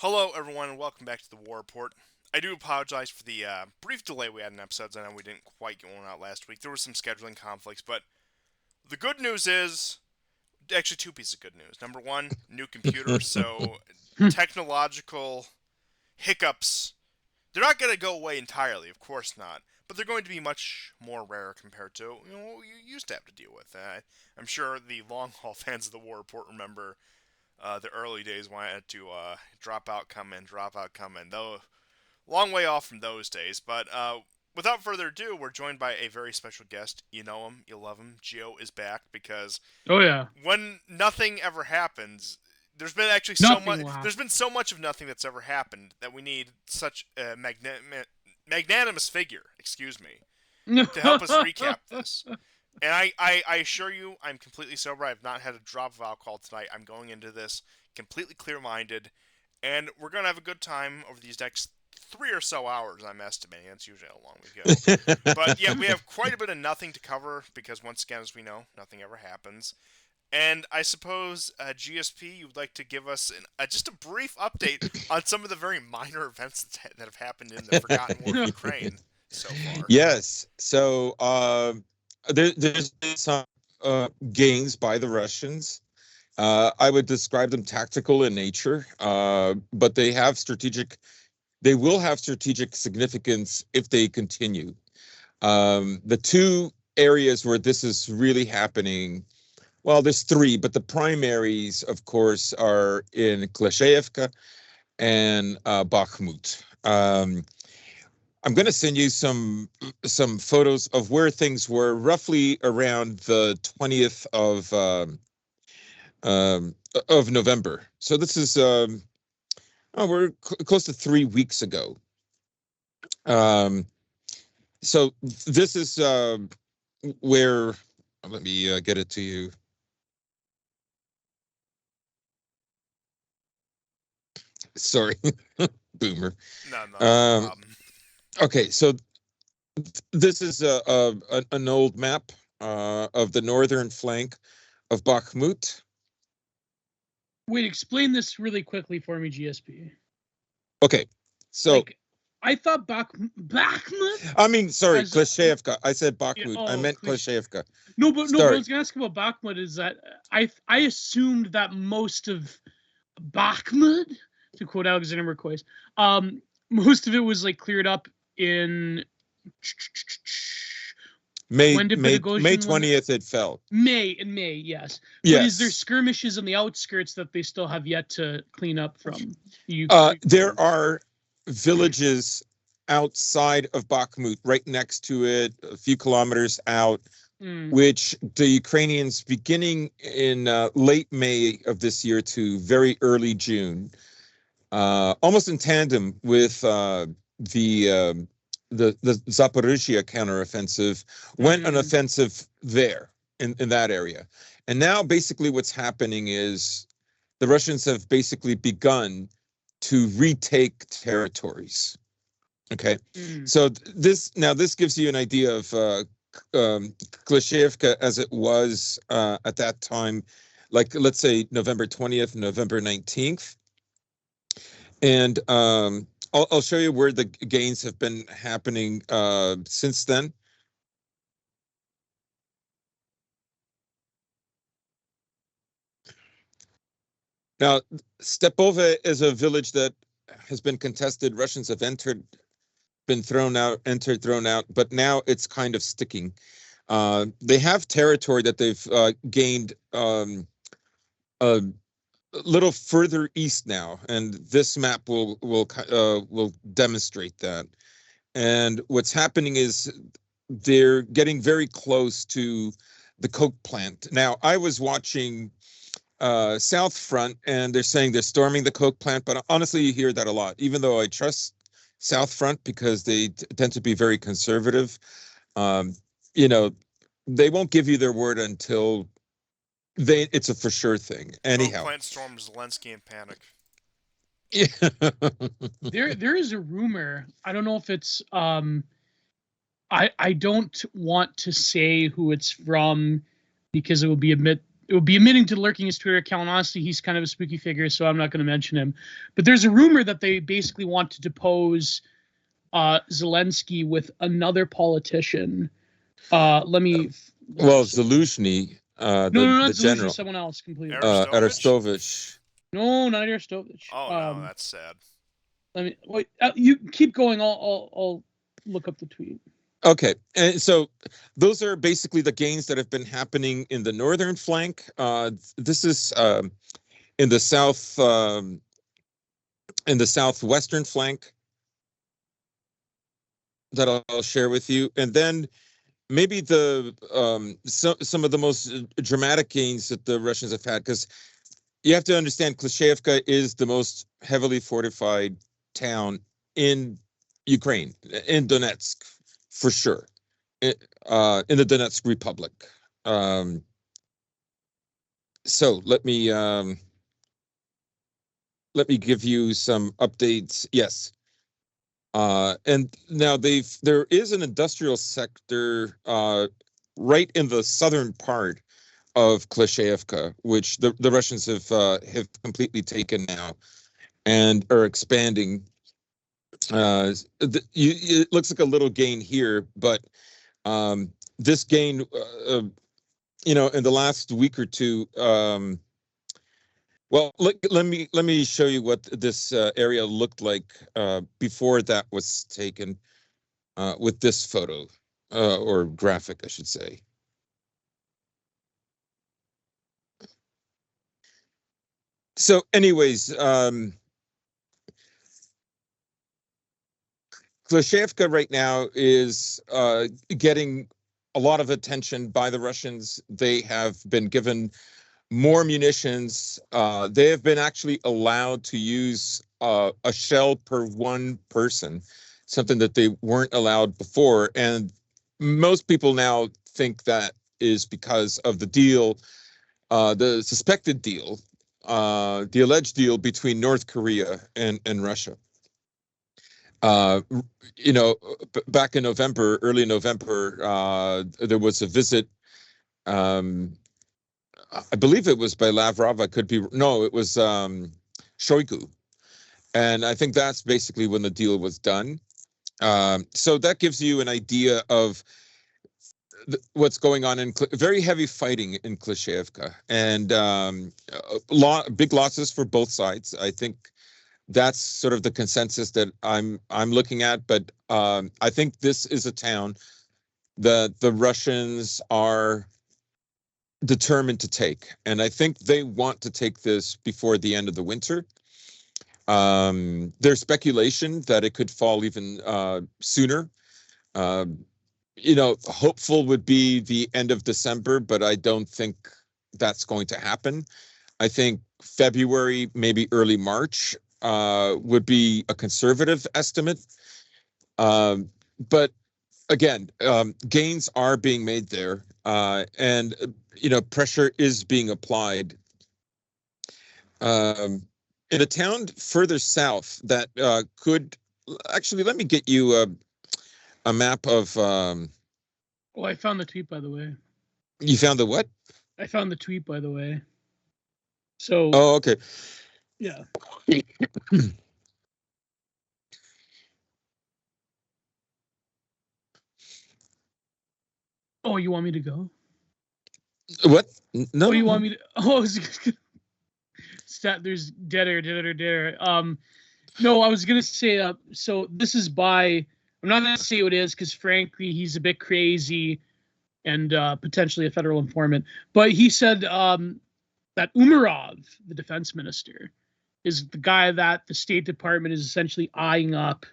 Hello, everyone, and welcome back to the War Report. I do apologize for the brief delay we had in episodes. I know we didn't quite get one out last week. There were some scheduling conflicts, but the good news is actually two pieces of good news. Number one, new computer, so technological hiccups, they're not going to go away entirely, of course not, but they're going to be much more rare compared to what you used to have to deal with. I'm sure the long haul fans of the War Report remember the early days when I had to drop out, come in, drop out, come in. Though long way off from those days. But without further ado, we're joined by a very special guest. You know him, you love him. Geo is back because Oh yeah, when nothing ever happens, there's been actually so nothing much. will happen. There's been so much of nothing that's ever happened that we need such a magnanimous figure. Excuse me. To help us recap this. And I assure you, I'm completely sober. I have not had a drop of alcohol tonight. I'm going into this completely clear minded. And we're going to have a good time over these next 3 or so hours, I'm estimating. That's usually how long we go. But yeah, we have quite a bit of nothing to cover because, once again, as we know, nothing ever happens. And I suppose, GSP, you'd like to give us just a brief update on some of the very minor events that have happened in the Forgotten War of Ukraine so far. Yes. So there's been some gains by the Russians. I would describe them tactical in nature, but they have strategic. They will have strategic significance if they continue. The two areas where this is really happening, well, there's three, but the primaries, of course, are in Klashevka and Bakhmut. I'm going to send you some photos of where things were roughly around the 20th of November. So this is we're close to 3 weeks ago. So this is where, let me get it to you. Sorry, boomer. No Um, problem. okay, so this is an old map of the northern flank of Bakhmut. Wait, explain this really quickly for me, GSP. Okay, so Like, I thought Bakhmut. I mean, sorry, As Klashevka. I said Bakhmut. I oh, meant Klashevka. no, but I Sorry. was gonna ask about Bakhmut. Is that I assumed that most of Bakhmut, to quote Alexander McCoy, most of it was like cleared up in May when did May Bogosian May win? 20th it fell. May, yes. But Yes. is there skirmishes on the outskirts that they still have yet to clean up from? There are villages outside of Bakhmut, right next to it, a few kilometers out, which the Ukrainians, beginning in late May of this year to very early June, almost in tandem with the Zaporizhia counteroffensive, went an offensive there in that area. And now basically what's happening is the Russians have basically begun to retake territories. Okay, so this gives you an idea of Klashevka as it was at that time, like let's say November 20th, November 19th. And I'll show you where the gains have been happening since then. Now, Stepova is a village that has been contested. Russians have been thrown out, thrown out, but now it's kind of sticking. They have territory that they've gained a little further east now, and this map will demonstrate that. And what's happening is they're getting very close to the coke plant. Now, I was watching South Front, and they're saying they're storming the coke plant, but honestly, you hear that a lot. Even though I trust South Front because they tend to be very conservative, you know, they won't give you their word until it's a for sure thing. Anyhow, Coke plant storm, Zelensky in panic. Yeah. there is a rumor. I don't know if it's I don't want to say who it's from because it will be a bit it would be admitting to lurking his Twitter account. Honestly, he's kind of a spooky figure, so I'm not going to mention him. But there's a rumor that they basically want to depose Zelensky with another politician. Let me. Well, Zelensky, no, not the Zelensky, general, someone else completely. Arestovich. No, not Arestovich. Oh no, that's sad. Let me wait. You keep going. I'll look up the tweet. Okay, and so those are basically the gains that have been happening in the northern flank. This is in the southwestern flank that I'll share with you, and then maybe some of the most dramatic gains that the Russians have had, because you have to understand Klishchiivka is the most heavily fortified town in Ukraine, in Donetsk, for sure, in the Donetsk Republic. So let me give you some updates. Yes. And now there is an industrial sector right in the southern part of Klishchiivka, which the Russians have completely taken now and are expanding. It looks like a little gain here, but this gain, in the last week or two, well, let me show you what this area looked like before that was taken with this photo or graphic, I should say. So, anyways, Klishchiivka right now is getting a lot of attention by the Russians. They have been given more munitions. They have been actually allowed to use a shell per one person, something that they weren't allowed before. And most people now think that is because of the deal, the suspected deal, the alleged deal between North Korea and Russia. Back in November, early November, there was a visit. I believe it was by Lavrov. I could be no, it was Shoigu, and I think that's basically when the deal was done. So that gives you an idea of what's going on in very heavy fighting in Klishchiivka, and big losses for both sides. I think that's sort of the consensus that I'm looking at. But I think this is a town that the Russians are determined to take, and I think they want to take this before the end of the winter. There's speculation that it could fall even sooner. Hopeful would be the end of December, but I don't think that's going to happen. I think February, maybe early March, would be a conservative estimate. But again, gains are being made there, and pressure is being applied. In a town further south that could actually, let me get you a map of. Oh, I found the tweet, by the way. You found the what? I found the tweet, by the way. So. Oh, okay. Yeah. Oh, you want me to go? What? No. Oh, you want me to? Oh, there's dead air. No, I was gonna say. So this is by. I'm not gonna say what it is because, frankly, he's a bit crazy, and potentially a federal informant. But he said that Umerov, the defense minister, is the guy that the State Department is essentially eyeing up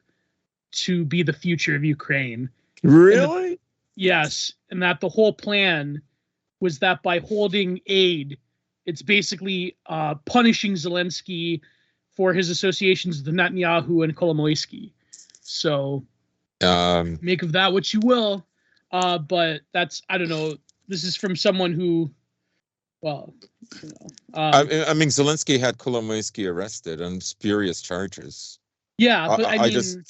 to be the future of Ukraine. Really? Yes, and that the whole plan was that by holding aid, it's basically punishing Zelensky for his associations with Netanyahu and Kolomoisky. So make of that what you will. But that's, I don't know. This is from someone who, well, I mean, Zelensky had Kolomoisky arrested on spurious charges. Yeah, but I mean,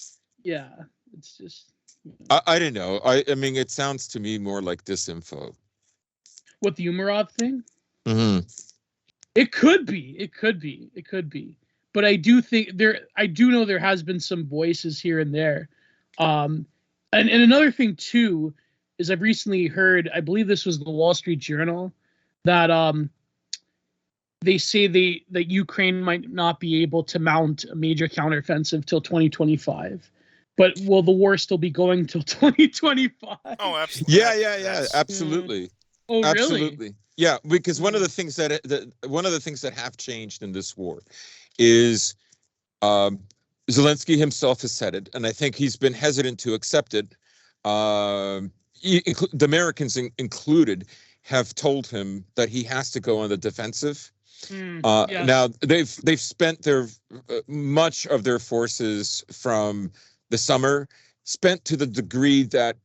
yeah, it's just. I don't know. I mean, it sounds to me more like disinfo. What, the Umerov thing? Hmm. It could be. It could be. It could be. But I do think I do know there has been some voices here and there. And another thing too is I've recently heard, I believe this was the Wall Street Journal, that they say that Ukraine might not be able to mount a major counteroffensive till 2025. But will the war still be going till 2025? Oh, absolutely. Yeah. Absolutely. Oh, really? Absolutely. Yeah, because one of the things that have changed in this war is Zelensky himself has said it, and I think he's been hesitant to accept it. The Americans included have told him that he has to go on the defensive. Yes. Now they've spent their much of their forces from the summer spent to the degree that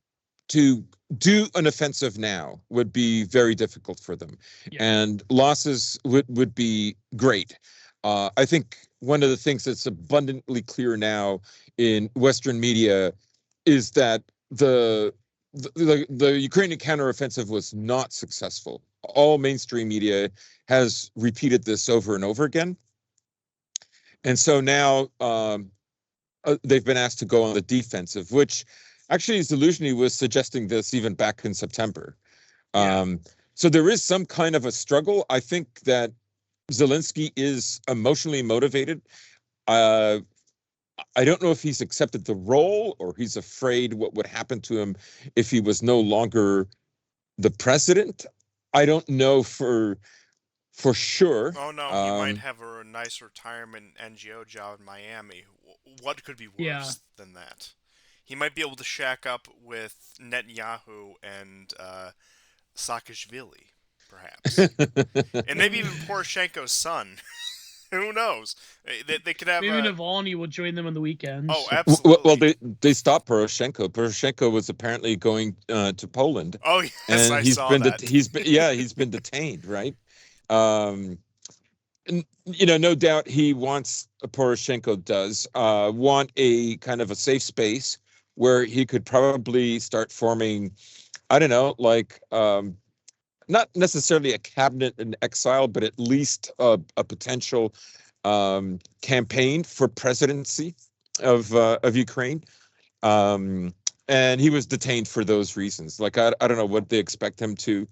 to do an offensive now would be very difficult for them, and losses would be great. I think one of the things that's abundantly clear now in Western media is that the Ukrainian counteroffensive was not successful. All mainstream media has repeated this over and over again, and so now they've been asked to go on the defensive, which actually Zelensky was suggesting this even back in September. So there is some kind of a struggle. I think that Zelensky is emotionally motivated. I don't know if he's accepted the role or he's afraid what would happen to him if he was no longer the president. I don't know for sure. Oh no, he might have a nice retirement NGO job in Miami. What could be worse than that? He might be able to shack up with Netanyahu and Saakashvili, perhaps, and maybe even Poroshenko's son. Who knows? They could have. Maybe Navalny will join them on the weekends. Oh, absolutely. Well, they stopped Poroshenko. Poroshenko was apparently going to Poland. Oh yes, and I he's saw been that. he's been detained, right? No doubt he wants, Poroshenko does want a kind of a safe space where he could probably start forming, I don't know, like not necessarily a cabinet in exile, but at least a potential campaign for presidency of Ukraine. And he was detained for those reasons. Like I don't know what they expect him to,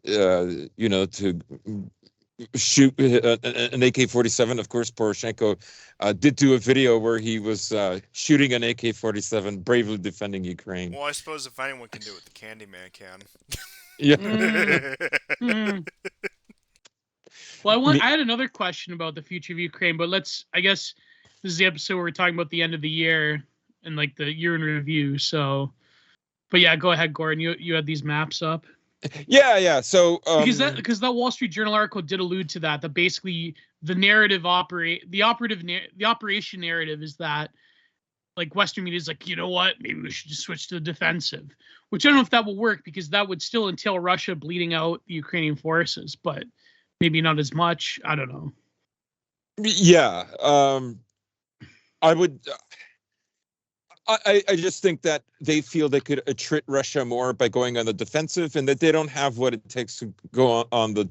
to shoot an AK-47. Of course, Poroshenko did do a video where he was shooting an AK-47, bravely defending Ukraine. Well, I suppose if anyone can do it, the Candyman can. Yeah. Well, I had another question about the future of Ukraine, but I guess this is the episode where we're talking about the end of the year and like the year in review. So, but yeah, go ahead, Gordon. You had these maps up. Yeah. So because that Wall Street Journal article did allude to that basically the operation narrative is that like Western media is like, you know what, maybe we should just switch to the defensive, which I don't know if that will work because that would still entail Russia bleeding out the Ukrainian forces, but maybe not as much. I don't know. Yeah, I would. I just think that they feel they could attrit Russia more by going on the defensive, and that they don't have what it takes to go on the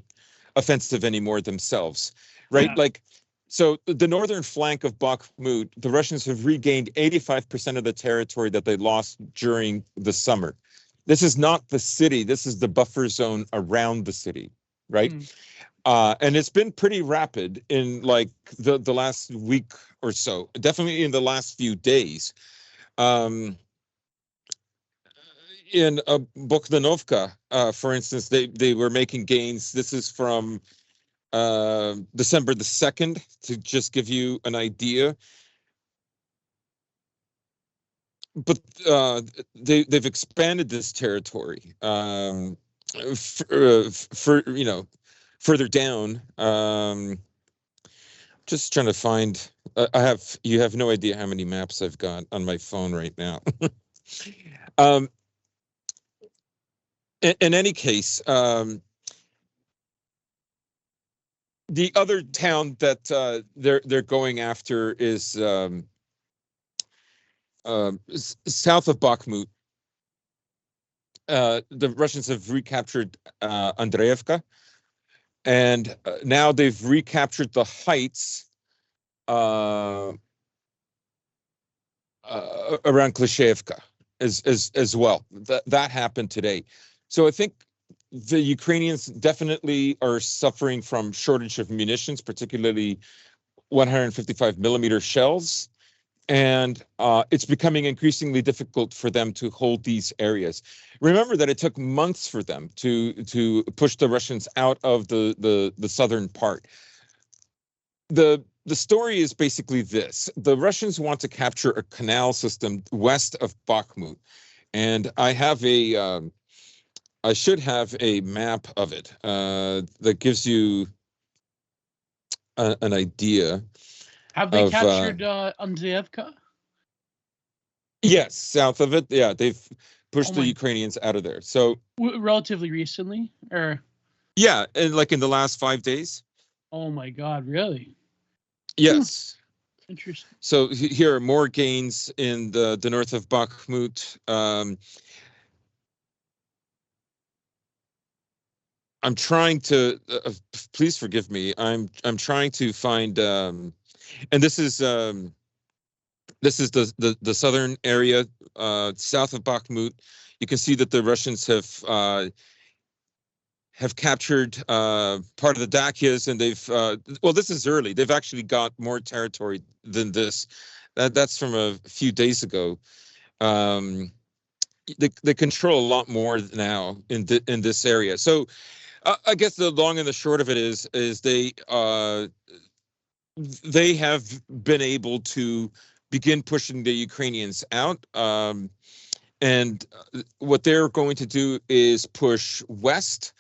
offensive anymore themselves, right? Yeah. Like, so the northern flank of Bakhmut, the Russians have regained 85% of the territory that they lost during the summer. This is not the city. This is the buffer zone around the city, right? And it's been pretty rapid in like the last week or so, definitely in the last few days. In Bogdanovka, for instance, they were making gains. This is from December the 2nd, to just give you an idea. But they've expanded this territory further down. Just trying to find. You have no idea how many maps I've got on my phone right now. In any case, the other town that they're going after is south of Bakhmut. The Russians have recaptured Andreevka, and now they've recaptured the heights around Klishevka as well. That happened today. So I think the Ukrainians definitely are suffering from shortage of munitions, particularly 155 millimeter shells. And it's becoming increasingly difficult for them to hold these areas. Remember that it took months for them to push the Russians out of the southern part. The story is basically this: the Russians want to capture a canal system west of Bakhmut, and I should have a map of it that gives you an idea Have they of. captured Andreevka? Yes, south of it. Yeah, they've pushed Oh the my- Ukrainians out of there. So Relatively recently, or yeah, and like in the last 5 days. oh my God, really? Yes. Interesting. So here are more gains in the north of Bakhmut. I'm trying to please forgive me. I'm trying to find and this is the southern area south of Bakhmut. You can see that the Russians have captured part of the Dakias, and they've well, this is early. They've actually got more territory than this. That's from a few days ago. Um, they control a lot more now in this area. So I guess the long and the short of it is they have been able to begin pushing the Ukrainians out. And what they're going to do is push west.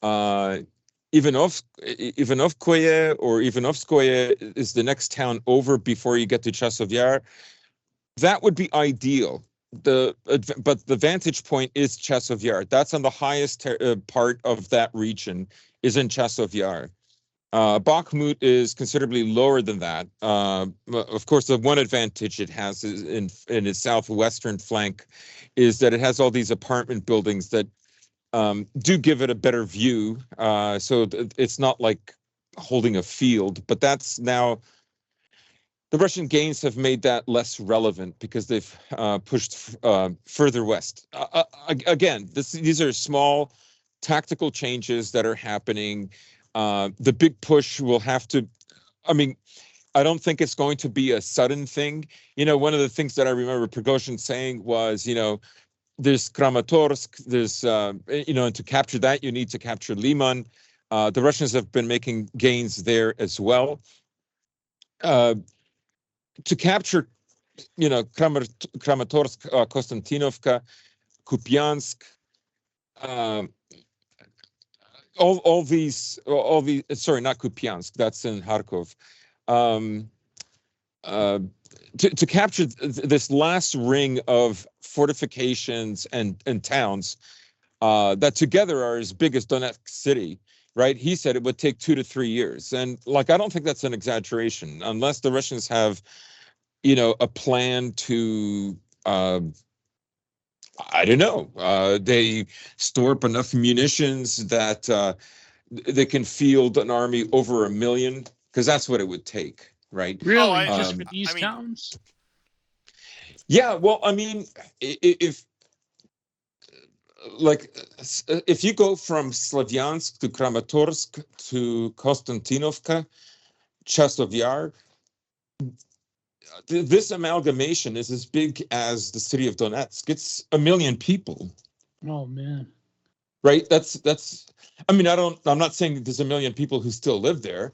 Ivanovskoye or Ivanovskoye is the next town over before you get to Chasov Yar. That would be ideal. But the vantage point is Chasov Yar. That's on the highest part of that region, is in Chasov Yar. Bakhmut is considerably lower than that. Of course, the one advantage it has is in its southwestern flank is that it has all these apartment buildings that do give it a better view. So it's not like holding a field, but that's now the Russian gains have made that less relevant because they've pushed further west. Again, these are small tactical changes that are happening. The big push will have to, I mean, I don't think it's going to be a sudden thing. You know, one of the things that I remember Prigozhin saying was, you know, there's Kramatorsk, there's, and to capture that, you need to capture Liman. The Russians have been making gains there as well. To capture, Kramatorsk, Konstantinovka, Kupiansk, sorry, not Kupiansk, that's in Kharkov. To capture this last ring of fortifications and towns that together are as big as Donetsk city, right? He said it would take 2 to 3 years. And like, I don't think that's an exaggeration, unless the Russians have, a plan to, I don't know, they store up enough munitions that they can field an army over 1 million, because that's what it would take, right? Really, I just for these mean, towns? Yeah, well, I mean, if like if you go from Slavyansk to Kramatorsk to Konstantinovka, Chasov Yar, this amalgamation is as big as the city of Donetsk. It's 1 million people, Oh man. right? That's. I mean, I'm not saying there's 1 million people who still live there,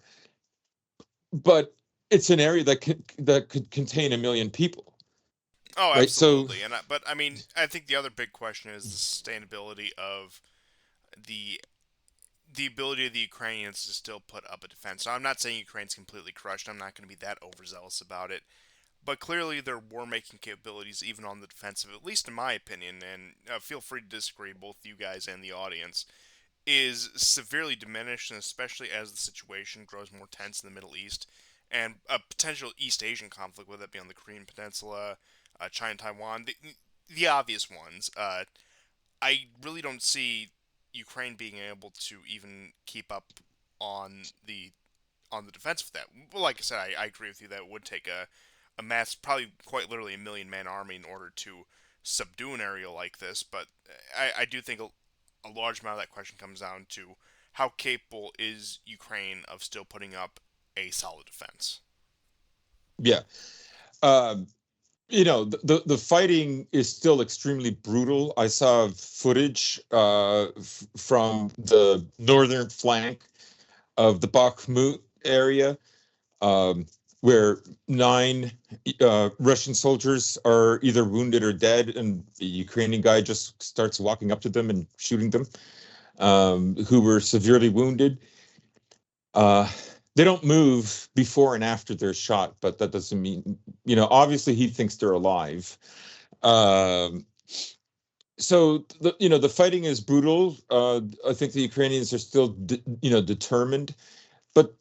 but it's an area that could contain 1 million people, oh, right? So absolutely. But I mean, I think the other big question is the sustainability of the the ability of the Ukrainians to still put up a defense. So I'm not saying Ukraine's completely crushed. I'm not going to be that overzealous about it. But clearly, their war-making capabilities, even on the defensive, at least in my opinion, and feel free to disagree, both you guys and the audience, is severely diminished, and especially as the situation grows more tense in the Middle East and a potential East Asian conflict, whether that be on the Korean Peninsula, China, Taiwan, the obvious ones. I really don't see Ukraine being able to even keep up on the defense for that. Well, like I said, I agree with you that it would take a mass, probably quite literally a million-man army in order to subdue an area like this. But I do think a large amount of that question comes down to how capable is Ukraine of still putting up a solid defense. Yeah. The fighting is still extremely brutal. I saw footage from the northern flank of the Bakhmut area, where 9 Russian soldiers are either wounded or dead, and the Ukrainian guy just starts walking up to them and shooting them, who were severely wounded. They don't move before and after they're shot, but that doesn't mean, obviously he thinks they're alive. So the fighting is brutal. I think the Ukrainians are still, determined, but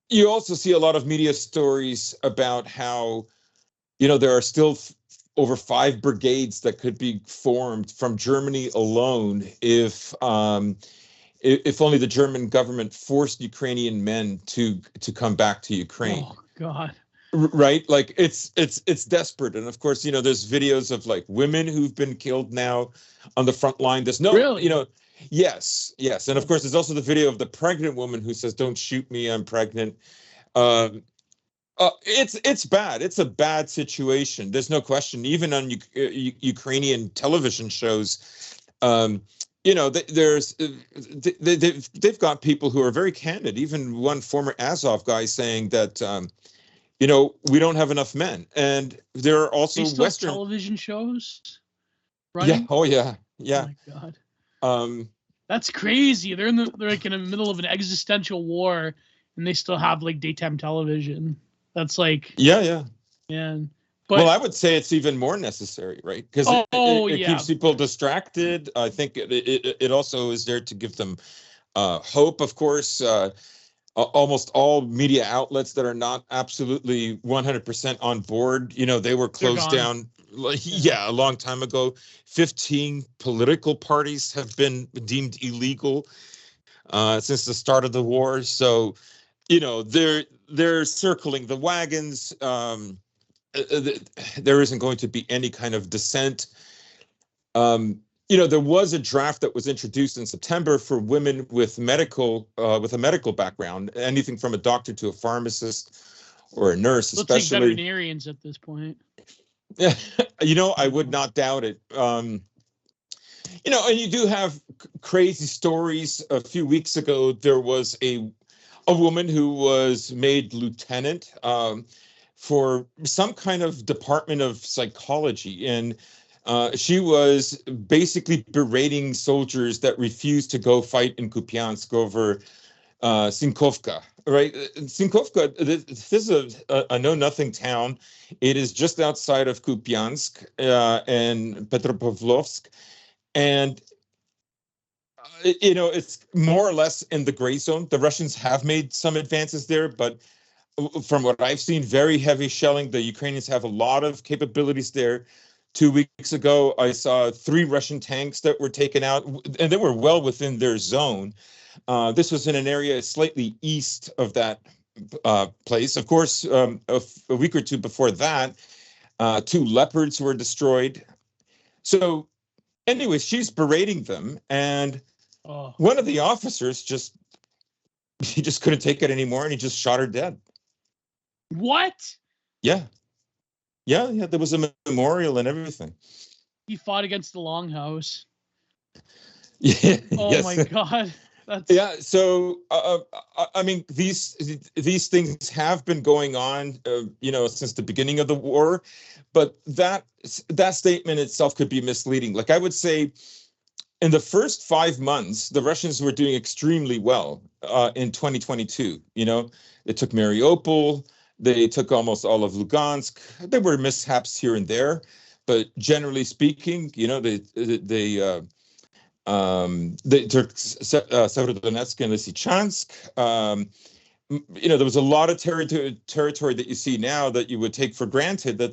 you also see a lot of media stories about how, there are still over 5 brigades that could be formed from Germany alone if only the German government forced Ukrainian men to come back to Ukraine. Oh God. Right? Like it's desperate. And of course, there's videos of like women who've been killed now on the front line. There's no, Really? Yes. And of course, there's also the video of the pregnant woman who says, "Don't shoot me, I'm pregnant." It's bad. It's a bad situation. There's no question. Even on Ukrainian television shows, they've got people who are very candid. Even one former Azov guy saying that we don't have enough men, and there are also Western television shows running. Yeah. Oh yeah. Oh my God. That's crazy. They're like in the middle of an existential war, and they still have like daytime television. That's like yeah. But, well, I would say it's even more necessary, right? Because it keeps people distracted. I think it also is there to give them hope. Of course, almost all media outlets that are not absolutely 100% on board, they were closed down. A long time ago. 15 political parties have been deemed illegal since the start of the war. So, they're circling the wagons. There isn't going to be any kind of dissent. There was a draft that was introduced in September for women with a medical background, anything from a doctor to a pharmacist or a nurse, especially veterinarians at this point. I would not doubt it. And you do have crazy stories. A few weeks ago, there was a woman who was made lieutenant for some kind of department of psychology, and she was basically berating soldiers that refused to go fight in Kupiansk over Sinkovka, right? Sinkovka, this is a know-nothing town. It is just outside of Kupiansk and Petropavlovsk, and it's more or less in the gray zone. The Russians have made some advances there, but from what I've seen, very heavy shelling. The Ukrainians have a lot of capabilities there. 2 weeks ago, I saw 3 Russian tanks that were taken out, and they were well within their zone. This was in an area slightly east of that place. Of course, a week or two before that, 2 Leopards were destroyed. So anyway, she's berating them, and one of the officers he just couldn't take it anymore, and he just shot her dead. What? Yeah. There was a memorial and everything. He fought against the Longhouse. Yeah. Oh my God. Yeah. So I mean, these things have been going on, since the beginning of the war, but that statement itself could be misleading. Like I would say, in the first 5 months, the Russians were doing extremely well in 2022. They took Mariupol. They took almost all of Lugansk. There were mishaps here and there, but generally speaking, they took Severodonetsk and Lysychansk. There was a lot of territory that you see now that you would take for granted that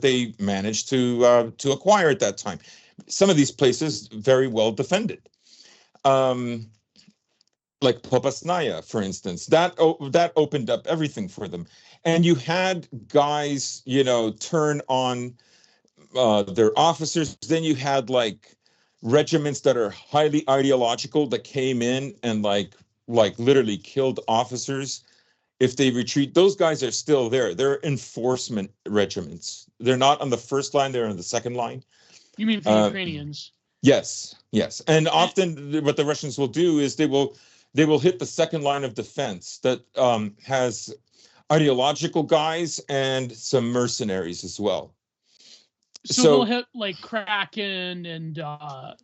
they managed to acquire at that time. Some of these places very well defended. like Popasnaya, for instance. That opened up everything for them. And you had guys, turn on their officers. Then you had like regiments that are highly ideological that came in and like literally killed officers if they retreat. Those guys are still there. They're enforcement regiments. They're not on the first line, they're on the second line. You mean for Ukrainians? Yes. And often what the Russians will do is they will hit the second line of defense that has ideological guys and some mercenaries as well. So they'll hit like Kraken and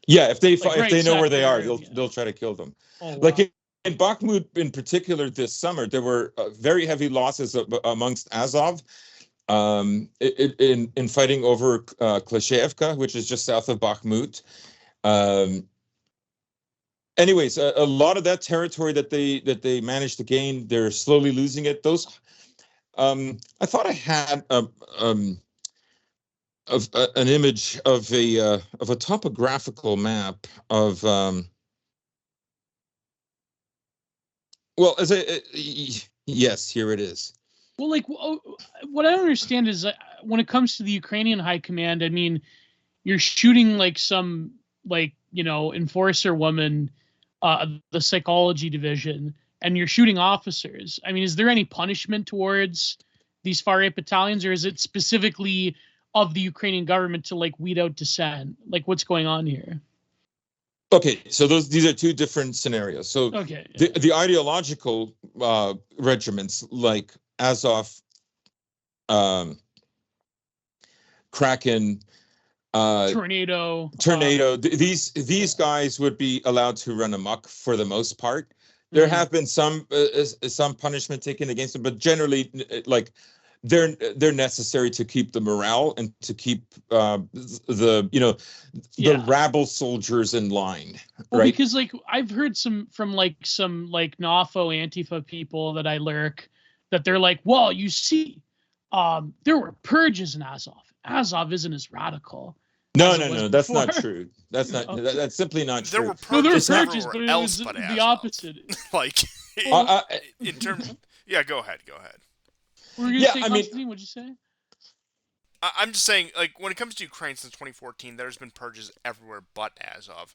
if they know where they are, they'll try to kill them. Oh, wow. Like in Bakhmut in particular this summer, there were very heavy losses amongst Azov in fighting over Klashevka, which is just south of Bakhmut. Anyways, a lot of that territory that they managed to gain, they're slowly losing it. Those, I thought I had an image of a topographical map of yes, here it is. Well, like what I don't understand is when it comes to the Ukrainian high command, I mean, you're shooting like some enforcer woman, the psychology division, and you're shooting officers. I mean, is there any punishment towards these far right battalions, or is it specifically of the Ukrainian government to like weed out dissent? Like, what's going on here? Okay, so these are two different scenarios. So the ideological regiments like Azov, Kraken, Tornado. These guys would be allowed to run amok for the most part. There have been some punishment taken against them, but generally, like they're necessary to keep the morale and to keep the rabble soldiers in line, well, right? Because like I've heard some NAFO Antifa people that I lurk that they're like, well, you see, there were purges in Azov. Azov isn't as radical. No, that's not true. That's not. That's simply not true. There were purges, but it was the opposite. Like in terms. Yeah, go ahead. We're gonna say, Constantine, what'd you say? I'm just saying, like, when it comes to Ukraine since 2014, there's been purges everywhere but Azov.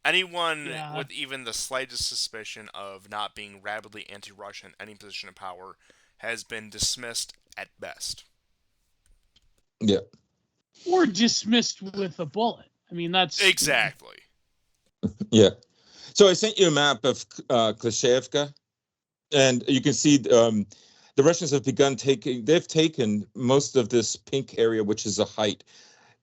Anyone with even the slightest suspicion of not being rabidly anti-Russian in any position of power has been dismissed at best. Yeah. Or dismissed with a bullet. I mean, that's... Exactly. Yeah. So I sent you a map of Klashevka, and you can see the Russians have they've taken most of this pink area, which is a height.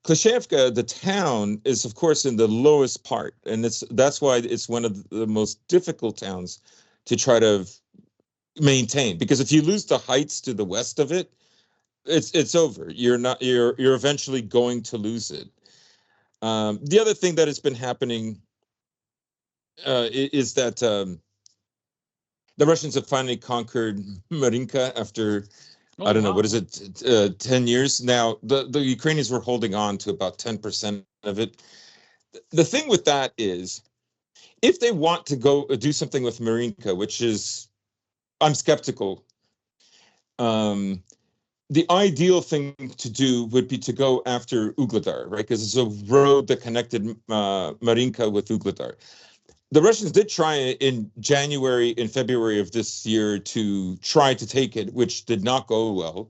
Klashevka, the town, is of course in the lowest part, and that's why it's one of the most difficult towns to try to maintain. Because if you lose the heights to the west of it, it's over. You're eventually going to lose it. The other thing that has been happening is that the Russians have finally conquered Marinka after, I don't know, what is it, 10 years? Now, the Ukrainians were holding on to about 10% of it. The thing with that is, if they want to go do something with Marinka, which is, I'm skeptical, the ideal thing to do would be to go after Ugledar, right? Because it's a road that connected Marinka with Ugledar. The Russians did try in February of this year to try to take it, which did not go well.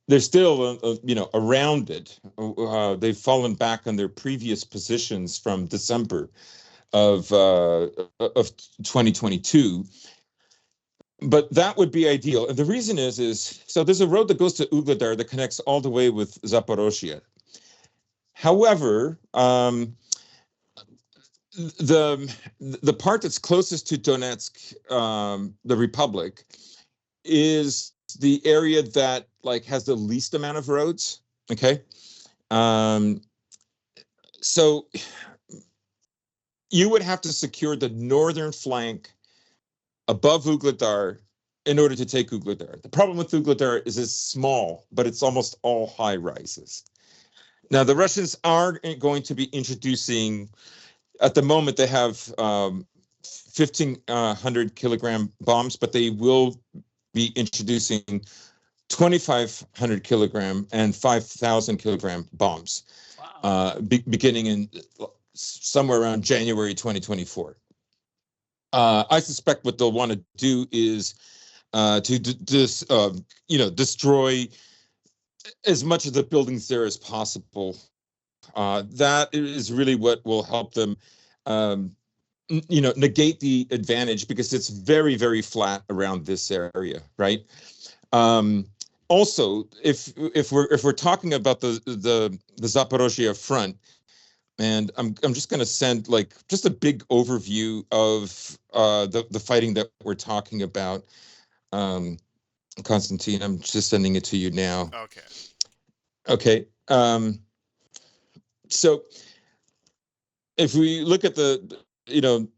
They're still, around it. They've fallen back on their previous positions from December of 2022. But that would be ideal. And the reason is so there's a road that goes to Ugledar that connects all the way with Zaporozhye. However, the part that's closest to Donetsk, the Republic, is the area that like has the least amount of roads. Okay, so you would have to secure the northern flank above Ugledar in order to take Ugledar. The problem with Ugledar is it's small, but it's almost all high rises. Now the Russians are going to be introducing. At the moment, they have 1,500 kilogram bombs, but they will be introducing 2,500 kilogram and 5,000 kilogram bombs, beginning in somewhere around January 2024. I suspect what they'll want to do is to destroy as much of the buildings there as possible. That is really what will help them, negate the advantage, because it's very, very flat around this area, right? Also, if we're talking about the Zaporozhye front, and I'm just going to send just a big overview of the fighting that we're talking about. Konstantin, I'm just sending it to you now. Okay. So if we look at you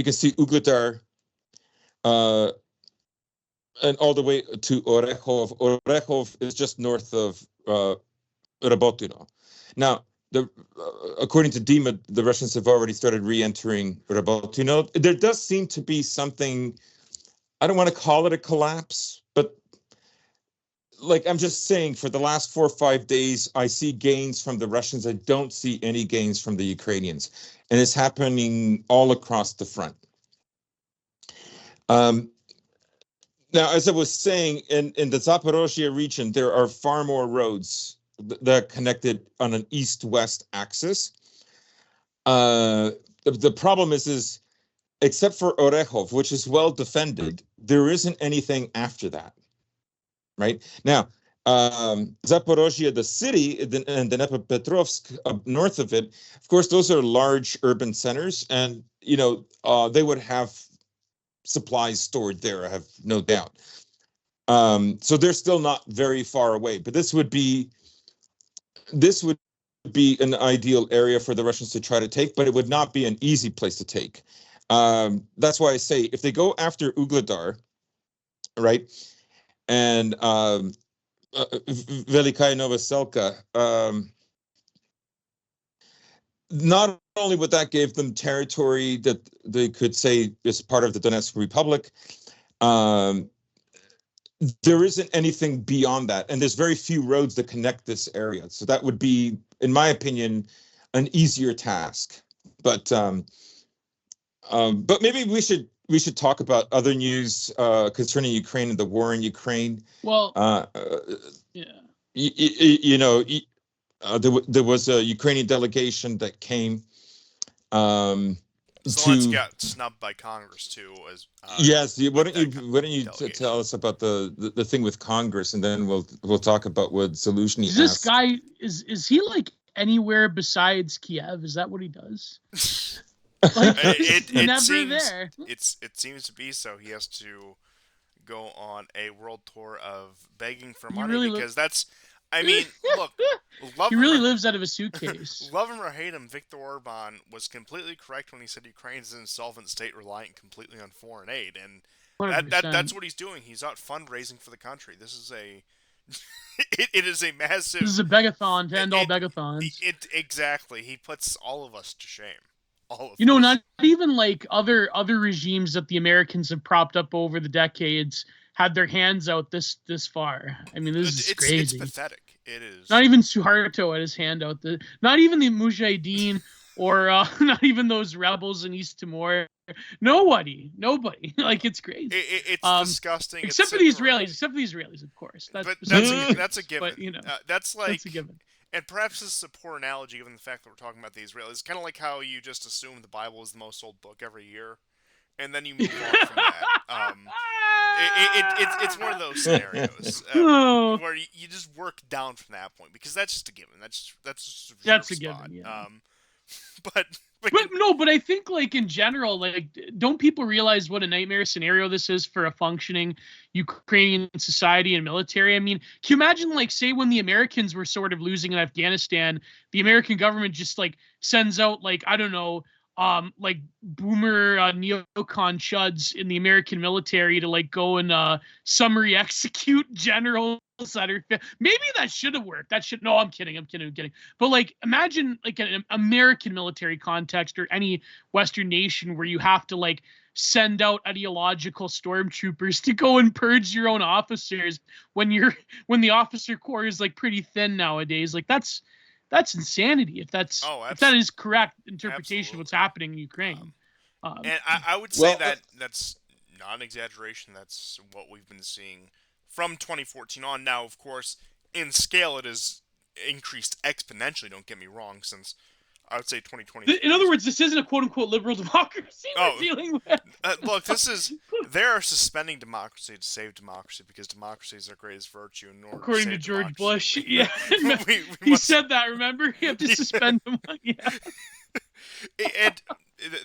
can see Ugledar, and all the way to Orechov. Orechov is just north of Rabotino. Now, according to Dima, the Russians have already started re-entering Rabotino. There does seem to be something, I don't want to call it a collapse, but I'm just saying, for the last 4 or 5 days, I see gains from the Russians. I don't see any gains from the Ukrainians. And it's happening all across the front. Now, as I was saying, in the Zaporozhye region, there are far more roads that are connected on an east-west axis. The problem is except for Orechov, which is well defended, there isn't anything after that, right? Now, Zaporozhye, the city, and Dnepropetrovsk up north of it, of course, those are large urban centers, and they would have supplies stored there, I have no doubt. So they're still not very far away, but this would be an ideal area for the Russians to try to take, but it would not be an easy place to take. That's why I say, if they go after Ugledar, right, and Velikaya Novoselka, not only would that give them territory that they could say is part of the Donetsk Republic, there isn't anything beyond that, and there's very few roads that connect this area. So that would be, in my opinion, an easier task. But maybe we should talk about other news concerning Ukraine and the war in Ukraine. Well, yeah. There was a Ukrainian delegation that came. Zelensky got snubbed by Congress too. Yes, why don't you tell us about the thing with Congress, and then we'll talk about what solution he has. This guy is he anywhere besides Kiev? Is that what he does? It never seems, there. It seems to be so. He has to go on a world tour of begging for money because that's. I mean, look. He really lives out of a suitcase. Love him or hate him, Viktor Orban was completely correct when he said Ukraine is an insolvent state relying completely on foreign aid, and that's what he's doing. He's out fundraising for the country. This is it is a massive. This is a begathon to end all begathons. Exactly. He puts all of us to shame. All of us. Not even other regimes that the Americans have propped up over the decades had their hands out this far. I mean, this is crazy. It's pathetic. It is. Not even Suharto had his hand out. Not even the Mujahideen or not even those rebels in East Timor. Nobody. It's crazy. It's disgusting. Except for the Israelis, of course. That's a given. But, that's a given. And perhaps this is a poor analogy given the fact that we're talking about the Israelis. Kind of like how you just assume the Bible is the most sold book every year, and then you move on from that. It's one of those scenarios where you just work down from that point, because that's just a given. That's a given. Yeah. But I think in general, don't people realize what a nightmare scenario this is for a functioning Ukrainian society and military? I mean, can you imagine say when the Americans were sort of losing in Afghanistan, the American government just sends out I don't know, like boomer neocon chuds in the American military to like go and summary execute generals that are maybe that should have worked. That should no, I'm kidding. But like imagine like an American military context or any Western nation where you have to like send out ideological stormtroopers to go and purge your own officers when the officer corps is like pretty thin nowadays. Like that's insanity if that is correct interpretation of what's happening in Ukraine. And I would say that that's not an exaggeration. That's what we've been seeing from 2014 on. Now, of course, in scale, it has increased exponentially. Don't get me wrong, since I would say 2020. In other words, this isn't a quote-unquote liberal democracy we're dealing with. Look, they are suspending democracy to save democracy because democracy is our greatest virtue. According to George Bush, yeah. He said that, remember? You have to suspend them. Yeah.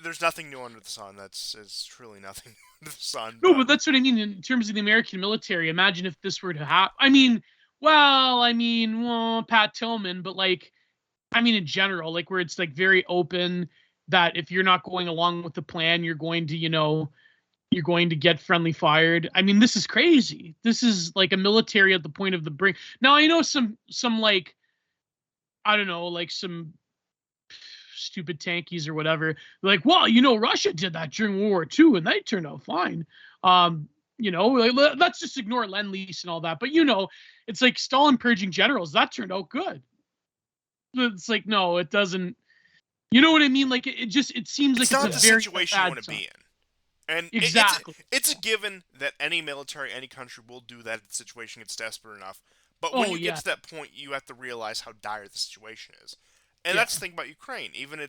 There's nothing new under the sun. It's truly nothing under the sun. No, but that's what I mean in terms of the American military. Imagine if this were to happen. Pat Tillman, but like, in general, like where it's like very open that if you're not going along with the plan, you're going to get friendly fired. This is crazy. This is like a military at the point of the brink. Now I know some like, I don't know, like some stupid tankies or whatever. Like, well, Russia did that during World War II and they turned out fine. Let's just ignore Lend-Lease and all that. But it's like Stalin purging generals. That turned out good. It's like, no, it doesn't. You know what I mean? Like, it seems like it's not a the very situation you want to be in. And exactly. It's a given that any military, any country will do that if the situation gets desperate enough. But when you get to that point, you have to realize how dire the situation is. And that's the thing about Ukraine. Even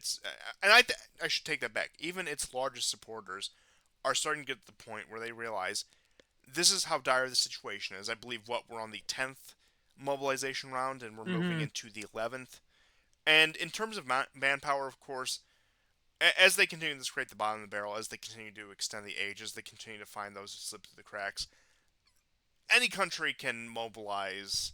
I should take that back. Even its largest supporters are starting to get to the point where they realize this is how dire the situation is. I believe we're on the 10th mobilization round, and we're moving into the 11th. And in terms of manpower, of course, as they continue to scrape the bottom of the barrel, as they continue to extend the age, as they continue to find those who slip through the cracks, any country can mobilize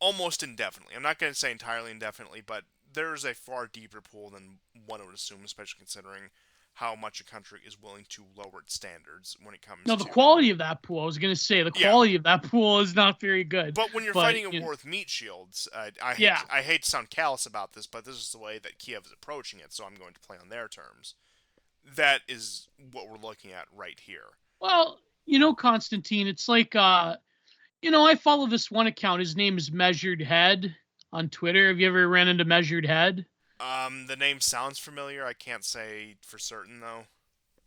almost indefinitely. I'm not going to say entirely indefinitely, but there's a far deeper pool than one would assume, especially considering how much a country is willing to lower its standards when it comes to... No, the quality of that pool, I was going to say, the quality of that pool is not very good. But when you're fighting a war with meat shields, I hate to sound callous about this, but this is the way that Kiev is approaching it, so I'm going to play on their terms. That is what we're looking at right here. Well, Constantine, it's like, I follow this one account. His name is Measured Head on Twitter. Have you ever ran into Measured Head? The name sounds familiar. I can't say for certain, though.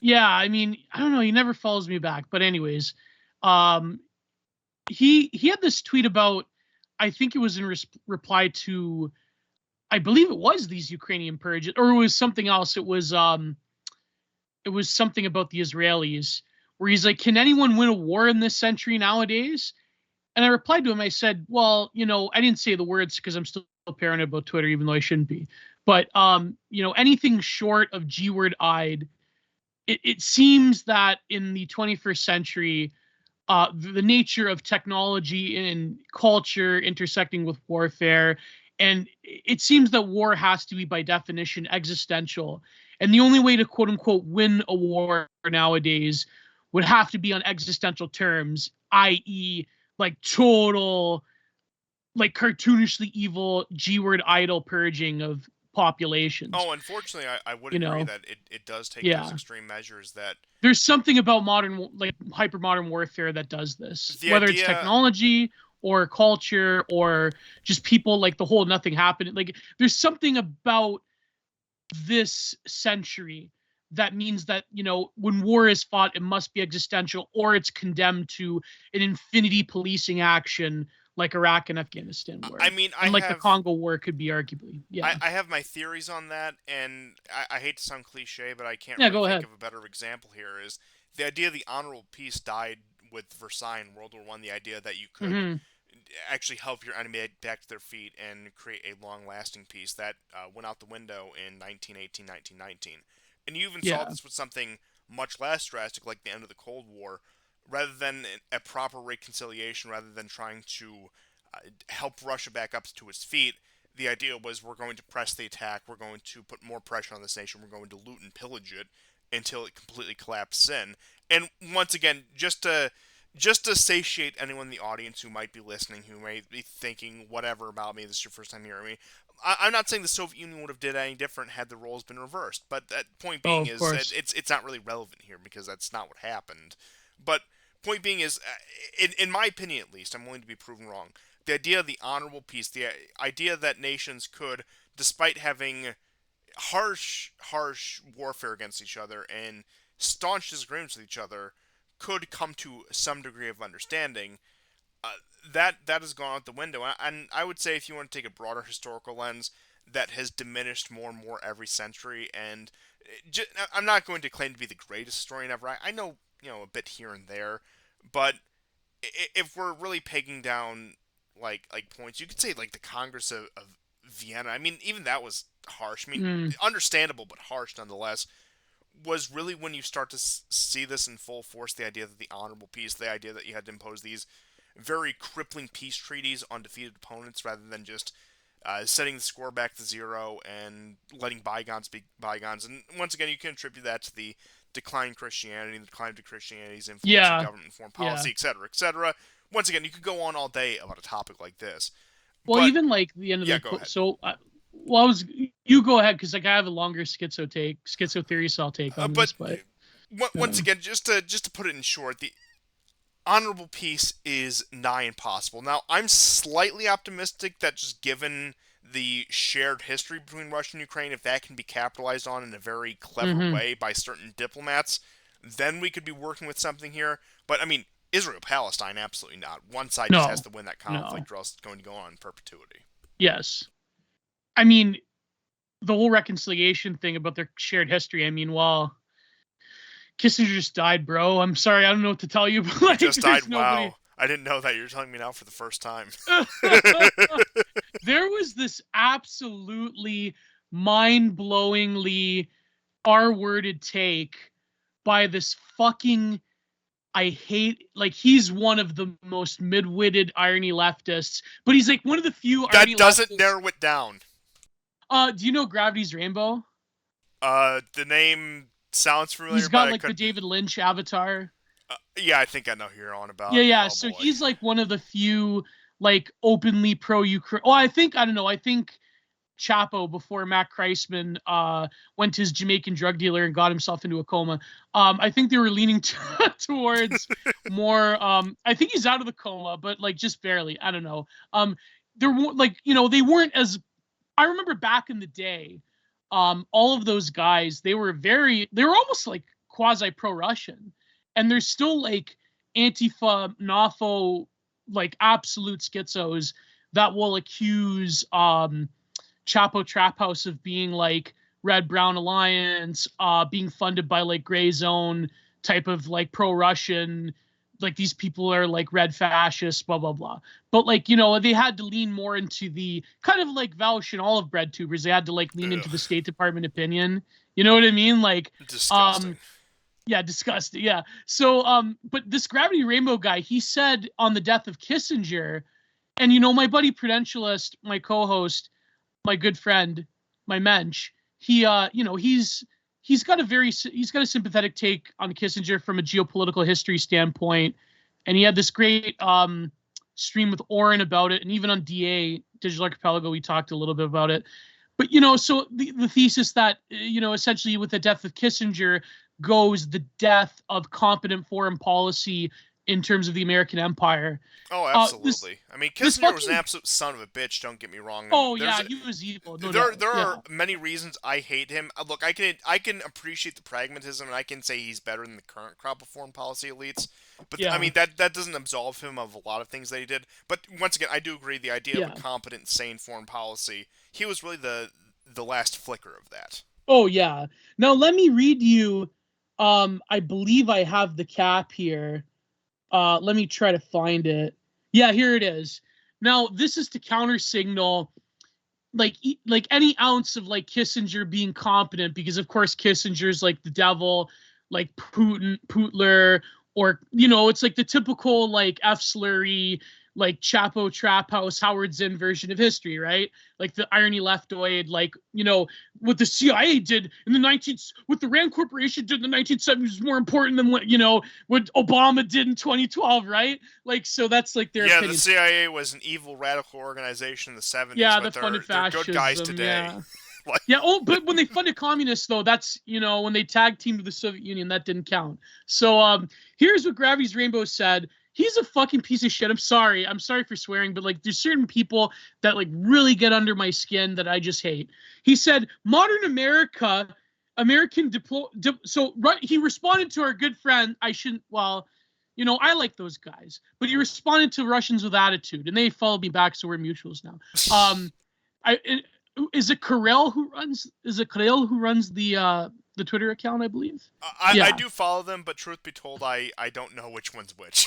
Yeah, I don't know. He never follows me back. But anyways, he had this tweet about, I think it was in reply to, I believe it was these Ukrainian purges, or it was something else. It was something about the Israelis, where he's like, can anyone win a war in this century nowadays? And I replied to him. I said, well, I didn't say the words because I'm still paranoid about Twitter, even though I shouldn't be. But, anything short of G-word-eyed, it seems that in the 21st century, the nature of technology and culture intersecting with warfare, and it seems that war has to be, by definition, existential. And the only way to, quote-unquote, win a war nowadays would have to be on existential terms, i.e., like total, like cartoonishly evil G-word idol purging of populations. Oh, unfortunately, I would agree that it does take those extreme measures. That there's something about modern, like hyper-modern warfare that does this, whether it's technology or culture or just people, like the whole nothing happened. Like there's something about this century that means that, when war is fought, it must be existential, or it's condemned to an infinity policing action like Iraq and Afghanistan war. The Congo war could be arguably. Yeah. I have my theories on that, and I hate to sound cliche, but I can't really think of a better example here. Is the idea of the honorable peace died with Versailles in World War I, the idea that you could actually help your enemy back to their feet and create a long-lasting peace. That went out the window in 1918, 1919. And you even saw this with something much less drastic, like the end of the Cold War. Rather than a proper reconciliation, rather than trying to help Russia back up to its feet, the idea was we're going to press the attack, we're going to put more pressure on this nation, we're going to loot and pillage it until it completely collapses in. And once again, just to satiate anyone in the audience who might be listening, who may be thinking whatever about me, this is your first time hearing me. I'm not saying the Soviet Union would have did any different had the roles been reversed, but that point Oh, being of is course. it's not really relevant here because that's not what happened. But point being is, in my opinion at least, I'm willing to be proven wrong. The idea of the honorable peace, the idea that nations could, despite having harsh warfare against each other and staunch disagreements with each other, could come to some degree of understanding. That has gone out the window, and I would say if you want to take a broader historical lens, that has diminished more and more every century. And I'm not going to claim to be the greatest historian ever. I know a bit here and there, but if we're really pegging down like points, you could say like the Congress of Vienna. I mean, even that was harsh. I mean, understandable but harsh nonetheless. Was really when you start to see this in full force, the idea that the honorable peace, the idea that you had to impose these very crippling peace treaties on defeated opponents rather than just setting the score back to zero and letting bygones be bygones. And once again, you can attribute that to the decline in Christianity, the decline of Christianity's influence in government and foreign policy, etc., etc. Once again, you could go on all day about a topic like this. Well, but, even like the end of yeah, the go ahead. So, you go ahead because like I have a longer schizo theory, so I'll take on this. But once again, just to put it in short, the honorable peace is nigh impossible. Now, I'm slightly optimistic that just given the shared history between Russia and Ukraine, if that can be capitalized on in a very clever way by certain diplomats, then we could be working with something here. But I mean, Israel-Palestine, absolutely not. One side just has to win that conflict, or else it's going to go on in perpetuity. Yes. I mean, the whole reconciliation thing about their shared history, I mean, well, Kissinger just died, bro. I'm sorry, I don't know what to tell you. But like, he just died? Wow. I didn't know that. You're telling me now for the first time. There was this absolutely mind-blowingly R-worded take by this fucking... he's one of the most mid-witted irony leftists, but he's like one of the few that irony doesn't leftists. Narrow it down. Do you know Gravity's Rainbow? The name sounds familiar. He's got like the David Lynch avatar. Yeah, I think I know who you're on about. Yeah. So he's like one of the few like openly pro-Ukraine. Oh, I think Chapo, before Matt Kreisman went to his Jamaican drug dealer and got himself into a coma. I think they were leaning towards more. I think he's out of the coma, but like just barely. I don't know. There weren't they weren't as. I remember back in the day, all of those guys, they were almost like quasi pro-Russian, and there's still like Antifa, NAFO, like absolute schizos that will accuse Chapo Trap House of being like Red Brown Alliance, being funded by like gray zone type of like pro-Russian, like these people are like red fascists, blah blah blah. But like they had to lean more into the kind of like Vaush and Olive Bread tubers. They had to like lean into the State Department opinion. You know what I mean? Like disgusting. Yeah, disgusting. Yeah. So but this Gravity Rainbow guy, he said on the death of Kissinger, and my buddy Prudentialist, my co-host, my good friend, my mensch, he's got a sympathetic take on Kissinger from a geopolitical history standpoint, and he had this great stream with Orban about it, and even on Digital Archipelago we talked a little bit about it. But so the thesis that essentially with the death of Kissinger goes the death of competent foreign policy in terms of the American empire. Oh, absolutely. I mean, Kissinger was an absolute son of a bitch, don't get me wrong. Oh, yeah, he was evil. There are many reasons I hate him. Look, I can appreciate the pragmatism, and I can say he's better than the current crop of foreign policy elites. But, I mean, that doesn't absolve him of a lot of things that he did. But, once again, I do agree, the idea of a competent, sane foreign policy, he was really the last flicker of that. Oh, yeah. Now, let me read you, I believe I have the cap here. Let me try to find it. Yeah, here it is. Now, this is to counter signal like any ounce of like Kissinger being competent, because of course Kissinger's like the devil, like Putler, or it's like the typical like F slurry like Chapo Trap House Howard Zinn version of history, right? Like the irony leftoid, like, you know, what the CIA did in the 19th, what the Rand Corporation did in the 1970s was more important than what, you know, what Obama did in 2012, right? Like, so that's like their opinion. The CIA was an evil radical organization in the 70s, Yeah, but that funded they're good guys fascism, today. yeah. Like, Yeah. Oh, but when they funded communists, though, that's, you know, when they tag teamed with the Soviet Union, that didn't count. So here's what Gravity's Rainbow said. He's a fucking piece of shit. I'm sorry for swearing, but like there's certain people that like really get under my skin that I just hate. He said, modern America, he responded to our good friend. You know, I like those guys, but he responded to Russians with attitude, and they followed me back, so we're mutuals now. Is it Karel who runs the Twitter account, I believe? I do follow them, but truth be told, I don't know which one's which.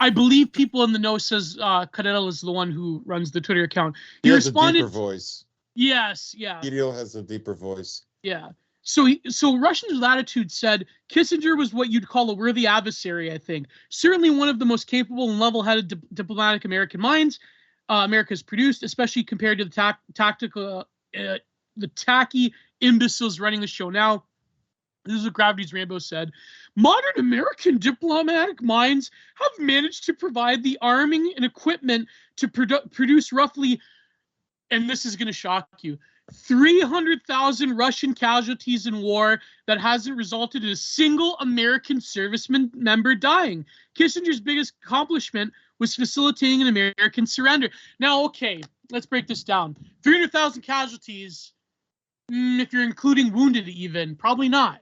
I believe people in the know says Karel is the one who runs the Twitter account. He has a deeper voice. Yes, yeah. Kirill has a deeper voice. Yeah. So Russians with attitude said Kissinger was what you'd call a worthy adversary, I think. Certainly one of the most capable and level-headed diplomatic American minds America's produced, especially compared to the tacky imbeciles running the show now. This is what Gravity's Rainbow said. Modern American diplomatic minds have managed to provide the arming and equipment to produce roughly, and this is going to shock you, 300,000 Russian casualties in war that hasn't resulted in a single American serviceman member dying. Kissinger's biggest accomplishment was facilitating an American surrender. Now, okay, let's break this down. 300,000 casualties, if you're including wounded even, probably not.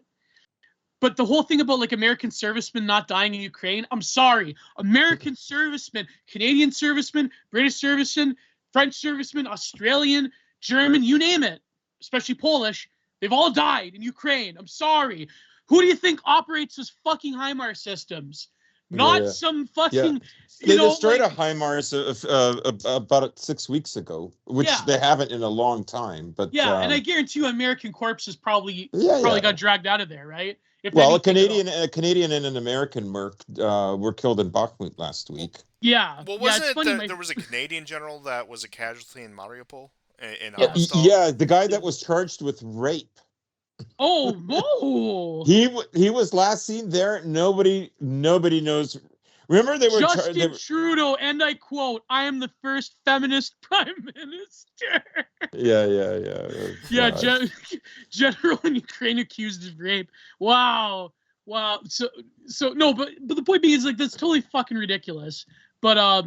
But the whole thing about like American servicemen not dying in Ukraine, I'm sorry. American servicemen, Canadian servicemen, British servicemen, French servicemen, Australian, German, you name it, especially Polish, they've all died in Ukraine. I'm sorry. Who do you think operates those fucking HIMARS systems? Not some fucking... They destroyed a HIMARS about 6 weeks ago, which they haven't in a long time. But and I guarantee you American corpses probably got dragged out of there, right? A Canadian and an American merc were killed in Bakhmut last week. Yeah. Well, wasn't it there was a Canadian general that was a casualty in Mariupol? The guy that was charged with rape. Oh, no. He was last seen there. Nobody knows. Remember they were Justin Trudeau, and I quote, "I am the first feminist prime minister." Yeah. General in Ukraine accused of rape. Wow. So no, but the point being is like that's totally fucking ridiculous. But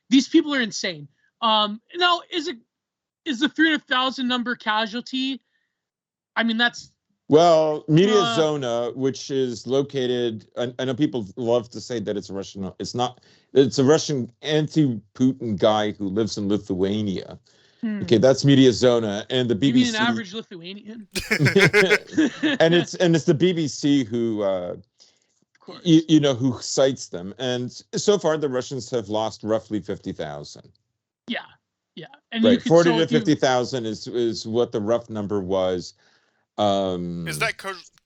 these people are insane. Now is the 300,000 number casualty? I mean, that's... Well, Media Zona, which is located... I know people love to say that it's Russian. It's not. It's a Russian anti-Putin guy who lives in Lithuania. Okay, that's Media Zona. And the BBC... You mean an average Lithuanian? and it's the BBC who... you know, who cites them. And so far, the Russians have lost roughly 50,000. Yeah. And right, 40 to 50,000 is what the rough number was. Is that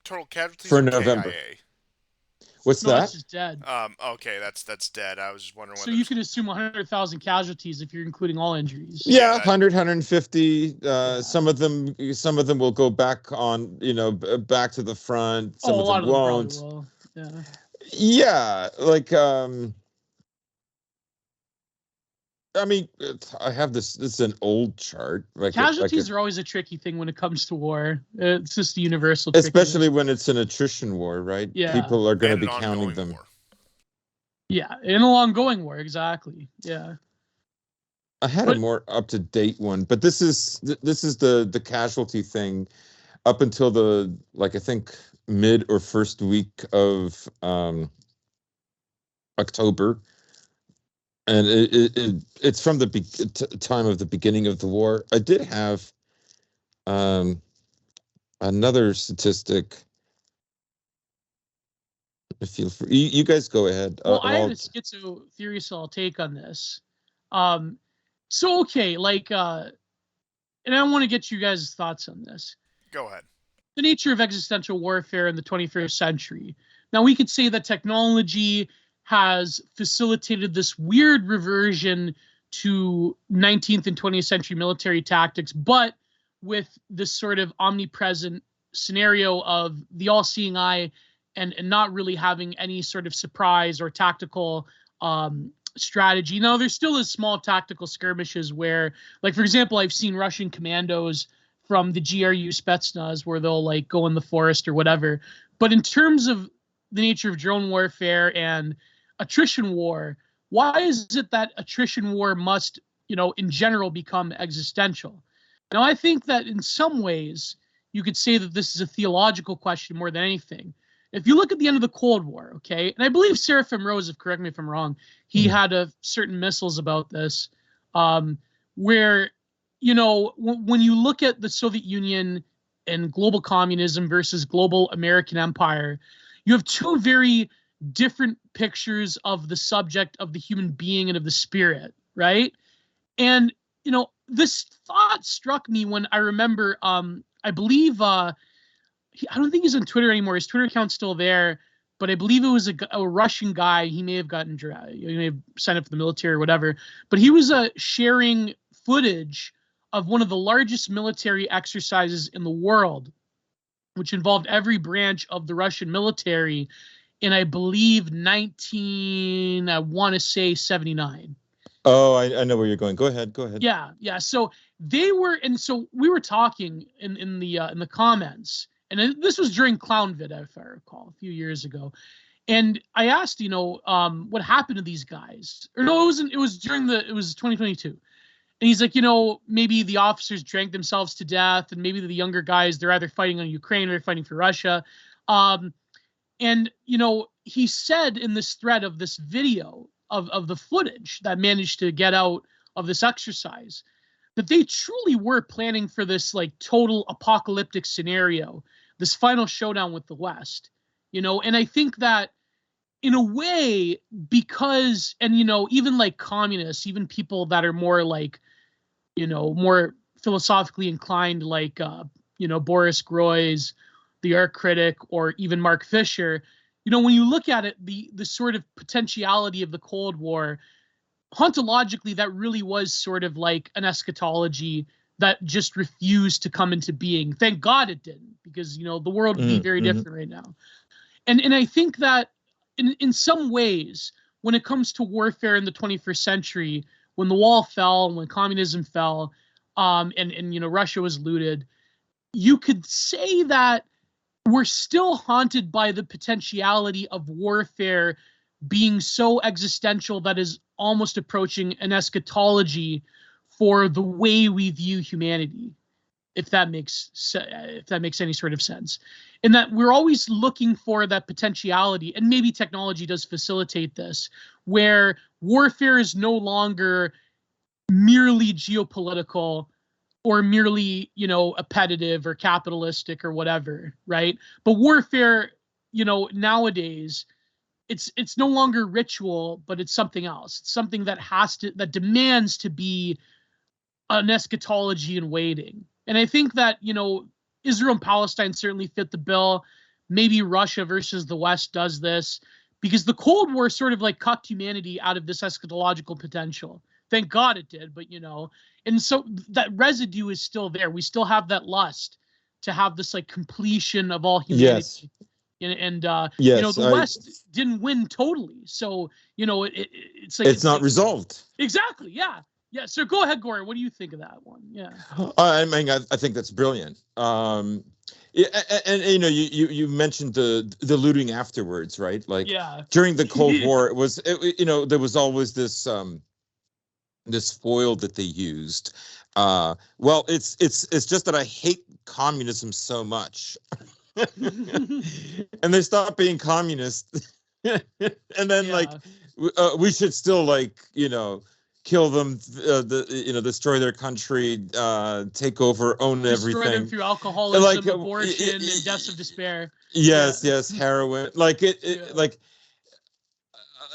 total casualties for November? KIA? What's that? That's just dead. Okay, that's dead. I was just wondering. So you can assume 100,000 casualties if you're including all injuries. Yeah, 100, 150. Some of them will go back on, back to the front. Some of them won't. Will. Yeah, like I mean, I have this. This is an old chart. Casualties are always a tricky thing when it comes to war. It's just a universal. Especially when it's an attrition war, right? Yeah. People are going to be counting them. War. Yeah, in an ongoing war, exactly. Yeah. I had a more up to date one, but this is the casualty thing up until I think mid or first week of October. And it's from the time of the beginning of the war. I did have another statistic. I feel free. You guys go ahead. Well, I have a schizo theory, so I'll take on this. So okay, and I want to get you guys' thoughts on this. Go ahead. The nature of existential warfare in the 21st century. Now, we could say that technology has facilitated this weird reversion to 19th and 20th century military tactics, but with this sort of omnipresent scenario of the all-seeing eye and not really having any sort of surprise or tactical strategy. Now, there still is small tactical skirmishes where, like, for example, I've seen Russian commandos from the GRU Spetsnaz where they'll like go in the forest or whatever. But in terms of the nature of drone warfare and attrition war, why is it that attrition war must, in general become existential? Now, I think that in some ways you could say that this is a theological question more than anything. If you look at the end of the Cold War, okay, and I believe Seraphim Rose, correct me if I'm wrong, he had certain missiles about this, where, when you look at the Soviet Union and global communism versus global American empire, you have two very different pictures of the subject of the human being and of the spirit, right? And, this thought struck me when I remember, I believe, I don't think he's on Twitter anymore. His Twitter account's still there, but I believe it was a Russian guy. He may have gotten drafted. He may have signed up for the military or whatever. But he was sharing footage of one of the largest military exercises in the world, which involved every branch of the Russian military in, I believe, 79. Oh, I know where you're going. Go ahead. Yeah. So they were, and so we were talking in the comments. And this was during ClownVid, if I recall, a few years ago. And I asked, what happened to these guys? Or no, it was 2022. And he's like, maybe the officers drank themselves to death, and maybe the younger guys, they're either fighting on Ukraine or they're fighting for Russia. And, he said in this thread of this video of the footage that managed to get out of this exercise, that they truly were planning for this like total apocalyptic scenario, this final showdown with the West, and I think that in a way, because, and, even like communists, even people that are more like, more philosophically inclined, like, Boris Groys, the art critic, or even Mark Fisher, when you look at it, the sort of potentiality of the Cold War, ontologically, that really was sort of like an eschatology that just refused to come into being. Thank God it didn't, because, the world would be very different right now. And I think that in some ways, when it comes to warfare in the 21st century, when the wall fell, when communism fell, and Russia was looted, you could say that we're still haunted by the potentiality of warfare being so existential that is almost approaching an eschatology for the way we view humanity, if that makes any sort of sense. And that we're always looking for that potentiality, and maybe technology does facilitate this, where warfare is no longer merely geopolitical or merely, appetitive or capitalistic or whatever, right? But warfare, nowadays, it's no longer ritual, but it's something else. It's something that demands to be an eschatology in waiting. And I think that, Israel and Palestine certainly fit the bill. Maybe Russia versus the West does this, because the Cold War sort of like cucked humanity out of this eschatological potential. Thank God it did, but, and so that residue is still there. We still have that lust to have this like completion of all humanity. Yes. And the West didn't win totally. So, it's like, it's not resolved. Exactly. Yeah. Yeah. So go ahead, Goran. What do you think of that one? Yeah. I think that's brilliant. And you mentioned the looting afterwards, right? Like, during the Cold War, it was, there was always this foil that they used. Well, it's just that I hate communism so much. And they stopped being communist. And then we should still kill them, destroy their country, take over, own everything. Destroy them through alcoholism, abortion, and deaths of despair. Yes, heroin.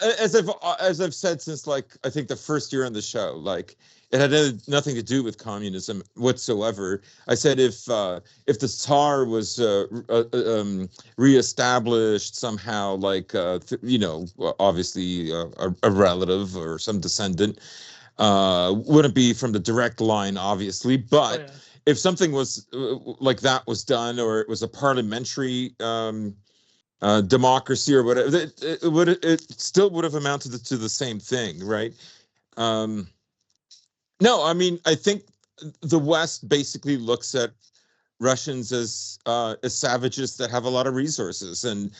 as I've said since like I think the first year on the show, like it had nothing to do with communism whatsoever. I said if the Tsar was reestablished somehow, like obviously a relative or some descendant, wouldn't be from the direct line, obviously, but if something was like that was done, or it was a parliamentary democracy or whatever, it still would have amounted to the same thing, right? No, I mean, I think the West basically looks at Russians as savages that have a lot of resources, and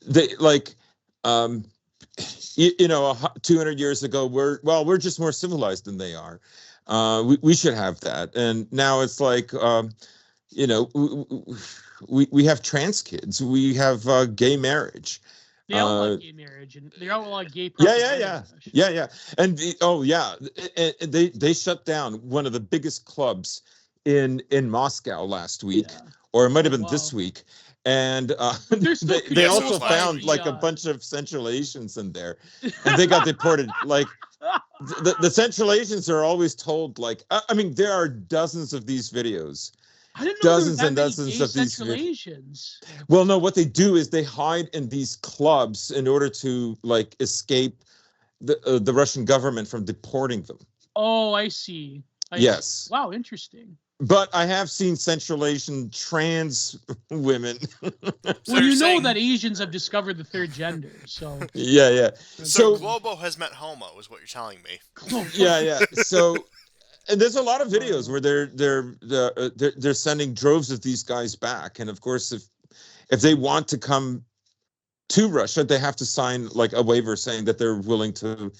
they like, 200 years ago, we're just more civilized than they are. We should have that, and now it's like, we have trans kids, we have gay marriage. They outlaw gay marriage, and they outlaw gay propaganda. Yeah. And they shut down one of the biggest clubs in Moscow last week, or it might have been this week. And they also found like a bunch of Central Asians in there, and they got deported. Like the Central Asians are always told, like, I mean, there are dozens of these videos. I didn't know dozens and dozens of these Central Asians. Well, no, what they do is they hide in these clubs in order to like escape the Russian government from deporting them. Oh, I see. Yes. Wow, interesting. But I have seen Central Asian trans women. Well, you know that Asians have discovered the third gender, so. Yeah. So Globo has met homo, is what you're telling me. Yeah. So. And there's a lot of videos where they're sending droves of these guys back, and of course, if they want to come to Russia, they have to sign like a waiver saying that they're willing to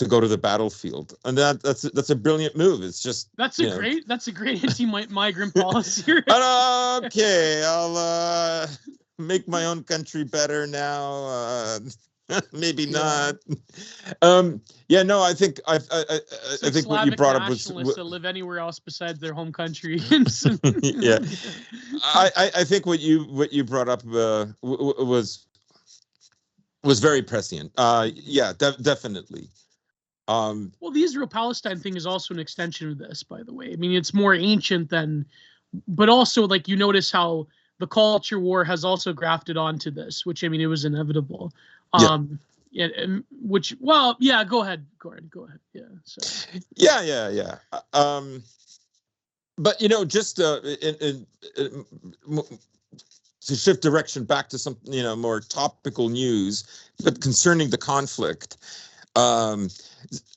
go to the battlefield, and that's a brilliant move. It's just that's a great anti-migrant policy. Okay, I'll make my own country better now. Maybe not. No, I think I think what you brought up was to live anywhere else besides their home country. Yeah, I think what you brought up was very prescient. Definitely. Well, the Israel-Palestine thing is also an extension of this, by the way. I mean, it's more ancient but also like you notice how the culture war has also grafted onto this, which I mean, it was inevitable. Go ahead. Yeah. So. Yeah. But just to shift direction back to some more topical news, but concerning the conflict,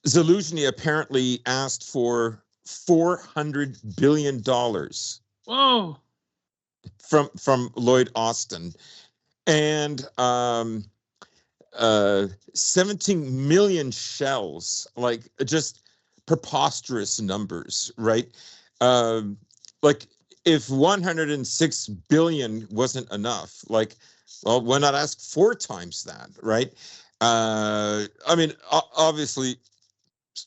Zelensky apparently asked for $400 billion. Whoa. From Lloyd Austin, and 17 million shells, like just preposterous numbers, right? Like if 106 billion wasn't enough, like, well, why not ask 4 times that, right? I mean, obviously,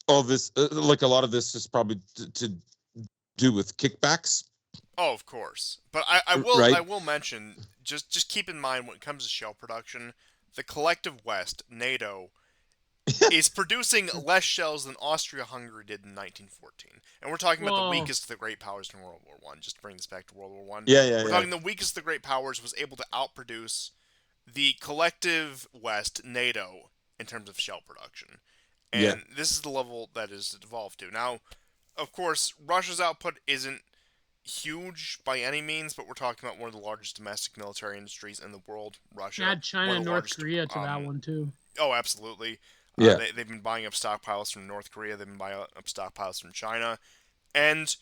all this, like a lot of this, is probably to do with kickbacks. Oh, of course, but I will mention, just keep in mind when it comes to shell production, the collective West, NATO, is producing less shells than Austria-Hungary did in 1914. And we're talking about the weakest of the great powers in World War I, just to bring this back to World War I. We're talking the weakest of the great powers was able to outproduce the collective West, NATO, in terms of shell production. And this is the level that is evolved to. Now, of course, Russia's output isn't huge by any means, but we're talking about one of the largest domestic military industries in the world. Russia. Add China and North Korea to that one too. Oh, absolutely. They've been buying up stockpiles from North Korea. They've been buying up stockpiles from China, and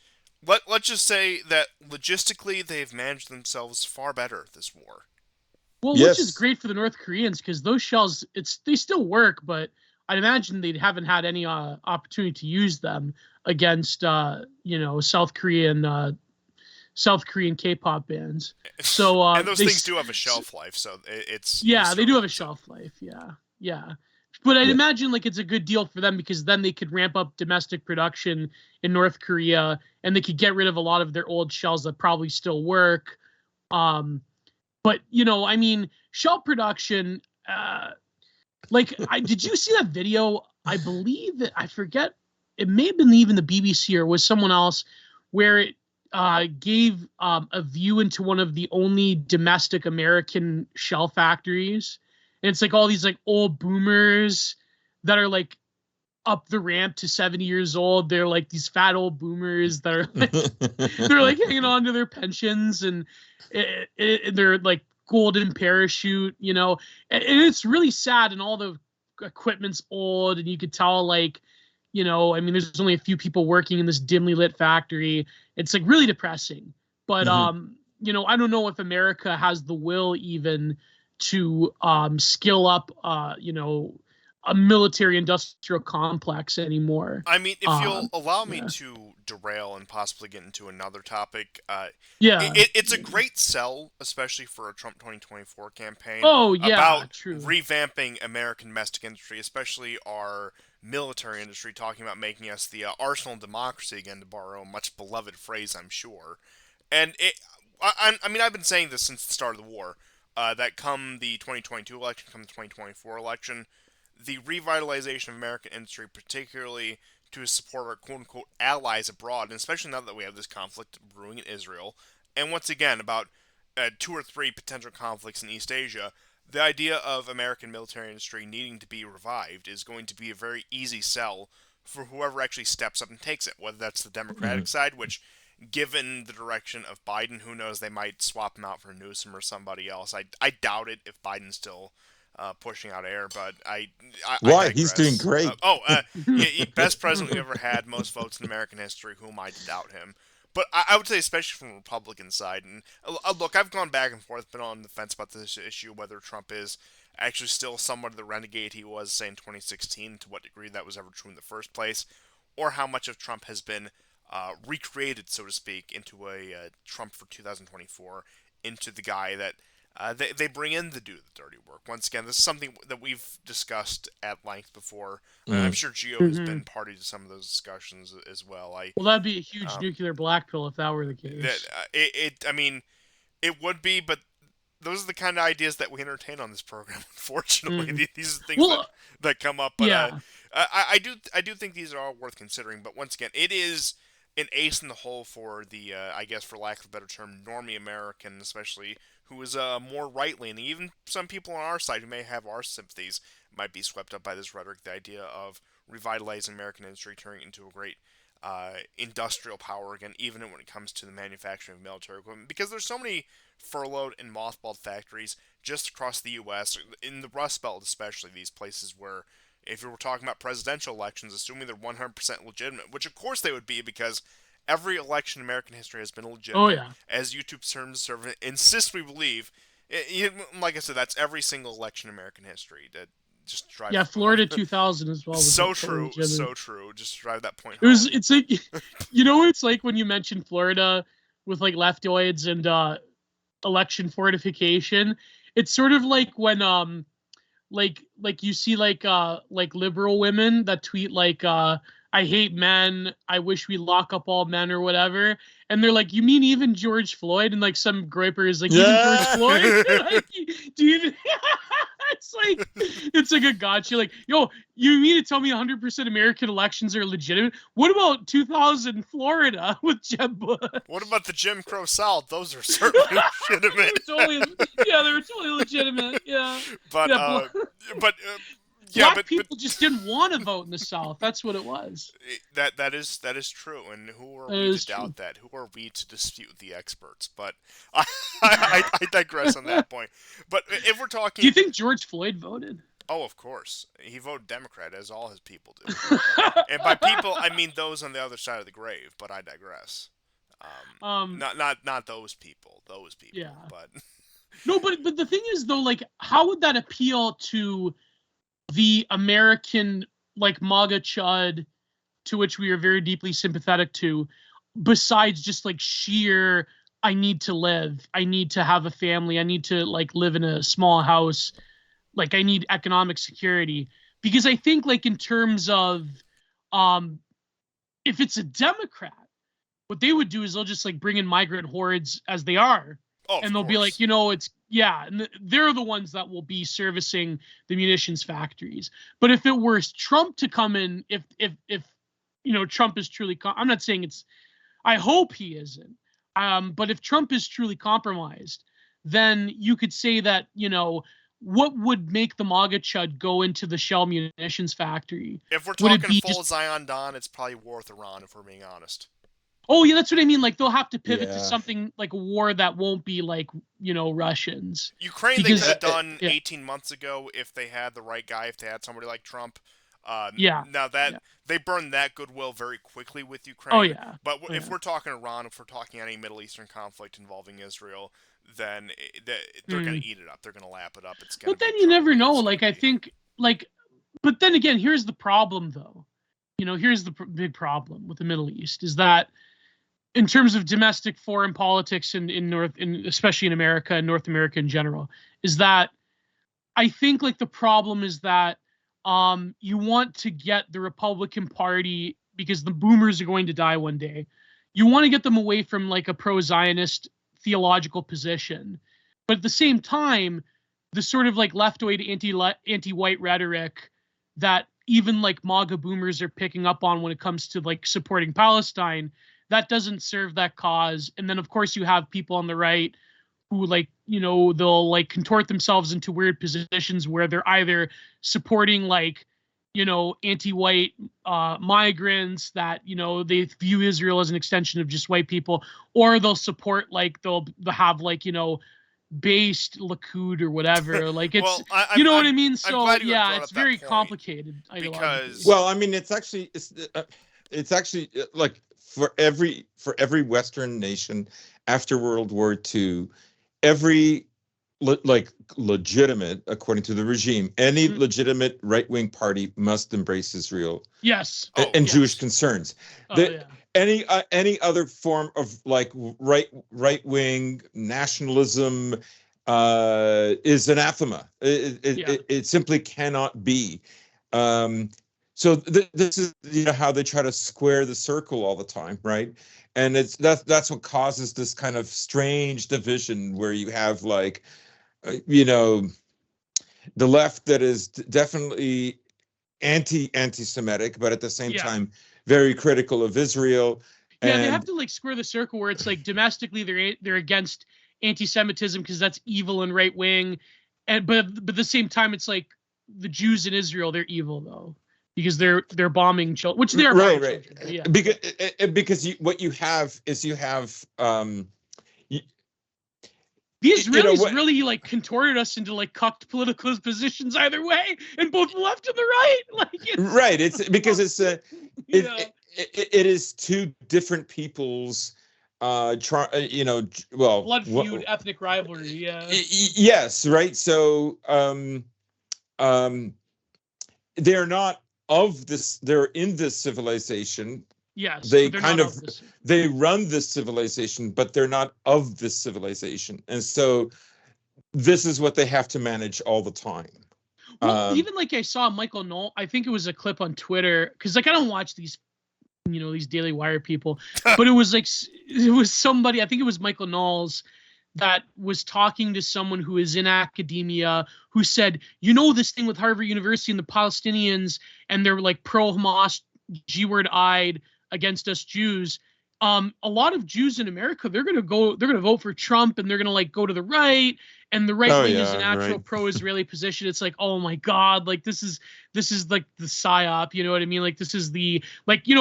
let's just say that logistically they've managed themselves far better this war. Well, which is great for the North Koreans, because those shells, they still work, but I'd imagine they haven't had any opportunity to use them against South Korean K-pop bands. So and those things do have a shelf life, so it's they do have a shelf life. Yeah. But I'd imagine like it's a good deal for them, because then they could ramp up domestic production in North Korea, and they could get rid of a lot of their old shells that probably still work. But I mean, shell production. Like, did you see that video? I believe that, I forget, it may have been even the BBC or was someone else, where it gave a view into one of the only domestic American shell factories. And it's like all these like old boomers that are like up the ramp to 70 years old. They're like these fat old boomers that are like, they're like hanging on to their pensions, and they're like golden parachute, you know. And it's really sad, and all the equipment's old, and you could tell, like, you know, I mean, there's only a few people working in this dimly lit factory. It's like really depressing. But you know, I don't know if America has the will even to skill up you know, a military industrial complex anymore. I mean, if you'll allow me to derail and possibly get into another topic, it's a great sell, especially for a Trump 2024 campaign. Oh, yeah, about true. revamping American domestic industry, especially our military industry, talking about making us the arsenal of democracy again, to borrow a much beloved phrase, I'm sure. And I mean, I've been saying this since the start of the war, that come the 2022 election, come the 2024 election, the revitalization of American industry, particularly to support our quote-unquote allies abroad, and especially now that we have this conflict brewing in Israel, and once again, about 2 or 3 potential conflicts in East Asia, the idea of American military industry needing to be revived is going to be a very easy sell for whoever actually steps up and takes it, whether that's the Democratic side, which, given the direction of Biden, who knows, they might swap him out for Newsom or somebody else. I doubt it if Biden's still pushing out air, but I Why? He's doing great. Best president we ever had, most votes in American history. Who am I to doubt him? But I would say, especially from the Republican side, and look, I've gone back and forth, been on the fence about this issue, whether Trump is actually still somewhat of the renegade he was, say, in 2016, to what degree that was ever true in the first place, or how much of Trump has been recreated, so to speak, into a Trump for 2024, into the guy that they bring in to do the dirty work. Once again, this is something that we've discussed at length before. I'm sure Geo has been party to some of those discussions as well. Well, that'd be a huge nuclear black pill if that were the case. I mean, it would be, but those are the kind of ideas that we entertain on this program. Unfortunately, these are things that come up. But I do think these are all worth considering. But once again, it is an ace in the hole for the, I guess, for lack of a better term, normie American, especially, who is more right-leaning. Even some people on our side who may have our sympathies might be swept up by this rhetoric, the idea of revitalizing American industry, turning it into a great industrial power again, even when it comes to the manufacturing of military equipment. Because there's so many furloughed and mothballed factories just across the U.S., in the Rust Belt especially, these places where, if you were talking about presidential elections, assuming they're 100% legitimate, which of course they would be, because every election in American history has been legitimate. Oh, yeah. As YouTube terms of service insists we believe. Like I said, that's every single election in American history. That just drive. Yeah, Florida 2000 as well. So true, so true. Just to drive that point home. It's like, you know, it's like when you mention Florida with like leftoids and election fortification. It's sort of like when like you see like liberal women that tweet like I hate men, I wish we lock up all men or whatever, and they're like, you mean even George Floyd? And like some groiper is like, even George Floyd? Like, do you even it's like a gotcha. Like, yo, you mean to tell me 100% American elections are legitimate? What about 2000 Florida with Jeb Bush? What about the Jim Crow South? Those are certainly legitimate. They were totally legitimate. Yeah, Black people just didn't want to vote in the South. That's what it was. That is true. And who are we to doubt that? Who are we to dispute the experts? But I digress on that point. But if we're talking, do you think George Floyd voted? Oh, of course. He voted Democrat, as all his people do. And by people, I mean those on the other side of the grave. But I digress. Not those people. Those people. Yeah. But no, but the thing is though, like, how would that appeal to the American, like, MAGA chud, to which we are very deeply sympathetic to, besides just like sheer, I need to live, I need to have a family, I need to like live in a small house, like I need economic security? Because I think, like, in terms of if it's a Democrat, what they would do is they'll just like bring in migrant hordes as they are. Oh, and they'll be like, and they're the ones that will be servicing the munitions factories. But if it were Trump to come in, if Trump is truly, I'm not saying it's, I hope he isn't. But if Trump is truly compromised, then you could say that, what would make the MAGA chud go into the shell munitions factory? If we're Would it talking be full just, Zion Dawn, it's probably war with Iran, if we're being honest. oh yeah, that's what I mean. Like they'll have to pivot to Yeah. something like a war that won't be like, Russians. Ukraine, Because- they could have done yeah. 18 months ago if they had the right guy, if they had somebody like Trump. Yeah. Now that Yeah. they burned that goodwill very quickly with Ukraine. Oh yeah. But Oh, if yeah. we're talking Iran, if we're talking any Middle Eastern conflict involving Israel, then they're going to eat it up. They're going to lap it up. It's going. But then you never know. Like I think, but then again, here's the problem, though. Here's the big problem with the Middle East is that, in terms of domestic foreign politics especially in America and North America in general, is that I think like the problem is that you want to get the Republican Party, because the boomers are going to die one day. You want to get them away from like a pro-Zionist theological position, but at the same time, the sort of like left-wing anti-white rhetoric that even like MAGA boomers are picking up on when it comes to like supporting Palestine, that doesn't serve that cause. And then of course you have people on the right who they'll like contort themselves into weird positions where they're either supporting like, anti-white migrants that, they view Israel as an extension of just white people, or they'll support like they'll have like, based Likud or whatever. Like it's, well, what I mean? So yeah, it's very point, complicated. Because well, I mean, it's actually like for every Western nation after World War II, every legitimate, according to the regime, any legitimate right-wing party must embrace Israel. Yes. And Jewish concerns. Yeah. Any other form of like right-wing nationalism is anathema. It simply cannot be. So this is how they try to square the circle all the time, right? And that's what causes this kind of strange division where you have like, the left that is definitely anti-Semitic, but at the same time very critical of Israel. Yeah, they have to like square the circle where it's like domestically they're against anti-Semitism because that's evil and right wing, but at the same time it's like the Jews in Israel, they're evil though, because they're bombing children, which they're right. Children, yeah. Because what you have is the Israelis really like contorted us into like cucked political positions either way, in both the left and the right. Like it's because it's it is two different people's blood feud, ethnic rivalry. Yes, right. So they're not of this. They're in this civilization. Yes, they they run this civilization, but they're not of this civilization, and so this is what they have to manage all the time. Well, even like I saw Michael Knoll, I think it was a clip on Twitter, because like I don't watch these, these Daily Wire people, but it was somebody, I think it was Michael Knowles, that was talking to someone who is in academia who said, this thing with Harvard University and the Palestinians, and they're like pro-Hamas, G-word-eyed against us Jews. A lot of Jews in America, they're gonna vote for Trump, and they're gonna like go to the right, and the right wing is an actual pro-Israeli position. It's like, oh my God, like this is like the psyop, you know what I mean? Like this is the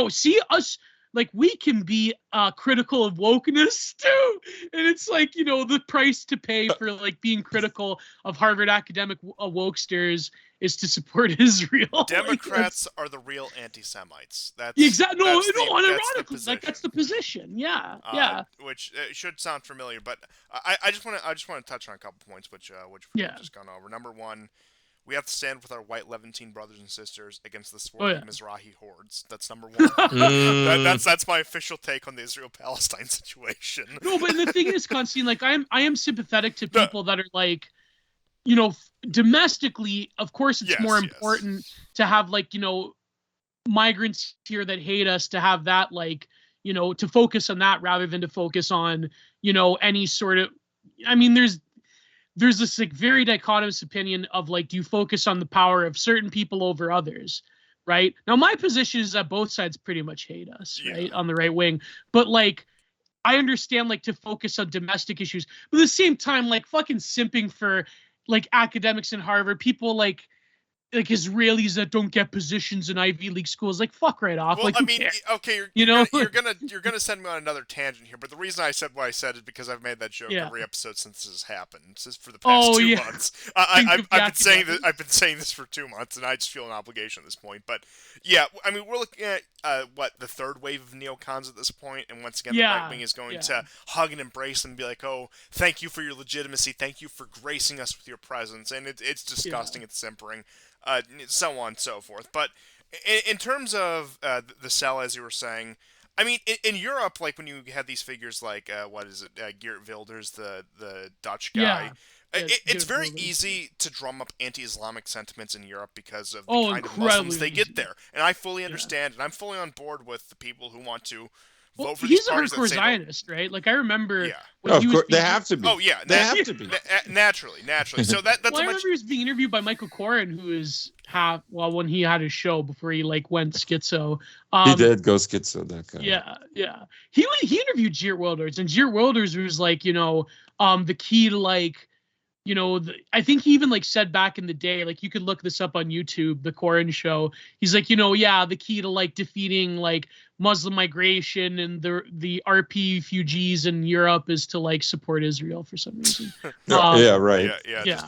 see us. Like we can be critical of wokeness too, and it's like the price to pay for like being critical of Harvard academic wokesters is to support Israel. Democrats are the real anti-Semites. That's exactly unironically that's the position. Yeah. Which should sound familiar, but I just want to touch on a couple points which we've just gone over. Number one, we have to stand with our white Levantine brothers and sisters against the swarthy Mizrahi hordes. That's number one. That's my official take on the Israel-Palestine situation. No, but the thing is, Constantine, like I am sympathetic to people that are like, domestically, of course, it's more important to have like, migrants here that hate us, to have that like, to focus on that rather than to focus on, any sort of, I mean, there's this like very dichotomous opinion of like, do you focus on the power of certain people over others, right? Now, my position is that both sides pretty much hate us, right, on the right wing, but like, I understand like to focus on domestic issues, but at the same time, like fucking simping for like academics in Harvard, people like Israelis that don't get positions in Ivy League schools, like fuck right off. Well, like, I mean, okay, you know, you're gonna send me on another tangent here, but the reason I said what I said is because I've made that joke every episode since this has happened. This is for the past 2 months. I've been saying this. I've been saying this for 2 months, and I just feel an obligation at this point. But yeah, I mean, we're looking at what, the third wave of neocons at this point, and once again, the right wing is going to hug and embrace them and be like, "Oh, thank you for your legitimacy, thank you for gracing us with your presence," and it's disgusting. It's simpering. So on and so forth. But in terms of the cell, as you were saying, I mean, in Europe, like when you had these figures like, what is it, Geert Wilders, the Dutch guy, it's very easy to drum up anti-Islamic sentiments in Europe because of the kind of Muslims they get there. And I fully understand, and I'm fully on board with the people who want to vote for these parties. He's a hardcore Zionist, right? Like I remember. Of course, they have to be. Oh yeah, they have to be. Naturally. So that's I remember he was being interviewed by Michael Corrin, who is when he had his show before he like went schizo. He did go schizo, that guy. Yeah. He interviewed Geert Wilders, and Geert Wilders was like, the key to like, I think he even like said back in the day, like you could look this up on YouTube, the Corrin show. He's like, the key to like defeating like Muslim migration and the RP refugees in Europe is to like support Israel for some reason. Right.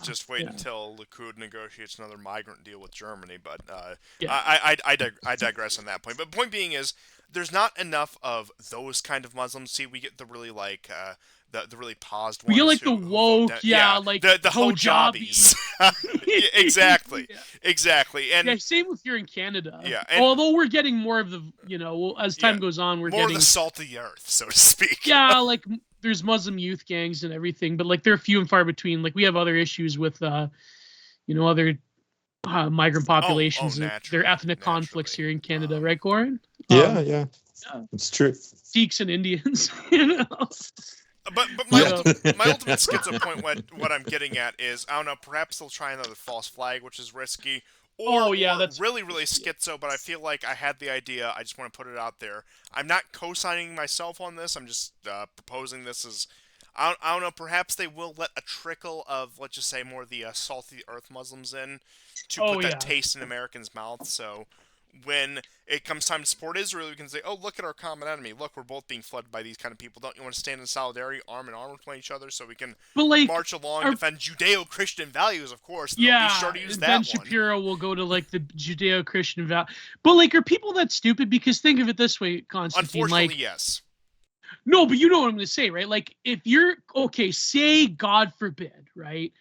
Just wait until Likud negotiates another migrant deal with Germany. But I digress on that point. But point being is, there's not enough of those kind of Muslims. See, we get the really like the really paused ones. We get like the woke, like the hojabis. Exactly. And same with here in Canada. Yeah, although we're getting more of the, as time goes on, we're more getting of the salt of the earth, so to speak. Yeah, like there's Muslim youth gangs and everything, but like they're few and far between. Like we have other issues with, other migrant populations and their ethnic conflicts here in Canada, right, Goran? Yeah, it's true. Sikhs and Indians, But my ultimate schizo point, what I'm getting at is, I don't know, perhaps they'll try another false flag, which is risky, or that's really, really schizo, but I feel like I had the idea, I just want to put it out there. I'm not co-signing myself on this, I'm just proposing this as, I don't know, perhaps they will let a trickle of, let's just say, more of the salty earth Muslims in, to put that taste in Americans' mouths, so when it comes time to support Israel, we can say, oh, look at our common enemy. Look, we're both being flooded by these kind of people. Don't you want to stand in solidarity, arm in arm with each other, so we can march along and defend Judeo-Christian values, of course. Be sure to use that Ben Shapiro will go to, like, the Judeo-Christian value. But, like, are people that stupid? Because think of it this way, Constantine. Unfortunately, yes. No, but you know what I'm going to say, right? Like, if you're, say, God forbid, right?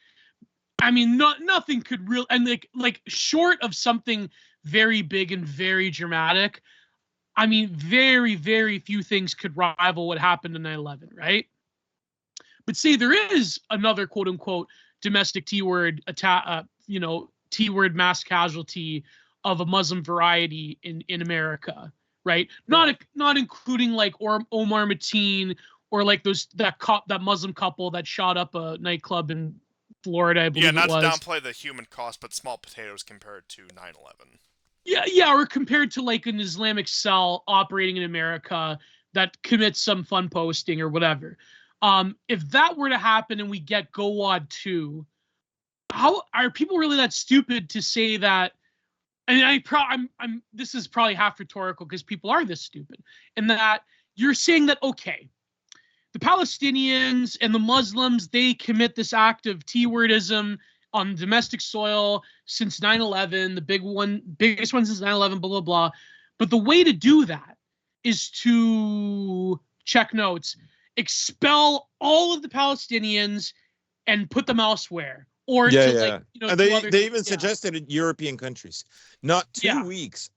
I mean, nothing could really, and like short of something very big and very dramatic, I mean, very, very few things could rival what happened in 9/11, right? But say there is another quote unquote domestic T-word attack, T-word mass casualty of a Muslim variety in America, right? Not including like Omar Mateen or like that Muslim couple that shot up a nightclub in Florida, I believe it was. Yeah, not to downplay the human cost, but small potatoes compared to 9/11. Yeah, or compared to like an Islamic cell operating in America that commits some fun posting or whatever. If that were to happen and we get GoWad 2, how are people really that stupid to say that? And I'm this is probably half rhetorical because people are this stupid, and that you're saying that, okay, the Palestinians and the Muslims, they commit this act of T-wordism on domestic soil since 9/11, the biggest one since 9/11, blah, blah, blah. But the way to do that is to, check notes, expel all of the Palestinians and put them elsewhere. Or and they even suggested in European countries. Not 2 weeks.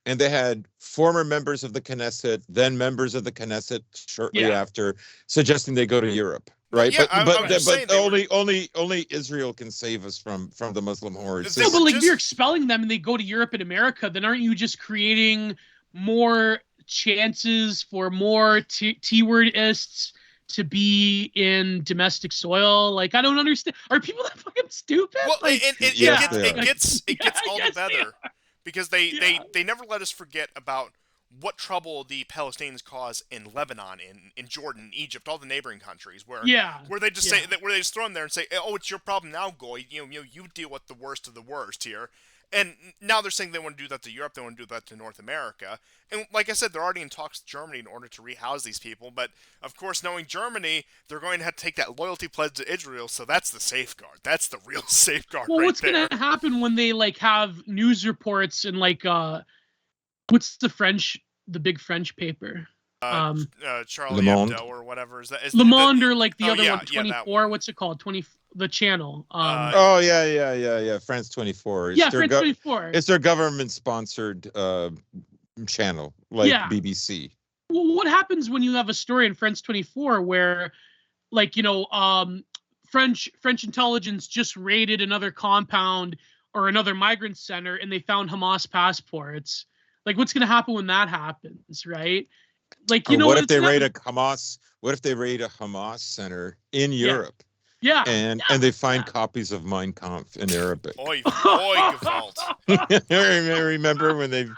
And they had former members of the Knesset, then members of the Knesset shortly after, suggesting they go to Europe, right? Yeah, but only Israel can save us from the Muslim hordes. No, but like if you're expelling them and they go to Europe and America, then aren't you just creating more chances for more T-wordists to be in domestic soil. Like, I don't understand. Are people that fucking stupid? Well, like, it Yes, gets all the yes, they better because they, Yeah. they never let us forget about what trouble the Palestinians cause in Lebanon, in Jordan, Egypt, all the neighboring countries, where Yeah. they just Yeah. say that, where they just throw them there and say, "Oh, it's your problem now, Goy. You deal with the worst of the worst here." And now they're saying they want to do that to Europe, they want to do that to North America. And like I said, they're already in talks with Germany in order to rehouse these people. But of course, knowing Germany, they're going to have to take that loyalty pledge to Israel. So that's the safeguard. That's the real safeguard Well, right what's there. gonna happen when they like have news reports and like what's the big French paper? Charlie Le Monde. Hebdo or whatever is that? Le Monde or like the oh, other yeah, one, yeah, that 24. one. What's it called? 20. The channel. Oh yeah. France 24. Yeah, France 24. It's their government-sponsored channel, like Yeah. BBC. Well, what happens when you have a story in France 24 where, like, French intelligence just raided another compound or another migrant center and they found Hamas passports? Like, what's gonna happen when that happens, right? Like, Or what if what's they gonna raid happen? a Hamas? What if they raid a Hamas center in Yeah. Europe Yeah. and they find copies of Mein Kampf in Arabic? Oi, Gewalt. Remember when they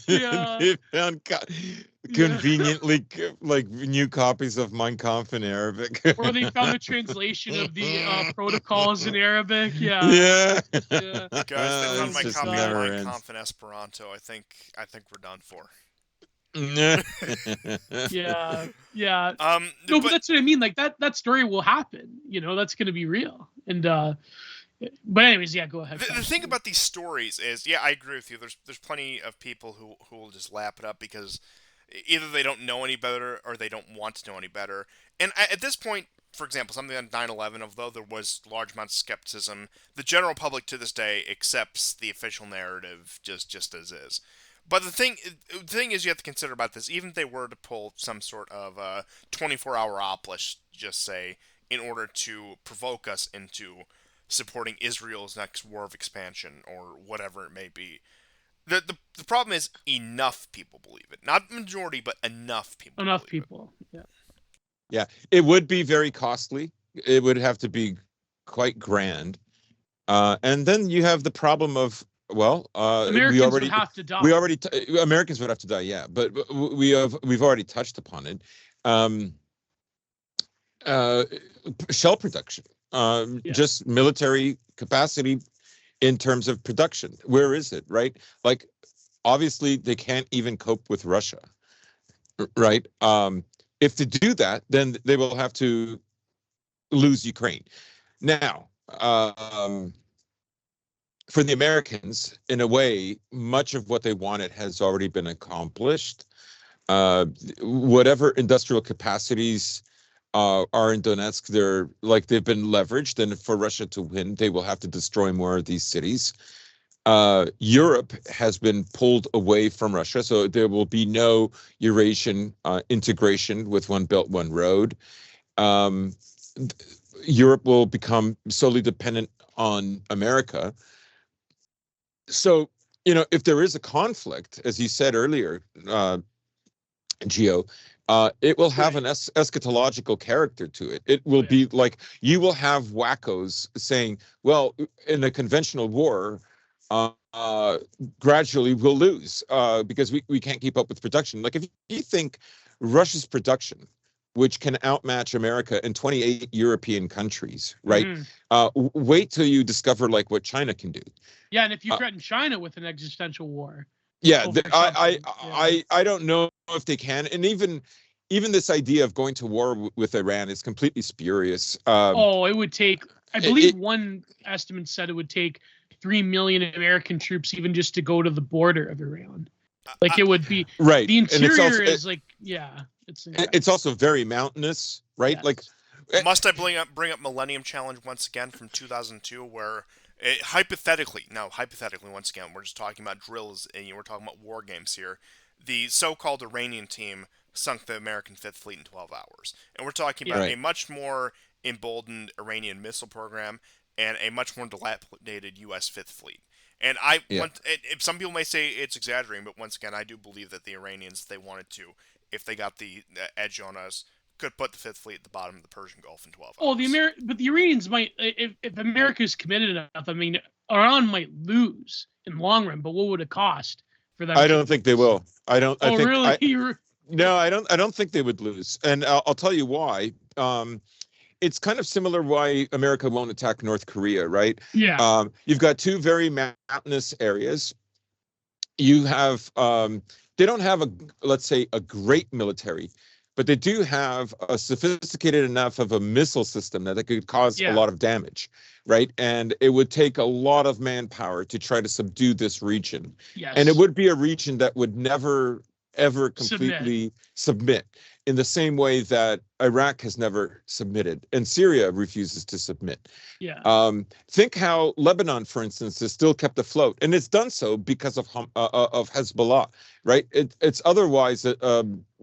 Yeah. they found conveniently like new copies of Mein Kampf in Arabic, Or they found a translation of the protocols in Arabic. Yeah. Yeah. Yeah. Guys, they found It's my just copy of never Mein ends. Kampf in Esperanto. I think we're done for. Yeah. Yeah. No, No, but that's what I mean. Like that story will happen. That's going to be real. And but anyways, yeah, go ahead. the thing about these stories is, yeah, I agree with you. There's plenty of people who will just lap it up because either they don't know any better or they don't want to know any better. And at this point, for example, something on 9/11, although there was large amounts of skepticism, the general public to this day accepts the official narrative just as is. But the thing is, you have to consider about this. Even if they were to pull some sort of 24-hour op, let's just say, in order to provoke us into supporting Israel's next war of expansion or whatever it may be, the problem is enough people believe it. Not majority, but enough people. Enough people. Yeah. Yeah, it would be very costly. It would have to be quite grand. And then you have the problem of, well, Americans would have to die. Americans would have to die, yeah. But we've already touched upon it. Shell production, just military capacity in terms of production. Where is it, right? Like, obviously, they can't even cope with Russia, right? If they do that, then they will have to lose Ukraine. Now, for the Americans, in a way, much of what they wanted has already been accomplished. Whatever industrial capacities are in Donetsk, they've been leveraged, and for Russia to win, they will have to destroy more of these cities. Europe has been pulled away from Russia, so there will be no Eurasian integration with One Belt, One Road. Europe will become solely dependent on America. So, if there is a conflict, as you said earlier, Geo, it will have an eschatological character to it. It will be like you will have wackos saying, well, in a conventional war, gradually we'll lose because we can't keep up with production. Like, if you think Russia's production, which can outmatch America in 28 European countries, right? Wait till you discover like what China can do. Yeah, and if you threaten China with an existential war. Yeah, I don't know if they can, and even this idea of going to war with Iran is completely spurious. It would take. I believe one estimate said it would take 3 million American troops even just to go to the border of Iran. Like, it would be right. The interior and it's is like, yeah, it's also very mountainous, right? Yes. Like, must I bring up Millennium Challenge once again from 2002, where hypothetically, once again, we're just talking about drills and we're talking about war games here. The so-called Iranian team sunk the American Fifth Fleet in 12 hours, and we're talking about a much more emboldened Iranian missile program and a much more dilapidated U.S. Fifth Fleet. And some people may say it's exaggerating, but once again, I do believe that the Iranians, they wanted to, if they got the edge on us, could put the Fifth Fleet at the bottom of the Persian Gulf in 12 Oh, hours. but the Iranians might, if America's committed enough. I mean, Iran might lose in the long run, but what would it cost for them? I don't think they will. I don't. I Oh, think. really? No, I don't. I don't think they would lose, and I'll tell you why. It's kind of similar why America won't attack North Korea, right? Yeah. You've got two very mountainous areas. You have they don't have let's say a great military, but they do have a sophisticated enough of a missile system that it could cause a lot of damage, right? And it would take a lot of manpower to try to subdue this region. Yes. And it would be a region that would never ever completely submit in the same way that Iraq has never submitted and Syria refuses to submit. Yeah. Think how Lebanon, for instance, is still kept afloat, and it's done so because of Hezbollah, right? It's otherwise a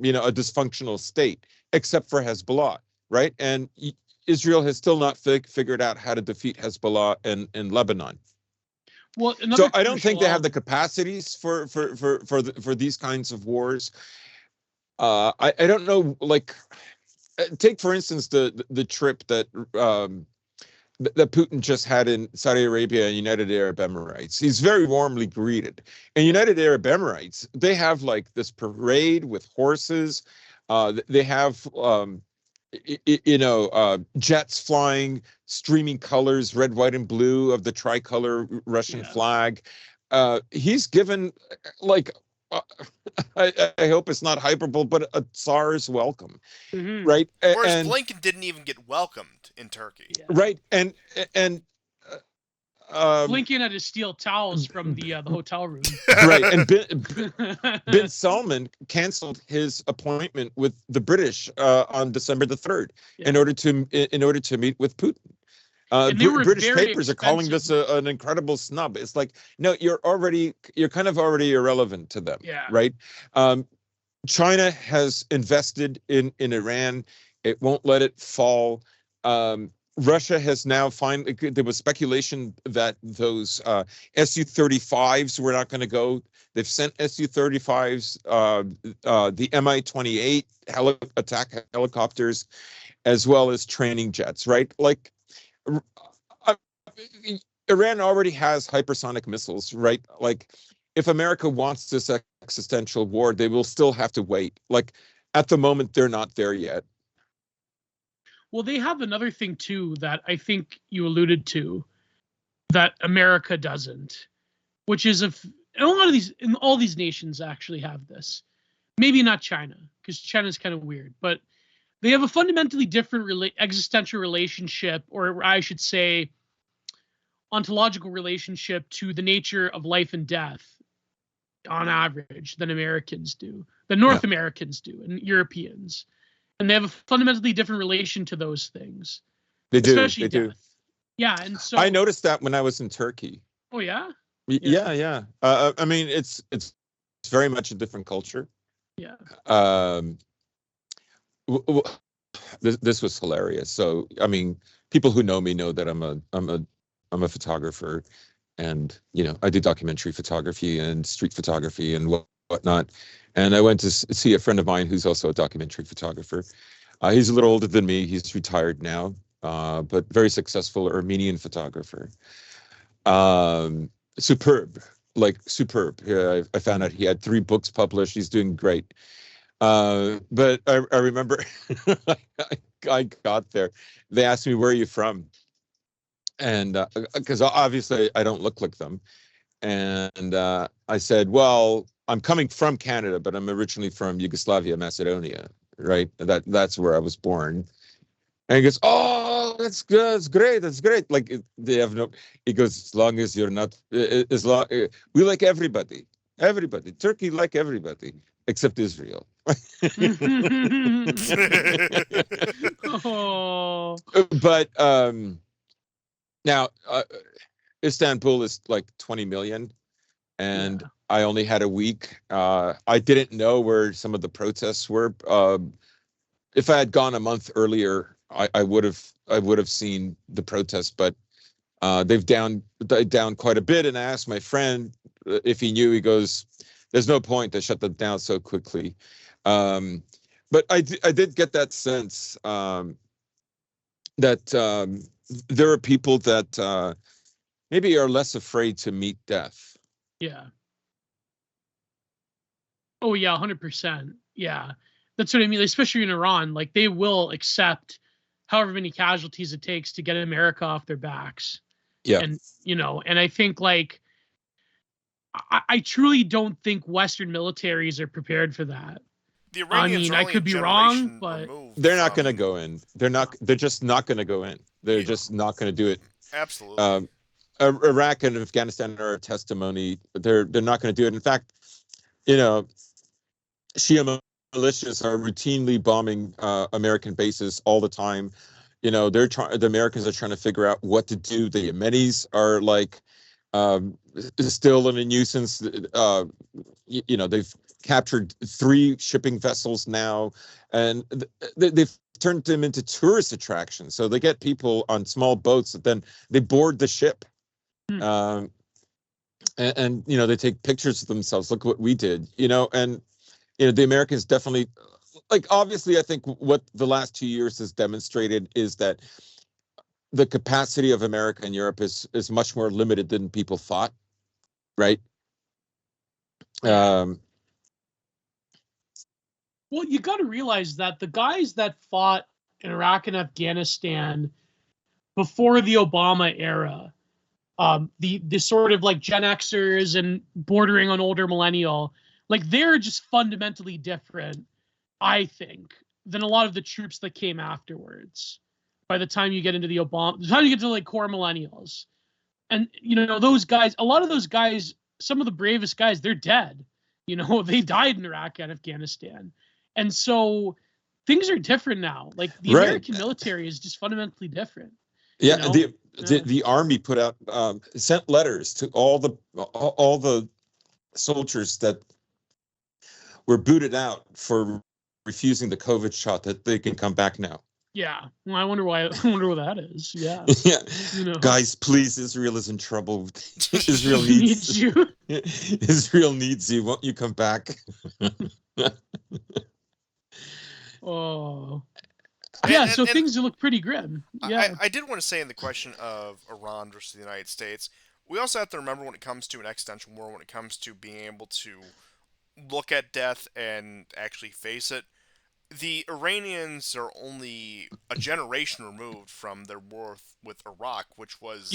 dysfunctional state, except for Hezbollah, right? And Israel has still not figured out how to defeat Hezbollah in Lebanon. Well, so I don't think they have the capacities for these kinds of wars. I don't know. Like, take for instance the trip that Putin just had in Saudi Arabia and United Arab Emirates. He's very warmly greeted. In United Arab Emirates, they have like this parade with horses. They have jets flying, streaming colors, red, white, and blue of the tricolor Russian flag. He's given like I hope it's not hyperbole, but a Tsar's welcome, right? Whereas Blinken didn't even get welcomed in Turkey, right? And Blinken had to steal towels from the hotel room, right? And bin Salman canceled his appointment with the British on December the 3rd in order to meet with Putin. British papers are calling this an incredible snub. It's like, no, you're kind of already irrelevant to them, right? China has invested in Iran. It won't let it fall. Russia has now finally, there was speculation that those Su-35s were not going to go. They've sent Su-35s, the Mi-28 attack helicopters, as well as training jets, right? Like, Iran already has hypersonic missiles, right? Like, if America wants this existential war, they will still have to wait. Like, at the moment, they're not there yet. Well, they have another thing too that I think you alluded to that America doesn't, which is all these nations actually have this. Maybe not China, because China's kind of weird, but they have a fundamentally different existential relationship, or I should say, ontological relationship to the nature of life and death, on average, than Americans do, than North Americans do, and Europeans. And they have a fundamentally different relation to those things. They do. Especially they death. do. Yeah, and so I noticed that when I was in Turkey. Oh yeah. Yeah. I mean, it's very much a different culture. Yeah. This was hilarious. So, I mean, people who know me know that I'm a photographer, and I do documentary photography and street photography and whatnot. And I went to see a friend of mine who's also a documentary photographer. He's a little older than me. He's retired now, but very successful Armenian photographer. Superb. Yeah, I found out he had 3 books published. He's doing great. But I remember I got there. They asked me, where are you from? And because obviously I don't look like them. And I said, well, I'm coming from Canada, but I'm originally from Yugoslavia, Macedonia, right? That's where I was born. And he goes, oh, that's good. That's great. Like, they have no, he goes, as long as you're not, we like everybody. Turkey like everybody, except Israel. Oh. But now Istanbul is like 20 million, and I only had a week. I didn't know where some of the protests were. If I had gone a month earlier, I would have seen the protests, but they've down quite a bit. And I asked my friend if he knew. He goes, "There's no point to shut them down so quickly." But I did get that sense that there are people that maybe are less afraid to meet death. Yeah. Oh yeah, 100%. Yeah, that's what I mean. Especially in Iran, like they will accept however many casualties it takes to get America off their backs. Yeah. And and I think like I truly don't think Western militaries are prepared for that. The I Iranians mean, are I only a could be wrong, generation but removed They're not going to from. go in. They're just not going to go in. They're Yeah. just not going to do it. Absolutely. Iraq and Afghanistan are a testimony. They're not going to do it. In fact, you know, Shia militias are routinely bombing American bases all the time. The Americans are trying to figure out what to do. The Yemenis are like still in a nuisance. They've captured 3 shipping vessels now, and they've turned them into tourist attractions. So they get people on small boats that then they board the ship. And they take pictures of themselves. Look what we did, and the Americans definitely, like, obviously, I think what the last 2 years has demonstrated is that the capacity of America and Europe is much more limited than people thought, right? well, you got to realize that the guys that fought in Iraq and Afghanistan before the Obama era, the sort of like Gen Xers and bordering on older millennial, like they're just fundamentally different, I think, than a lot of the troops that came afterwards. By the time you get into the time you get to like core millennials, and those guys, a lot of those guys, some of the bravest guys, they're dead. They died in Iraq and Afghanistan, and so things are different now. Like the Right. American military is just fundamentally different. Yeah, the army put out sent letters to all the soldiers that were booted out for refusing the COVID shot that they can come back now. Yeah, well, I wonder why. I wonder what that is. Yeah, yeah, guys, please, Israel is in trouble. Israel needs you. Israel needs you. Won't you come back? Oh. Yeah, so things look pretty grim. Yeah. I did want to say in the question of Iran versus the United States, we also have to remember when it comes to an existential war, when it comes to being able to look at death and actually face it, the Iranians are only a generation removed from their war with Iraq, which was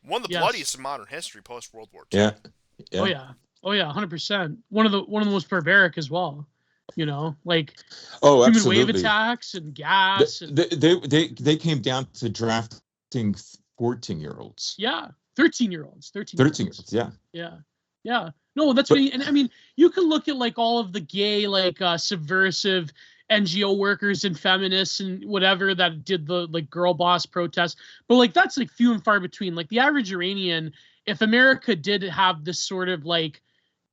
one of the bloodiest in modern history post World War II. Yeah. Oh yeah, 100%. One of the most barbaric as well. Like human absolutely. Wave attacks and gas. They came down to drafting 14-year-olds. Yeah, 13-year-olds. 13-year-olds. Yeah. No, that's what. And I mean, you can look at like all of the gay, like subversive NGO workers and feminists and whatever that did the like girl boss protests, but like that's like few and far between. Like the average Iranian, if America did have this sort of like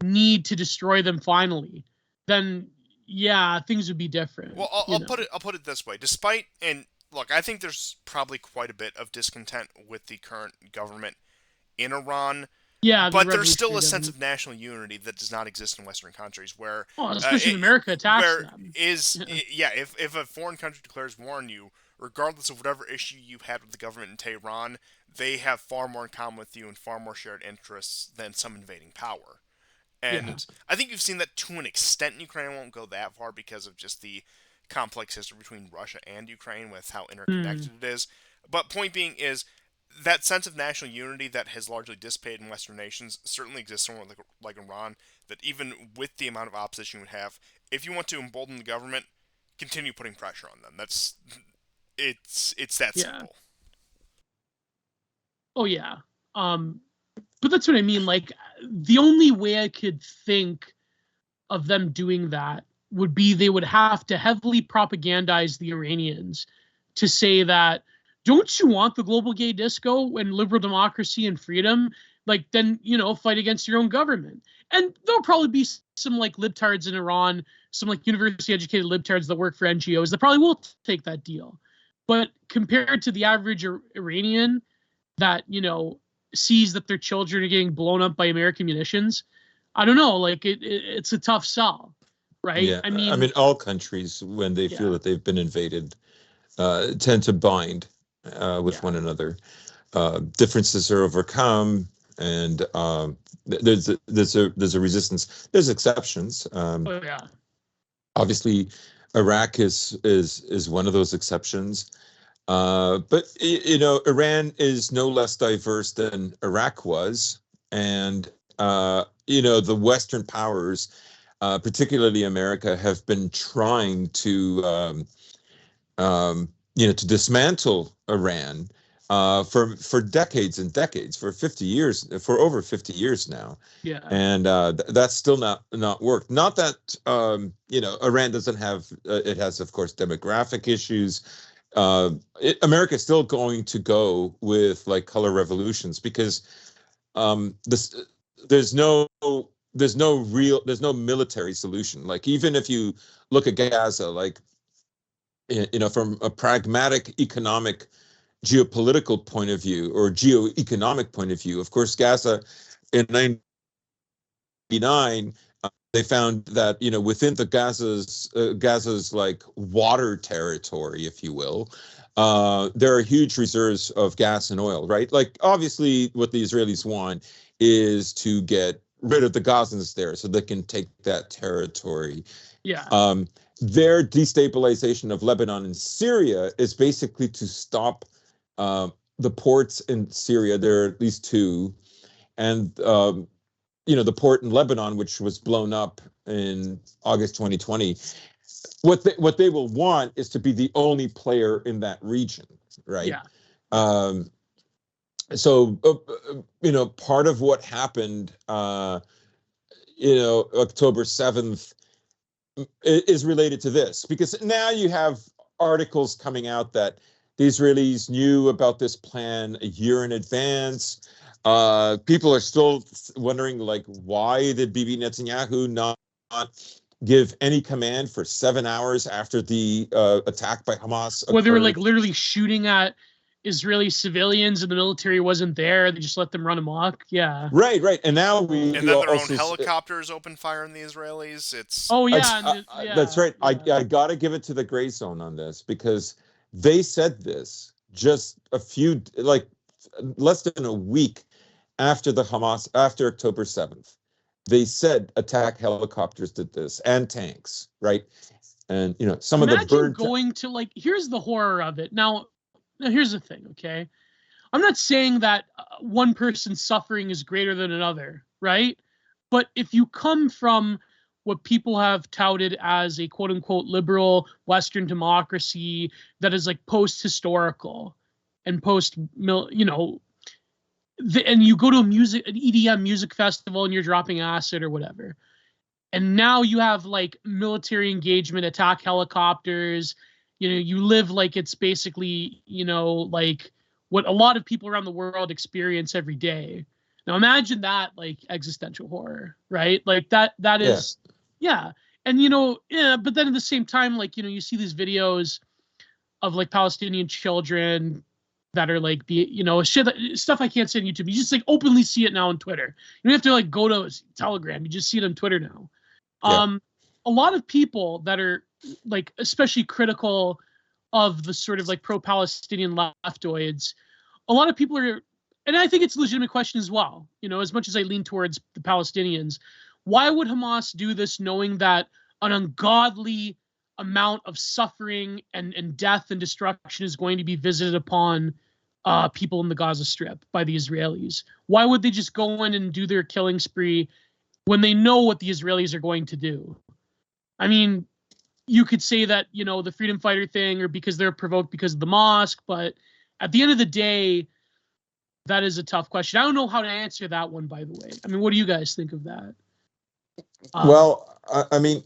need to destroy them finally, then yeah, things would be different. Well, I'll put it this way. Despite, and look, I think there's probably quite a bit of discontent with the current government in Iran. Yeah, but there's still a sense of national unity that does not exist in Western countries, where especially America attacks them. If a foreign country declares war on you, regardless of whatever issue you had with the government in Tehran, they have far more in common with you and far more shared interests than some invading power. And I think you've seen that to an extent in Ukraine. I won't go that far because of just the complex history between Russia and Ukraine with how interconnected it is. But point being is, that sense of national unity that has largely dissipated in Western nations certainly exists somewhere like Iran, that even with the amount of opposition you would have, if you want to embolden the government, continue putting pressure on them. It's that simple. Oh, yeah. But that's what I mean. Like, the only way I could think of them doing that would be they would have to heavily propagandize the Iranians to say that, don't you want the global gay disco and liberal democracy and freedom? Like, then, fight against your own government. And there'll probably be some, like, libtards in Iran, some, like, university-educated libtards that work for NGOs that probably will take that deal. But compared to the average Iranian that, sees that their children are getting blown up by American munitions, I don't know. Like, it's a tough sell. right? Yeah, I I mean, mean, all countries, when they feel yeah, that they've been invaded, tend to bind with yeah, one another. Differences are overcome, and there's a resistance. There's exceptions. oh yeah, Obviously, Iraq is one of those exceptions. But you know, Iran is no less diverse than Iraq was, and you know, the Western powers, particularly America, have been trying to you know, to dismantle Iran for decades and decades, for 50 years, for over 50 years now, yeah. and that's still not worked. Not that you know, Iran doesn't have it has, of course, demographic issues. America is still going to go with like color revolutions because this there's no there's no military solution. Like, even if you look at Gaza, like, you know, from a pragmatic economic geopolitical point of view or geoeconomic point of view, of course, Gaza in 99, they found that, you know, within the Gaza's like water territory, if you will, there are huge reserves of gas and oil, right? Like, obviously, what the Israelis want is to get rid of the Gazans there so they can take that territory. Yeah. Their destabilization of Lebanon and Syria is basically to stop the ports in Syria. There are at least two, and you know, the port in Lebanon, which was blown up in August 2020. What they will want is to be the only player in that region, right? Yeah. Um, so you know, part of what happened, you know, October 7th is related to this, because now you have articles coming out that the Israelis knew about this plan a year in advance. People are still wondering, like, why did Bibi Netanyahu not give any command for 7 hours after the attack by Hamas Well, they were like occurred? literally shooting at Israeli civilians, and the military wasn't there. They just let them run amok. Yeah. Right, right. And now And we then their own also helicopters open fire on the Israelis. It's Oh yeah, and that's yeah, right. yeah, I got to give it to the gray zone on this, because they said this just a few, like, less than a week after after October 7th. They said attack helicopters did this, and tanks, right? And, you know, some of the Imagine bird. going to, like, here's the horror of it. Now here's the thing, okay? I'm not saying that one person's suffering is greater than another, right? But if you come from what people have touted as a quote unquote liberal Western democracy that is like post historical and post, you know, and you go to an EDM music festival and you're dropping acid or whatever, and now you have like military engagement, attack helicopters, you know, you live like it's basically, you know, like what a lot of people around the world experience every day. Now imagine that, like, existential horror, right? Like that Yeah. is, yeah. And you know, yeah, but then at the same time, like, you know, you see these videos of like Palestinian children that are like, you know, stuff I can't say on YouTube. You just like openly see it now on Twitter. You don't have to like go to Telegram. You just see it on Twitter now. Yeah. A lot of people that are like especially critical of the sort of like pro-Palestinian leftoids, a lot of people are, and I think it's a legitimate question as well, you know, as much as I lean towards the Palestinians, why would Hamas do this knowing that an ungodly amount of suffering and death and destruction is going to be visited upon people in the Gaza Strip by the Israelis? Why would they just go in and do their killing spree when they know what the Israelis are going to do? I mean, you could say that, you know, the freedom fighter thing, or because they're provoked because of the mosque, but at the end of the day, that is a tough question. I don't know how to answer that one, by the way. I mean, what do you guys think of that? Well, I mean,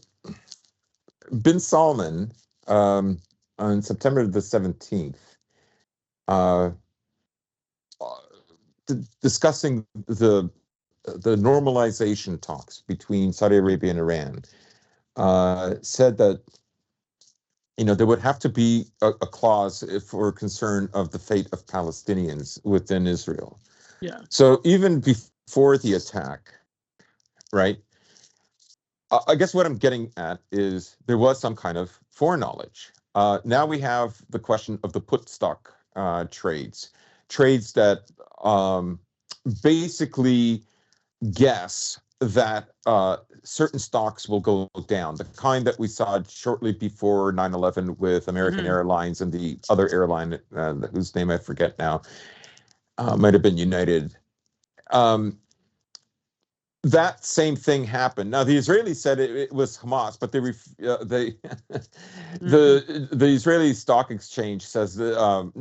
Bin Salman, on September the 17th, uh, discussing the normalization talks between Saudi Arabia and Iran, said that, you know, there would have to be a clause for concern of the fate of Palestinians within Israel. Yeah. So even before the attack, right, I guess what I'm getting at is there was some kind of foreknowledge. Now we have the question of the put stock trades that basically guess that certain stocks will go down, the kind that we saw shortly before 9/11 with American Airlines and the other airline, whose name I forget now, might have been United. That same thing happened. Now the Israelis said it was Hamas, but the Israeli stock exchange says that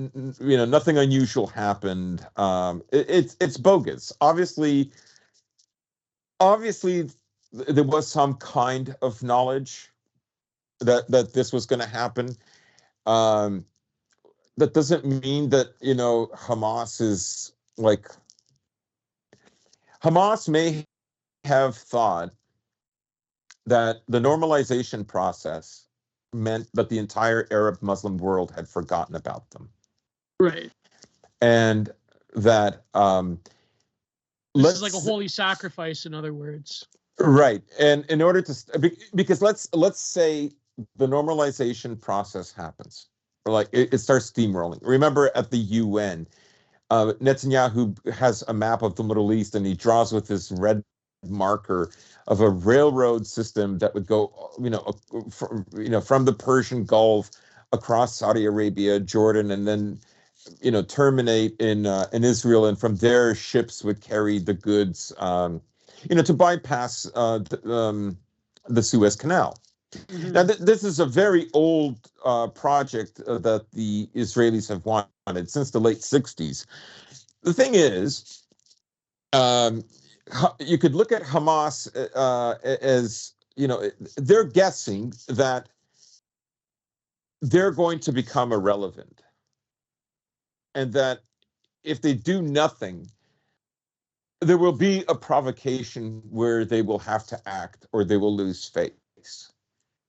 nothing unusual happened. It's bogus. Obviously there was some kind of knowledge that this was going to happen. That doesn't mean that Hamas is like Hamas may have thought that the normalization process meant that the entire Arab Muslim world had forgotten about them. Right. And that this is like a holy sacrifice, in other words. Right. And in order to, because let's say the normalization process happens, like it starts steamrolling. Remember at the UN, Netanyahu has a map of the Middle East and he draws with this red marker of a railroad system that would go, from the Persian Gulf across Saudi Arabia, Jordan, and then, terminate in Israel, and from there ships would carry the goods, to bypass the Suez Canal. Now, this is a very old project that the Israelis have wanted since the late 60s. The thing is, you could look at Hamas as, they're guessing that they're going to become irrelevant. And that if they do nothing, there will be a provocation where they will have to act or they will lose face.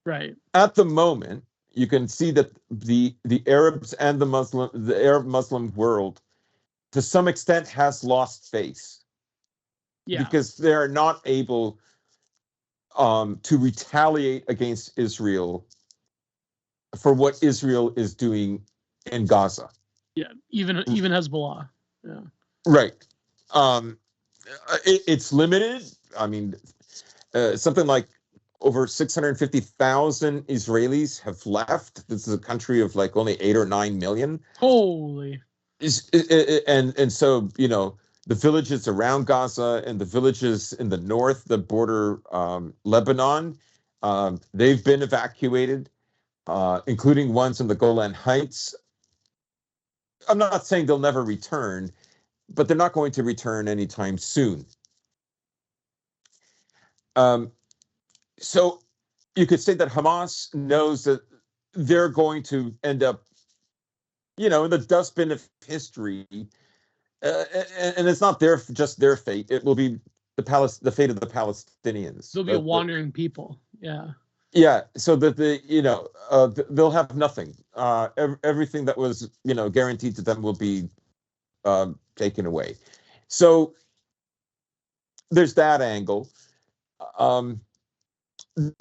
Right. At the moment, you can see that the Arabs and the Arab Muslim world, to some extent, has lost face. Yeah. Because they are not able to retaliate against Israel for what Israel is doing in Gaza. Yeah, even Hezbollah. Yeah. Right. It's limited. I mean, something like over 650,000 Israelis have left. This is a country of like only 8 or 9 million. Holy. And so, the villages around Gaza and the villages in the north that border Lebanon, they've been evacuated, including ones in the Golan Heights. I'm not saying they'll never return, but they're not going to return anytime soon. So you could say that Hamas knows that they're going to end up, in the dustbin of history. And it's not just their fate. It will be the fate of the Palestinians. They'll be a wandering people. Yeah. Yeah. So that they'll have nothing. Everything that was, guaranteed to them will be taken away. So there's that angle. The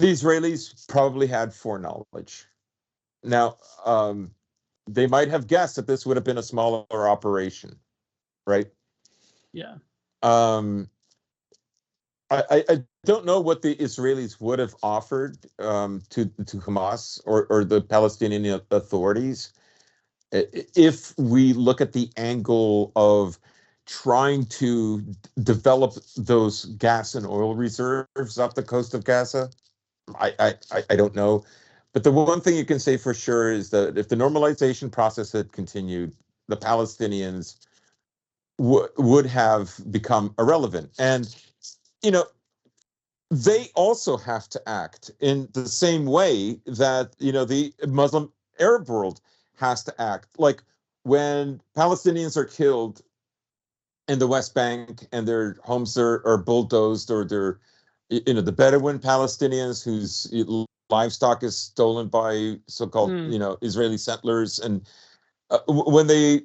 Israelis probably had foreknowledge. Now, they might have guessed that this would have been a smaller operation, right? Yeah. I don't know what the Israelis would have offered to Hamas or the Palestinian Authorities if we look at the angle of trying to develop those gas and oil reserves off the coast of Gaza. I don't know. But the one thing you can say for sure is that if the normalization process had continued, the Palestinians would have become irrelevant. And, they also have to act in the same way that, the Muslim Arab world has to act. Like when Palestinians are killed in the West Bank and their homes are bulldozed, or they're, the Bedouin Palestinians whose livestock is stolen by so-called, Israeli settlers. And when they,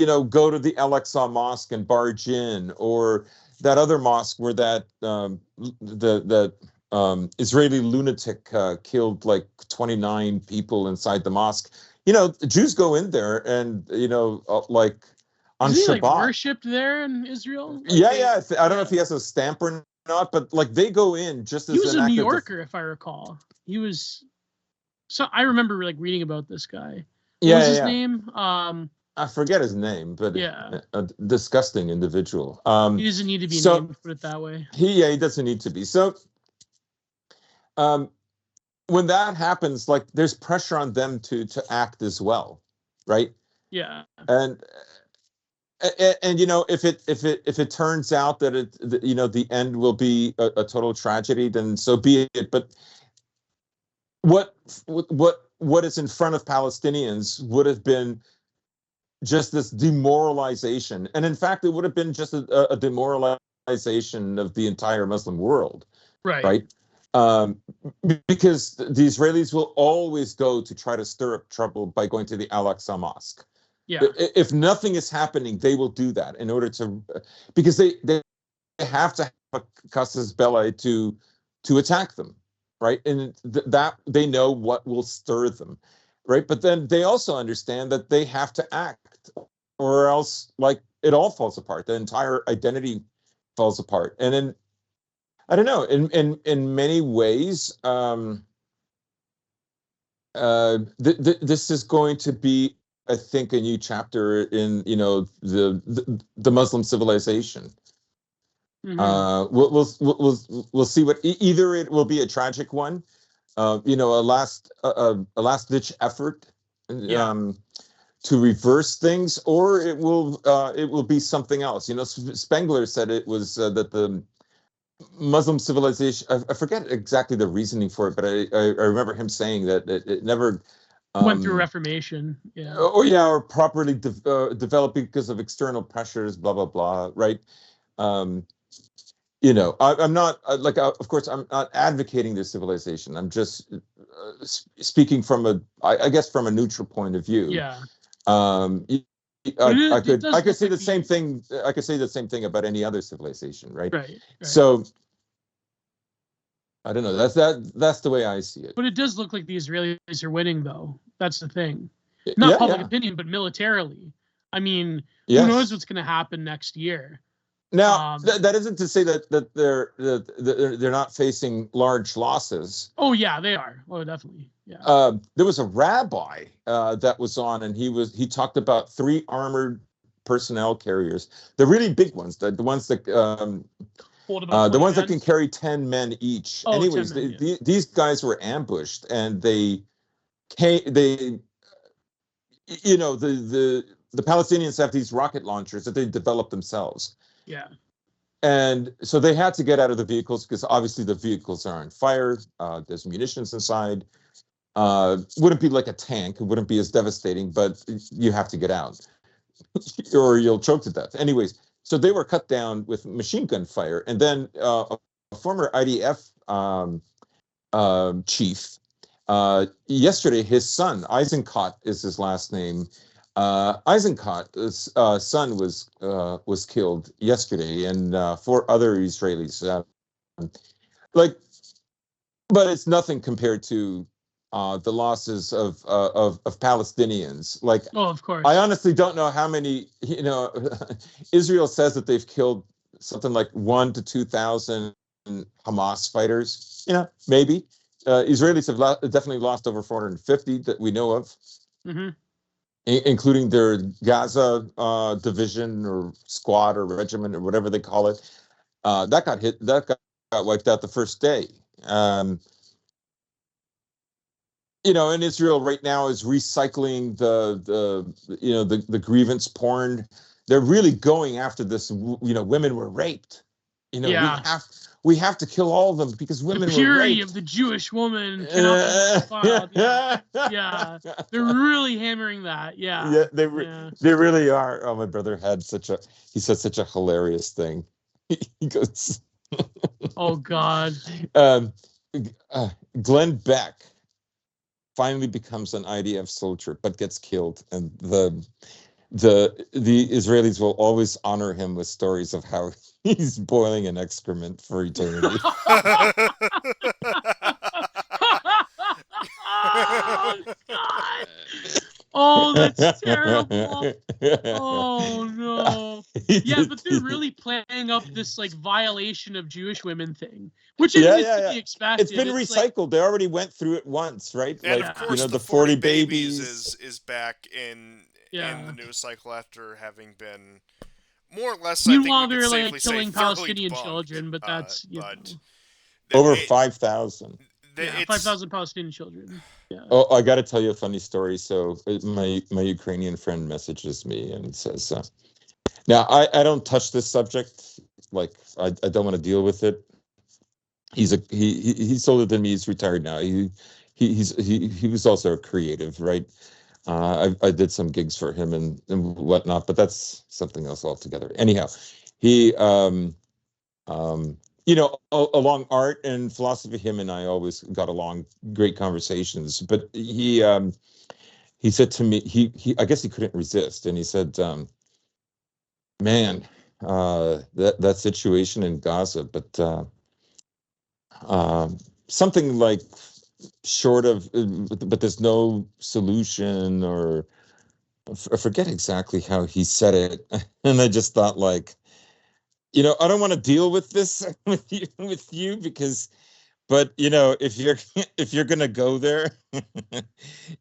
go to the Al-Aqsa Mosque and barge in, or that other mosque where that the Israeli lunatic killed like 29 people inside the mosque. The Jews go in there and like on Is he Shabbat. like worshipped there in Israel? Like Yeah. I don't know if he has a stamp or not, but like they go in just as he was an a New act of Yorker, if I recall. He was. So I remember like reading about this guy. What yeah, was his yeah. name? I forget his name, but Yeah. a disgusting individual. He doesn't need to be so named, put it that way. he doesn't need to be. So when that happens, like there's pressure on them to act as well, right? Yeah. And if it turns out that the end will be a total tragedy, then so be it. But what is in front of Palestinians would have been just this demoralization, and in fact, it would have been just a demoralization of the entire Muslim world, right? Because the Israelis will always go to try to stir up trouble by going to the Al-Aqsa Mosque. Yeah. If nothing is happening, they will do that in order to, because they have to have a casus belli to attack them, right? And that they know what will stir them, right? But then they also understand that they have to act, or else like it all falls apart. The entire identity falls apart. And then I don't know. In many ways, this is going to be, I think, a new chapter in the Muslim civilization. We'll see what either it will be a tragic one, a last ditch effort to reverse things, or it will be something else. Spengler said it was that the Muslim civilization, I forget exactly the reasoning for it, but I remember him saying that it never went through Reformation. Yeah. Or properly developed because of external pressures, blah, blah, blah, right? I'm not, of course, I'm not advocating this civilization. I'm just speaking from I guess from a neutral point of view. Yeah. I could say the same thing. I could say the same thing about any other civilization, right? Right. So I don't know. That's the way I see it. But it does look like the Israelis are winning, though. That's the thing. Not public opinion, but militarily. I mean, who knows what's going to happen next year? Now, that isn't to say that they're not facing large losses. Oh yeah, they are. Oh, definitely. Yeah. There was a rabbi that was on, and he talked about 3 armored personnel carriers, the really big ones, the ones that the ones that can carry 10 men each. Oh, anyways, 10 men, these guys were ambushed, and the Palestinians have these rocket launchers that they developed themselves. Yeah. And so they had to get out of the vehicles because obviously the vehicles are on fire. There's munitions inside. Wouldn't be like a tank. It wouldn't be as devastating, but you have to get out or you'll choke to death. Anyways, so they were cut down with machine gun fire. And then a former IDF chief, yesterday, his son, Eisenkot is his last name. Eisenkot's son was killed yesterday, and 4 other Israelis. But it's nothing compared to the losses of Palestinians. Oh, of course. I honestly don't know how many. Israel says that they've killed something like 1,000 to 2,000 Hamas fighters. Maybe. Israelis have definitely lost over 450 that we know of. Mm-hmm. Including their Gaza division or squad or regiment or whatever they call it, that got wiped out the first day. And Israel right now is recycling the grievance porn. They're really going after this. Women were raped. We have to kill all of them because women were raped. The purity of the Jewish woman cannot be defiled. Yeah. They're really hammering that. Yeah. They really are. Oh, my brother said such a hilarious thing. He goes, oh God. Glenn Beck finally becomes an IDF soldier, but gets killed, and the Israelis will always honor him with stories of how He's boiling an excrement for eternity. Oh, God. Oh, that's terrible. Oh, no. Yeah, but they're really playing up this like violation of Jewish women thing, which I mean, it's to be expected. It's been recycled. Like, they already went through it once, right? And like, of course, the 40 babies is back in the news cycle after having been more or less. Meanwhile, I think we they're could like safely killing say Palestinian debunked, children, but that's over 5,000. Yeah, 5,000 Palestinian children. Yeah. Oh, I got to tell you a funny story. So my Ukrainian friend messages me and says, "Now I don't touch this subject. Like I don't want to deal with it. He's older than me. He's retired now. He was also a creative, right? I did some gigs for him and whatnot, but that's something else altogether. Anyhow, he along art and philosophy, him and I always got along, great conversations. But he said to me, he I guess he couldn't resist, and he said, "Man, that situation in Gaza, but something like short of, but there's no solution, or I forget exactly how he said it." And I just thought, like, I don't want to deal with this with you because, but if you're gonna go there,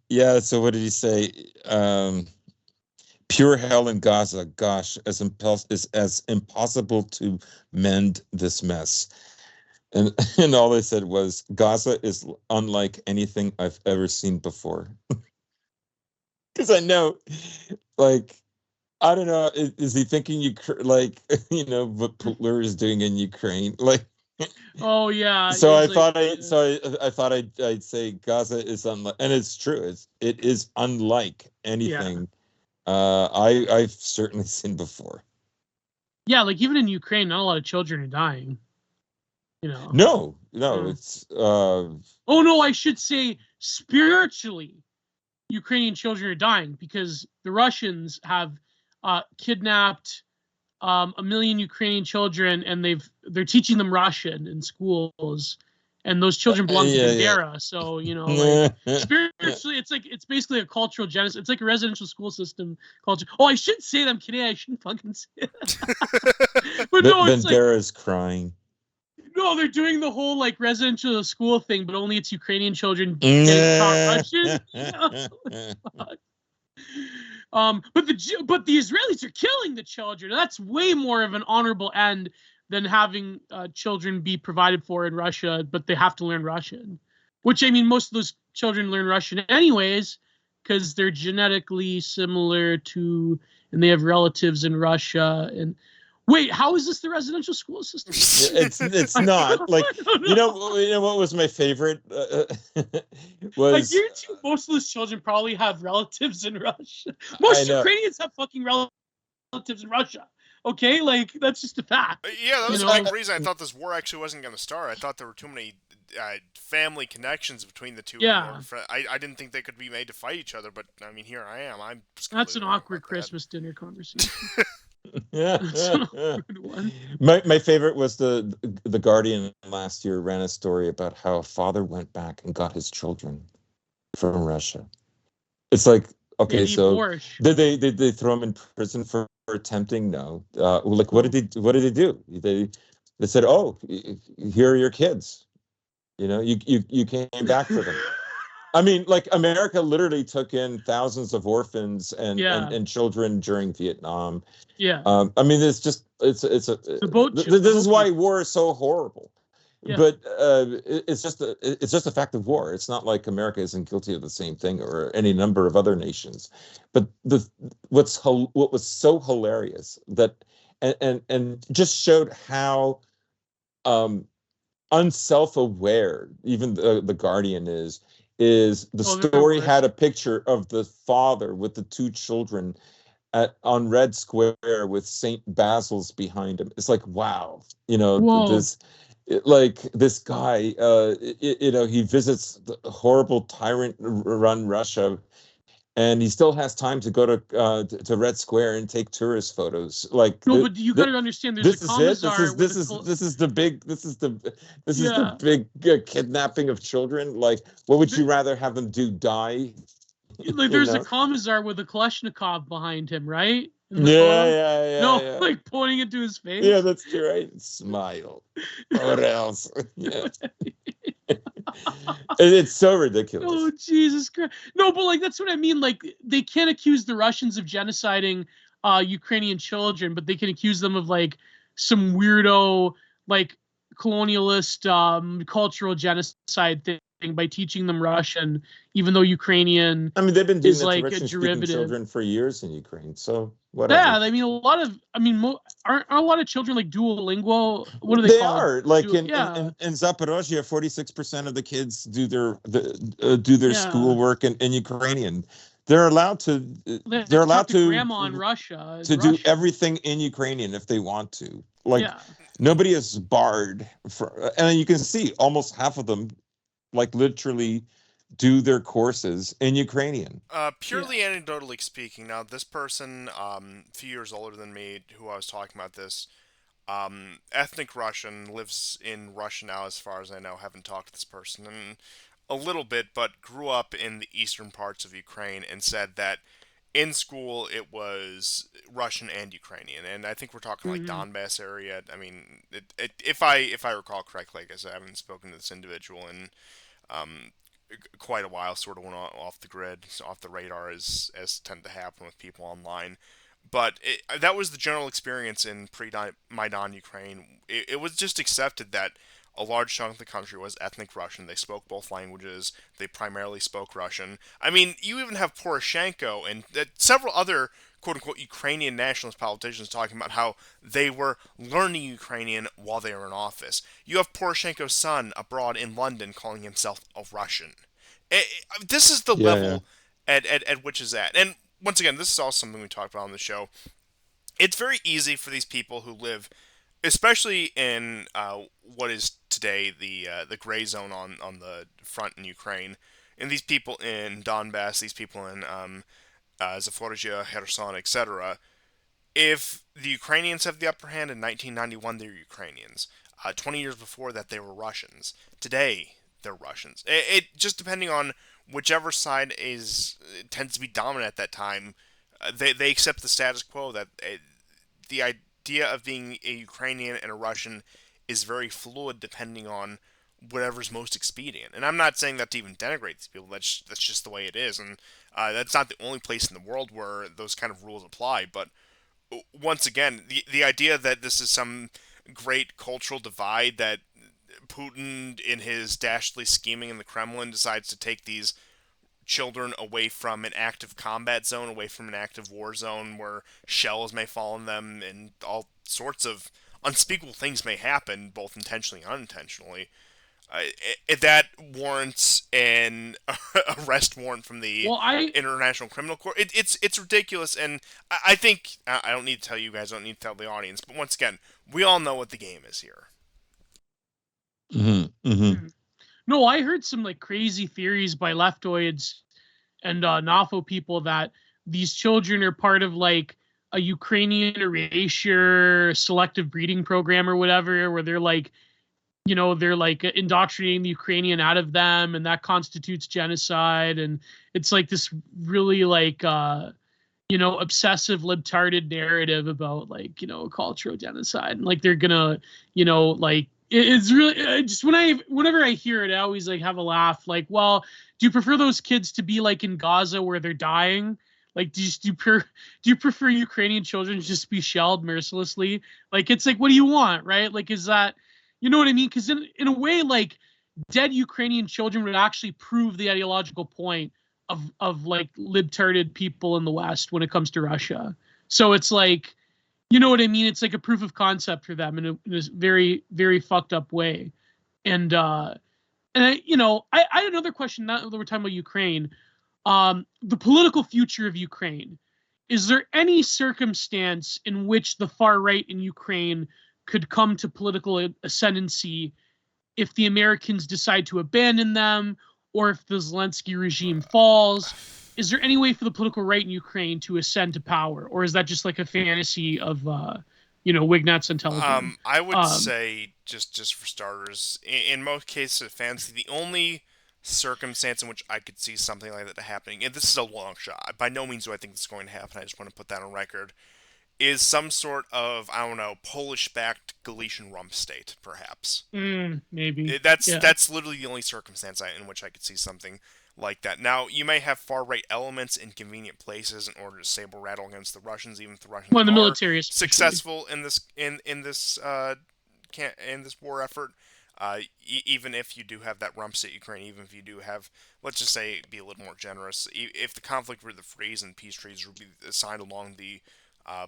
yeah. So what did he say? Pure hell in Gaza. Gosh, as impossible to mend this mess. And all they said was, Gaza is unlike anything I've ever seen before. Because I know, like, I don't know, is he thinking like, what Putler is doing in Ukraine? Like, oh yeah. So I thought I'd say Gaza is unlike, and it's true. It is unlike anything I've certainly seen before. Yeah, like even in Ukraine, not a lot of children are dying. No, it's. Oh no, I should say spiritually, Ukrainian children are dying because the Russians have kidnapped 1 million Ukrainian children, and they're teaching them Russian in schools, and those children belong to Bandera. So like, spiritually, it's basically a cultural genocide. It's like a residential school system culture. Oh, I should say that. I'm kidding. I shouldn't fucking say that. But no, it's Bandera's crying. No, they're doing the whole like residential school thing, but only it's Ukrainian children getting taught Russian. But the Israelis are killing the children. That's way more of an honorable end than having children be provided for in Russia, but they have to learn Russian. Which, I mean, most of those children learn Russian anyways, because they're genetically similar to, and they have relatives in Russia. And wait, how is this the residential school system? It's not like you know what was my favorite was, I guarantee most of those children probably have relatives in Russia. Most Ukrainians have fucking relatives in Russia. Okay, like that's just a fact. Yeah, that was the big reason I thought this war actually wasn't going to start. I thought there were too many family connections between the two. Yeah, I didn't think they could be made to fight each other, but I mean, here I am. That's an awkward Christmas dinner conversation. Yeah. My favorite was the Guardian last year ran a story about how a father went back and got his children from Russia. It's like, okay, so did they throw him in prison for attempting? No. Like, what did they do? They said, oh, here are your kids. You came back for them. I mean, like, America literally took in thousands of orphans and children during Vietnam. Yeah. I mean, this is why war is so horrible. Yeah. But it's just a fact of war. It's not like America isn't guilty of the same thing, or any number of other nations. But what was so hilarious that and just showed how unself-aware even the Guardian is the story had a picture of the father with the two children on Red Square with St. Basil's behind him. It's like, wow, this guy, he visits the horrible tyrant-run Russia, and he still has time to go to Red Square and take tourist photos. Like no, but you got to understand. There's this a is it. commissar. This is the big kidnapping of children. Like, what would you rather have them do? Die? Like, there's a commissar with a Kalashnikov behind him, right? In the Yeah, photo? yeah. No, like pointing it to his face. Yeah, that's true, right? Smile. What else? Yeah. It's so ridiculous. Oh, Jesus Christ. No, but like that's what I mean. Like, they can't accuse the Russians of genociding Ukrainian children, but they can accuse them of like some weirdo, like colonialist cultural genocide thing by teaching them Russian, even though Ukrainian I mean, they've been doing is that like to a Russian-speaking derivative. children for years in Ukraine. So whatever. Yeah, I mean, aren't a lot of children like duolingual? What do they call are it? like in Zaporozhia, 46% of the kids do their schoolwork in Ukrainian. They're allowed to. They're allowed to grandma in Russia to do everything in Ukrainian if they want to. Like, nobody is barred for, and you can see almost half of them, like, literally do their courses in Ukrainian. Purely anecdotally speaking, now this person, a few years older than me, who I was talking about this, ethnic Russian, lives in Russia now, as far as I know. Haven't talked to this person in a little bit, but grew up in the eastern parts of Ukraine and said that in school it was Russian and Ukrainian, and I think we're talking like Donbas area. I mean, if I recall correctly, I guess I haven't spoken to this individual in quite a while. Sort of went off the grid, off the radar, as tend to happen with people online. But that was the general experience in pre-Maidan Ukraine. It was just accepted that a large chunk of the country was ethnic Russian. They spoke both languages. They primarily spoke Russian. I mean, you even have Poroshenko and several other quote-unquote Ukrainian nationalist politicians talking about how they were learning Ukrainian while they were in office. You have Poroshenko's son abroad in London calling himself a Russian. This is the level at which is at. And once again, this is also something we talked about on the show. It's very easy for these people who live, especially in what is today the gray zone on the front in Ukraine, and these people in Donbas, these people in Zaporizhia, Kherson, etc. If the Ukrainians have the upper hand in 1991, they're Ukrainians. 20 years before that, they were Russians. Today, they're Russians. It just depending on whichever side tends to be dominant at that time, they accept the status quo that the idea of being a Ukrainian and a Russian is very fluid depending on whatever's most expedient. And I'm not saying that to even denigrate these people. That's just the way it is, and that's not the only place in the world where those kind of rules apply. But once again, the idea that this is some great cultural divide that Putin, in his dastardly scheming in the Kremlin, decides to take these children away from an active combat zone, away from an active war zone where shells may fall on them and all sorts of unspeakable things may happen, both intentionally and unintentionally. That warrants an arrest warrant from the International Criminal Court. It's ridiculous, and I think I don't need to tell you guys, I don't need to tell the audience, but once again, we all know what the game is here. No, I heard some like crazy theories by leftoids and NAFO people that these children are part of like a Ukrainian erasure selective breeding program or whatever, where they're like, they're like indoctrinating the Ukrainian out of them, and that constitutes genocide. And it's like this really like obsessive libtarded narrative about like cultural genocide, and like they're gonna like it's really just whenever I hear it, I always like have a laugh. Like, well, do you prefer those kids to be like in Gaza where they're dying? Like, do you prefer Ukrainian children to just be shelled mercilessly? Like, it's like, what do you want, right? Like, is that, you know what I mean? Because in a way, like, dead Ukrainian children would actually prove the ideological point of like libtarded people in the West when it comes to Russia. So it's like, you know what I mean? It's like a proof of concept for them in a very, very fucked up way. And I had another question. Now that we're talking about Ukraine, the political future of Ukraine. Is there any circumstance in which the far right in Ukraine could come to political ascendancy if the Americans decide to abandon them, or if the Zelensky regime falls, is there any way for the political right in Ukraine to ascend to power, or is that just like a fantasy of Wignats and Telegram? I would say just for starters, in most cases of fantasy, the only circumstance in which I could see something like that happening, and this is a long shot. By no means do I think this is going to happen. I just want to put that on record. Is some sort of, I don't know, Polish-backed Galician rump state, perhaps. Maybe. That's literally the only circumstance in which I could see something like that. Now, you may have far-right elements in convenient places in order to saber rattle against the Russians, even if the Russians the are military is successful in this war effort. Even if you do have that rump state Ukraine, even if you do have, let's just say, be a little more generous, if the conflict were to freeze and peace treaties would be signed along the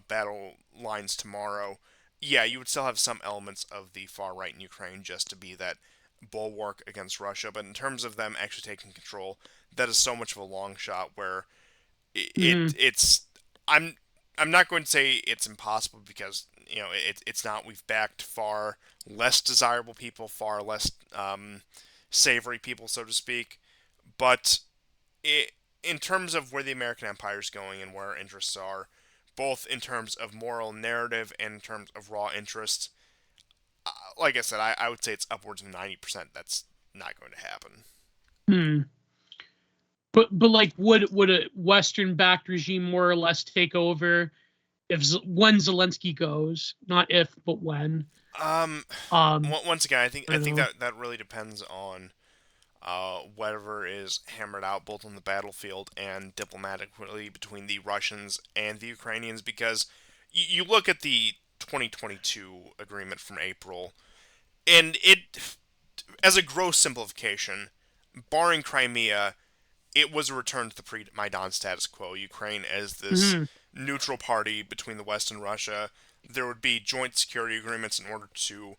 battle lines tomorrow, yeah, you would still have some elements of the far right in Ukraine just to be that bulwark against Russia. But in terms of them actually taking control, that is so much of a long shot where it's I'm not going to say it's impossible because it's not. We've backed far less desirable people, far less savory people, so to speak. But in terms of where the American empire is going and where our interests are, both in terms of moral narrative and in terms of raw interest, like I said, I would say it's upwards of 90% that's not going to happen. But like, would a Western-backed regime more or less take over when Zelensky goes? Not if, but when. Once again, I think that really depends on whatever is hammered out both on the battlefield and diplomatically between the Russians and the Ukrainians, because you look at the 2022 agreement from April, and it, as a gross simplification, barring Crimea, it was a return to the pre-Maidan status quo. Ukraine as this neutral party between the West and Russia. There would be joint security agreements in order to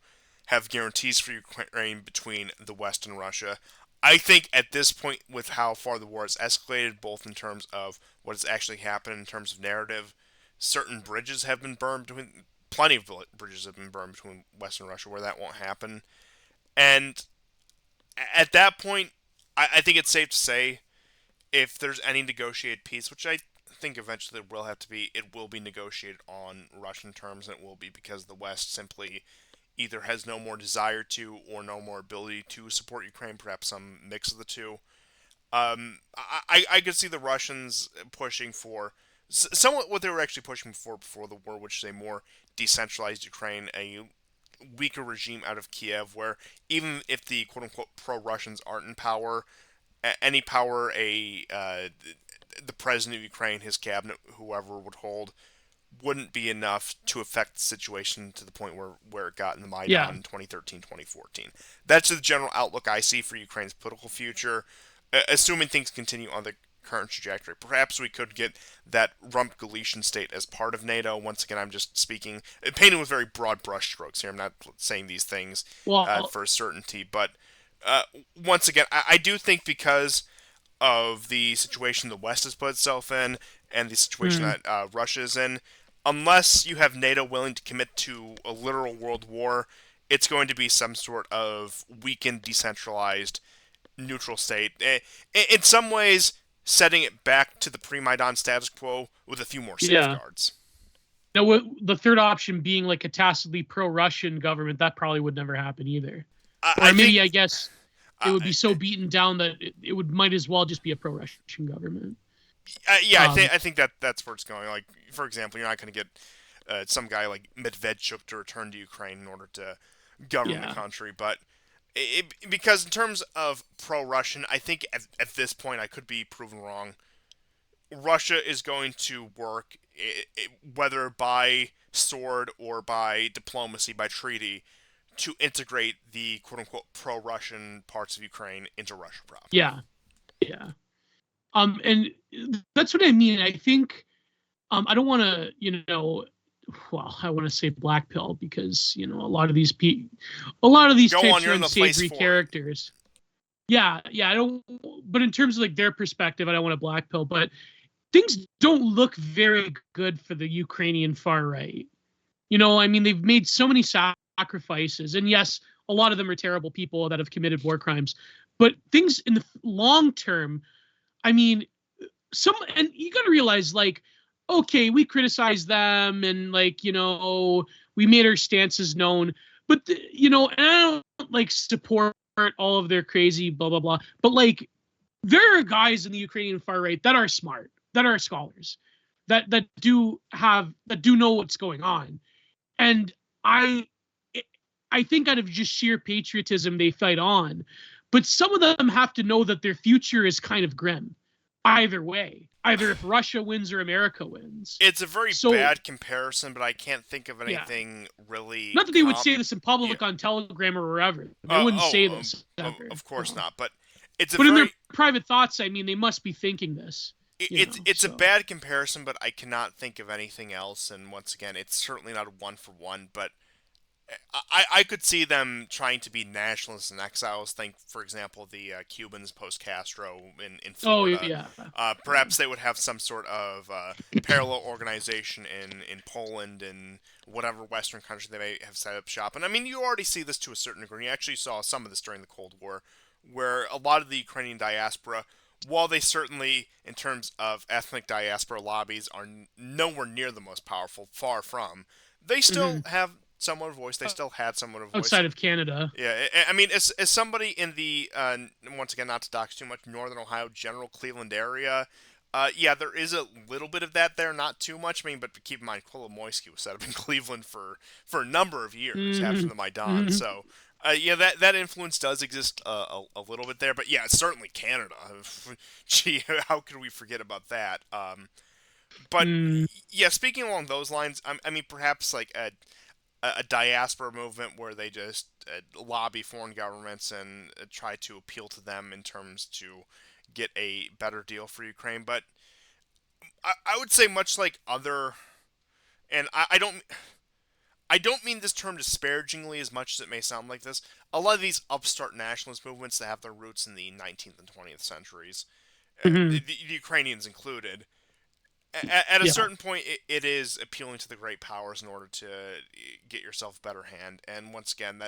have guarantees for Ukraine between the West and Russia. I think at this point, with how far the war has escalated, both in terms of what has actually happened in terms of narrative, certain bridges have been burned between, plenty of bridges have been burned between West and Russia where that won't happen. And at that point, I think it's safe to say, if there's any negotiated peace, which I think eventually there will have to be, it will be negotiated on Russian terms, and it will be because the West simply either has no more desire to or no more ability to support Ukraine, perhaps some mix of the two. I could see the Russians pushing for somewhat what they were actually pushing for before the war, which is a more decentralized Ukraine, a weaker regime out of Kiev, where even if the quote-unquote pro-Russians aren't in power, any power the president of Ukraine, his cabinet, whoever would hold, wouldn't be enough to affect the situation to the point where it got in the Maidan in 2013, 2014. That's the general outlook I see for Ukraine's political future, assuming things continue on the current trajectory. Perhaps we could get that rump Galician state as part of NATO. Once again, I'm just speaking, painting with very broad brushstrokes here. I'm not saying these things for certainty, but once again, I do think because of the situation the West has put itself in and the situation that Russia is in, unless you have NATO willing to commit to a literal world war, it's going to be some sort of weakened, decentralized, neutral state. In some ways, setting it back to the pre-Maidan status quo with a few more safeguards. Now, the third option being like a tacitly pro-Russian government, that probably would never happen either. I guess it would be so beaten down that it might as well just be a pro-Russian government. I think that's where it's going. Like, for example, you're not going to get some guy like Medvedchuk to return to Ukraine in order to govern the country, but because in terms of pro-Russian, I think at this point, I could be proven wrong. Russia is going to work, whether by sword or by diplomacy, by treaty, to integrate the quote-unquote pro-Russian parts of Ukraine into Russia proper. Yeah. And that's what I mean. I think I don't want to, I want to say black pill because a lot of these types are unsavory characters. Yeah, I don't. But in terms of like their perspective, I don't want to black pill. But things don't look very good for the Ukrainian far right. They've made so many sacrifices, and yes, a lot of them are terrible people that have committed war crimes. But things in the long term, and you got to realize, like, okay, we criticize them and, like, we made our stances known, but and I don't like support all of their crazy blah blah blah, but like there are guys in the Ukrainian far right that are smart, that are scholars, that do know what's going on, and I think out of just sheer patriotism they fight on, but some of them have to know that their future is kind of grim either way, either if Russia wins or America wins. It's a very bad comparison, but I can't think of anything really. Not that they would say this in public on Telegram or wherever. They wouldn't say this. Of course not. But it's in their private thoughts, I mean, they must be thinking this. It's a bad comparison, but I cannot think of anything else. And once again, it's certainly not a one for one, but I could see them trying to be nationalists and exiles. Think, for example, the Cubans post-Castro in Florida. Oh, yeah. Perhaps they would have some sort of parallel organization in Poland and whatever Western country they may have set up shop. And I mean, you already see this to a certain degree. You actually saw some of this during the Cold War, where a lot of the Ukrainian diaspora, while they certainly, in terms of ethnic diaspora lobbies, are nowhere near the most powerful, far from, they still have somewhat of a voice. They still had somewhat of a voice. Outside of Canada. Yeah, I mean, as somebody in the, once again, not to dox too much, Northern Ohio, general Cleveland area, yeah, there is a little bit of that there, not too much. I mean, but keep in mind, Kolomoisky was set up in Cleveland for a number of years after the Maidan, so... yeah, that influence does exist a little bit there, but yeah, certainly Canada. Gee, how could we forget about that? But yeah, speaking along those lines, I mean, perhaps like a diaspora movement where they just lobby foreign governments and try to appeal to them in terms to get a better deal for Ukraine. But I would say much like other, and I don't mean this term disparagingly as much as it may sound like this. A lot of these upstart nationalist movements that have their roots in the 19th and 20th centuries, the Ukrainians included, at a certain point, it is appealing to the great powers in order to get yourself a better hand. And once again,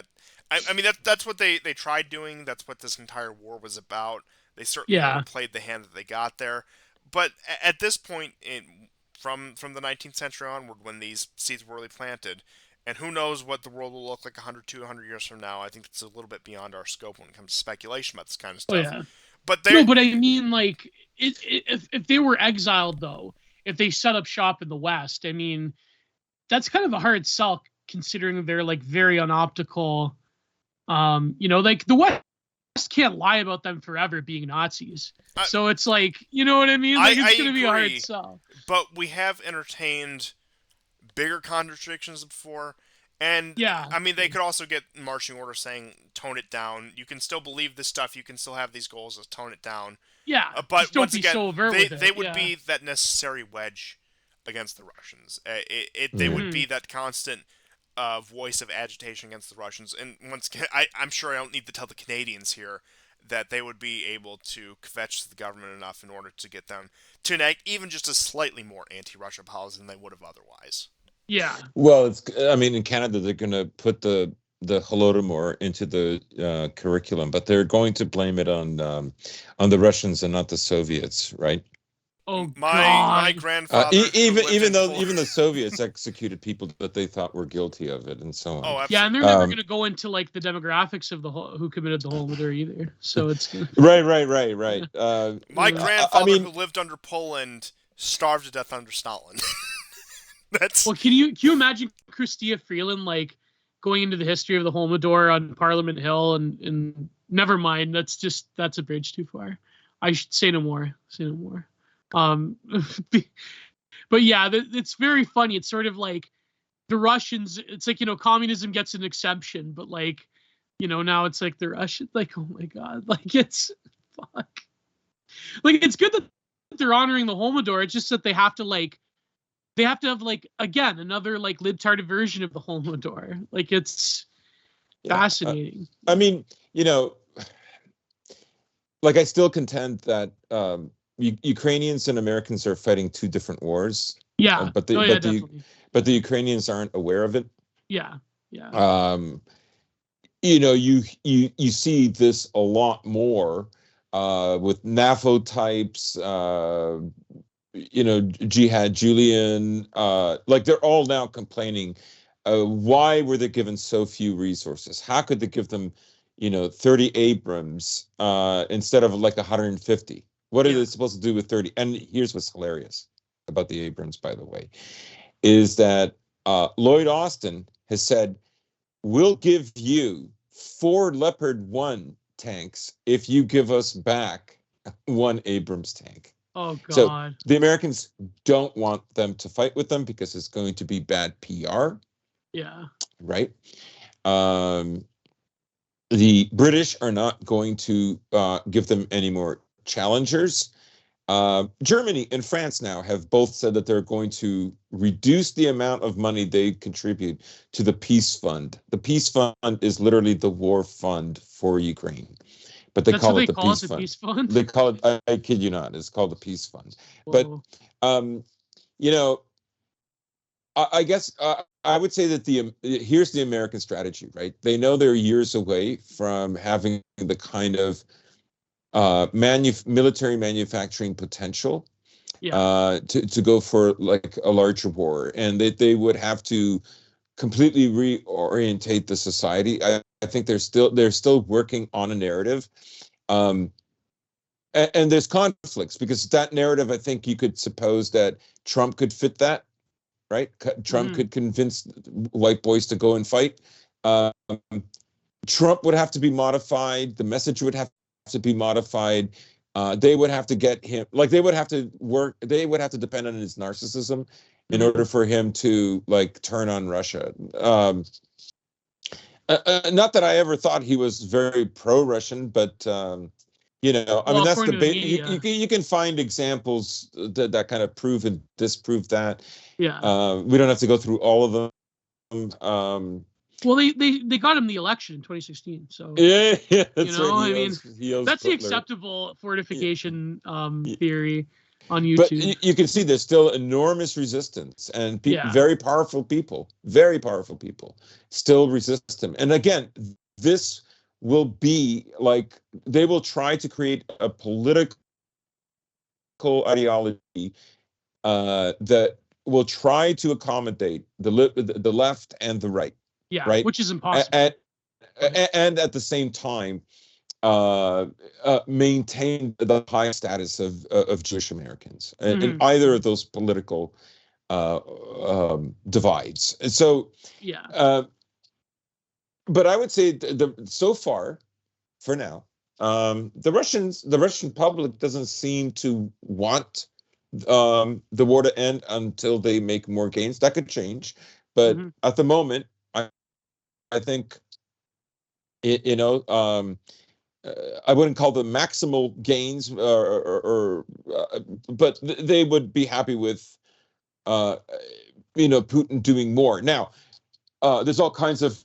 I mean that's what they tried doing. That's what this entire war was about. They certainly played the hand that they got there. But at this point, from the 19th century onward, when these seeds were really planted, and who knows what the world will look like 100, 200 years from now. I think it's a little bit beyond our scope when it comes to speculation about this kind of stuff. Oh, yeah. But I mean, like, if they were exiled, though, if they set up shop in the West, I mean, that's kind of a hard sell considering they're, like, very unoptical. Like, the West can't lie about them forever being Nazis. So it's like, you know what I mean? Like, it's going to be a hard sell. But we have entertained bigger contradictions before, and I mean, they could also get marching orders saying tone it down. You can still believe this stuff. You can still have these goals. Just tone it down. Yeah, but once again, so they would be that necessary wedge against the Russians. They would be that constant voice of agitation against the Russians. And once again, I'm sure I don't need to tell the Canadians here that they would be able to kvetch the government enough in order to get them to enact even just a slightly more anti-Russia policy than they would have otherwise. Yeah. Well, I mean, in Canada, they're going to put the Holodomor into the curriculum, but they're going to blame it on the Russians and not the Soviets, right? Oh, my grandfather. Even the Soviets executed people that they thought were guilty of it, and so on. Oh, absolutely. Yeah, and they're never going to go into like the demographics of who committed the Holodomor either. So it's right. My grandfather, who lived under Poland, starved to death under Stalin. Well, can you imagine Chrystia Freeland like going into the history of the Holodomor on Parliament Hill and never mind, that's a bridge too far. I should say no more. But yeah, it's very funny. It's sort of like the Russians. It's like, communism gets an exception, but like, now it's like the Russians. Like, oh my god, like it's fuck. Like it's good that they're honoring the Holodomor. It's just that they have to have like again another like libtarded version of the Holodomor. Like it's fascinating. I mean, like I still contend that Ukrainians and Americans are fighting two different wars. Yeah, but the Ukrainians aren't aware of it. Yeah. You see this a lot more with NAFO types, Jihad Julian, like they're all now complaining. Why were they given so few resources? How could they give them, 30 Abrams instead of like 150? What are they supposed to do with 30? And here's what's hilarious about the Abrams, by the way, is that Lloyd Austin has said, we'll give you 4 Leopard 1 tanks if you give us back 1 Abrams tank. Oh, God. So the Americans don't want them to fight with them because it's going to be bad PR. Yeah. Right. The British are not going to give them any more Challengers. Germany and France now have both said that they're going to reduce the amount of money they contribute to the peace fund. The peace fund is literally the war fund for Ukraine, but they call it the peace fund. They call it, I kid you not, it's called the peace fund. Whoa. But, I guess I would say that here's the American strategy, right? They know they're years away from having the kind of military manufacturing potential to go for like a larger war, and they would have to completely reorientate the society. I think they're still working on a narrative, and there's conflicts because that narrative, I think you could suppose that Trump could fit that, right? Trump could convince white boys to go and fight. Trump would have to be modified. The message would have to be modified. They would have to get him, like they would have to depend on his narcissism in order for him to like turn on Russia. Not that I ever thought he was very pro-Russian, but that's the you can find examples that kind of prove and disprove that. Yeah. We don't have to go through all of them. Well, they got him the election in 2016, so yeah, that's right. I mean, that's the acceptable fortification theory on YouTube. But you can see there's still enormous resistance, and very powerful people still resist him. And again, this will be like they will try to create a political ideology that will try to accommodate the left and the right. Yeah, right? Which is impossible. And at the same time, maintain the high status of Jewish Americans in either of those political divides. And so, but I would say so far, for now, the Russian public doesn't seem to want the war to end until they make more gains. That could change, but at the moment, I think, I wouldn't call them maximal gains, but they would be happy with, Putin doing more. Now, there's all kinds of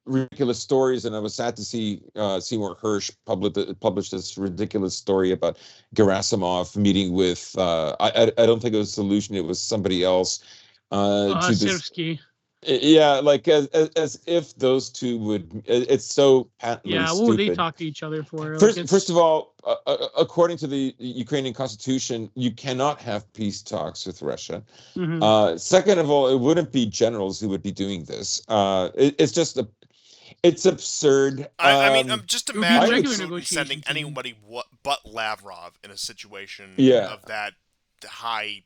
ridiculous stories, and I was sad to see Seymour Hersh published this ridiculous story about Gerasimov meeting with, I don't think it was Solution, it was somebody else. Sersky. Yeah, like as if those two would. It's so patently stupid. What would they talk to each other for? First of all, according to the Ukrainian constitution, you cannot have peace talks with Russia. Second of all, it wouldn't be generals who would be doing this. It's absurd. I mean, just imagine Putin sending anybody but Lavrov in a situation of that high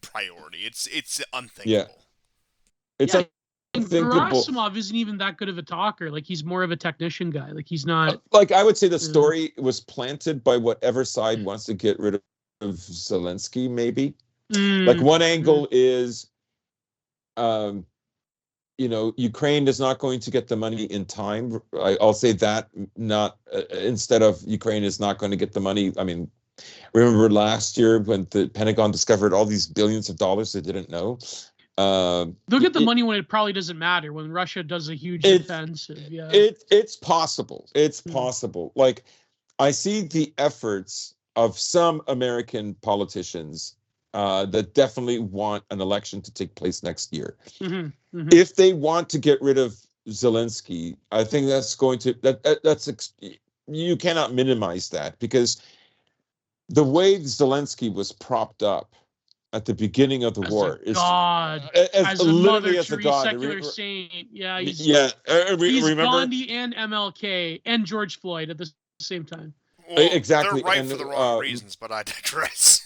priority. It's unthinkable. Yeah. It's unthinkable. Gerasimov isn't even that good of a talker. Like, he's more of a technician guy. Like, he's not. Like, I would say the story was planted by whatever side wants to get rid of Zelensky, maybe. Like, one angle is, Ukraine is not going to get the money in time. I'll say that, not instead of Ukraine is not going to get the money. I mean, remember last year when the Pentagon discovered all these billions of dollars they didn't know? They'll get the money when it probably doesn't matter, when Russia does a huge offensive. Yeah, it's possible. It's possible. Like, I see the efforts of some American politicians that definitely want an election to take place next year. If they want to get rid of Zelensky, I think that's going to you cannot minimize that, because the way Zelensky was propped up at the beginning of the As war a is god, as as a Mother literally as a Teresa, god. secular saint. Yeah, he's Remember Gandhi and MLK and George Floyd at the same time. Well, they're exactly, right and for the wrong reasons, but I digress.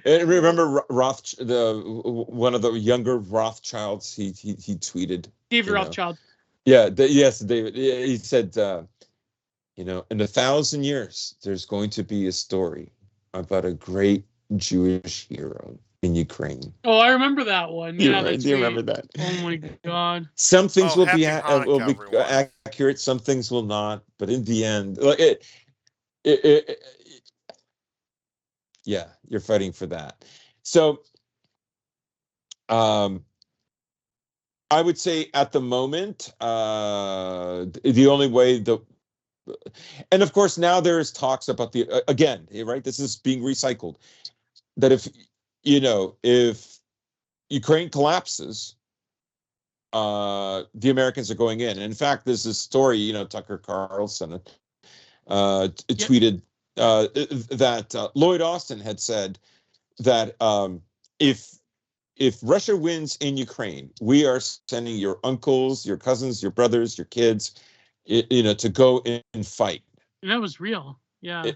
and remember one of the younger Rothschilds. He tweeted, David Rothschild. Yes, David. He said, in 1,000 years, there's going to be a story about a great Jewish hero in Ukraine. Oh, I remember that one. Yeah, that's Do you remember that? Oh my god. Some things will be Hanukkah, accurate, some things will not. But in the end, yeah, you're fighting for that. So, I would say at the moment, the only way and of course now there is talks about again, right? This is being recycled. That if Ukraine collapses, the Americans are going in. And in fact, there's this story, Tucker Carlson tweeted that Lloyd Austin had said that if Russia wins in Ukraine, we are sending your uncles, your cousins, your brothers, your kids, to go and fight. And that was real. Yeah.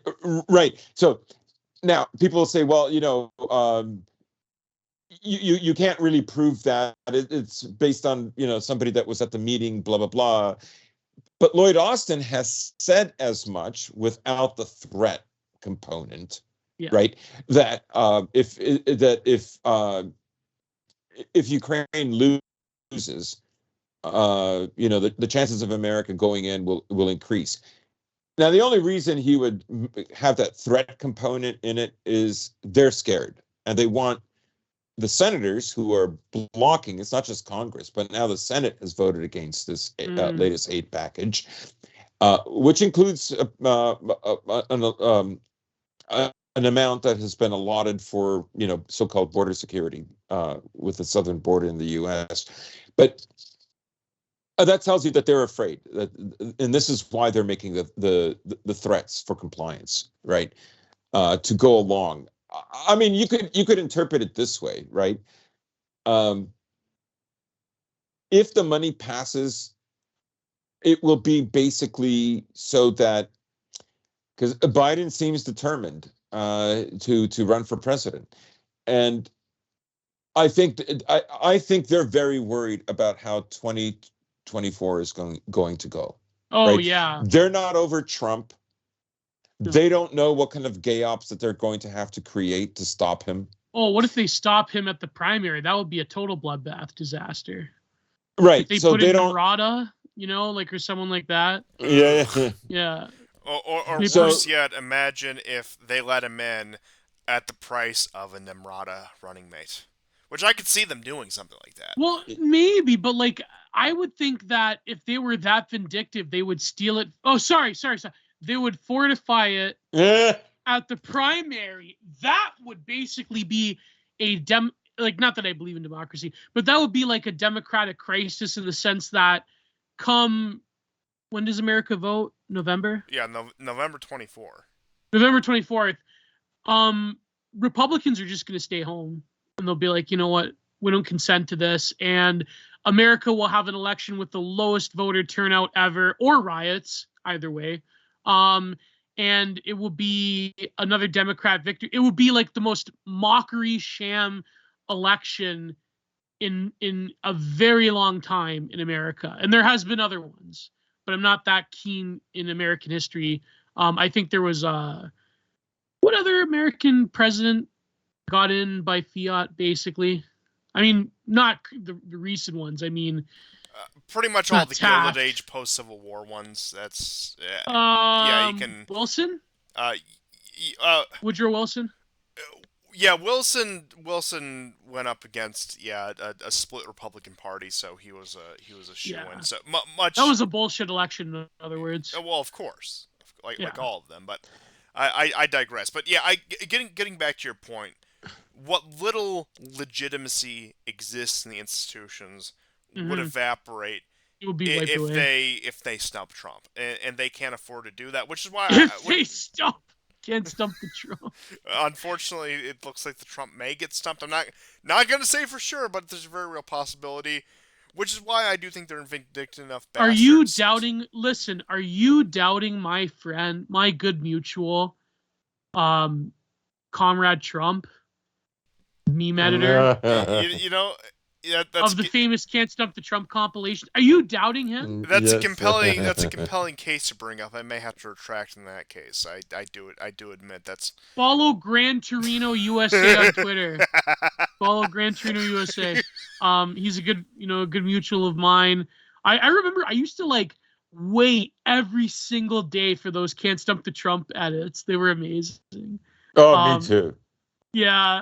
Right. So now people will say, well, you can't really prove that. It's based on, somebody that was at the meeting, blah, blah, blah. But Lloyd Austin has said as much without the threat component, right? That if Ukraine loses, the chances of America going in will increase. Now, the only reason he would have that threat component in it is they're scared, and they want the senators who are blocking. It's not just Congress, but now the Senate has voted against this latest aid package, which includes an amount that has been allotted for so-called border security with the southern border in the U.S. But that tells you that they're afraid, and this is why they're making the threats for compliance, right? To go along. I mean, you could interpret it this way, right? If the money passes, it will be basically so that, because Biden seems determined to run for president, and I think they're very worried about how 2024 is going to go. Oh, right? yeah. They're not over Trump. They don't know what kind of gay-ops that they're going to have to create to stop him. Oh, what if they stop him at the primary? That would be a total bloodbath disaster. Right. If they so put they in don't. Murata, or someone like that. Yeah. Yeah. Or worse yet, imagine if they let him in at the price of a Nemrata running mate. Which I could see them doing something like that. Well, maybe, but I would think that if they were that vindictive, they would steal it. Oh, sorry. They would fortify it at the primary. That would basically be not that I believe in democracy, but that would be like a democratic crisis in the sense that when does America vote? November? Yeah, November 24. November 24th. Republicans are just going to stay home. And they'll be like, you know what? We don't consent to this. And America will have an election with the lowest voter turnout ever, or riots, either way. And it will be another Democrat victory. It will be like the most mockery sham election in a very long time in America. And there has been other ones, but I'm not that keen in American history. I think there was what other American president got in by fiat, basically? I mean, not the recent ones. I mean, pretty much all the Gilded Age post-Civil War ones. That's you can Wilson. Woodrow Wilson. Yeah, Wilson went up against a split Republican Party, so he was a shoo-in. So much that was a bullshit election, in other words. Well, of course, like all of them. But I digress. But yeah, getting back to your point. What little legitimacy exists in the institutions would evaporate It will be wiped away. if they stump Trump, and they can't afford to do that, which is why Can't stump the Trump. Unfortunately, it looks like the Trump may get stumped. I'm not going to say for sure, but there's a very real possibility. Which is why I do think they're vindictive enough bastards. Are you doubting? Listen, are you doubting my friend, my good mutual, comrade Trump, meme editor? You know, yeah, that's of the famous "Can't Stump the Trump" compilation. Are you doubting him? That's a compelling. That's a compelling case to bring up. I may have to retract in that case. I do admit that's. Follow Gran Torino USA on Twitter. Follow Gran Torino USA. He's a good mutual of mine. I remember I used to wait every single day for those "Can't Stump the Trump" edits. They were amazing. Oh, me too. Yeah.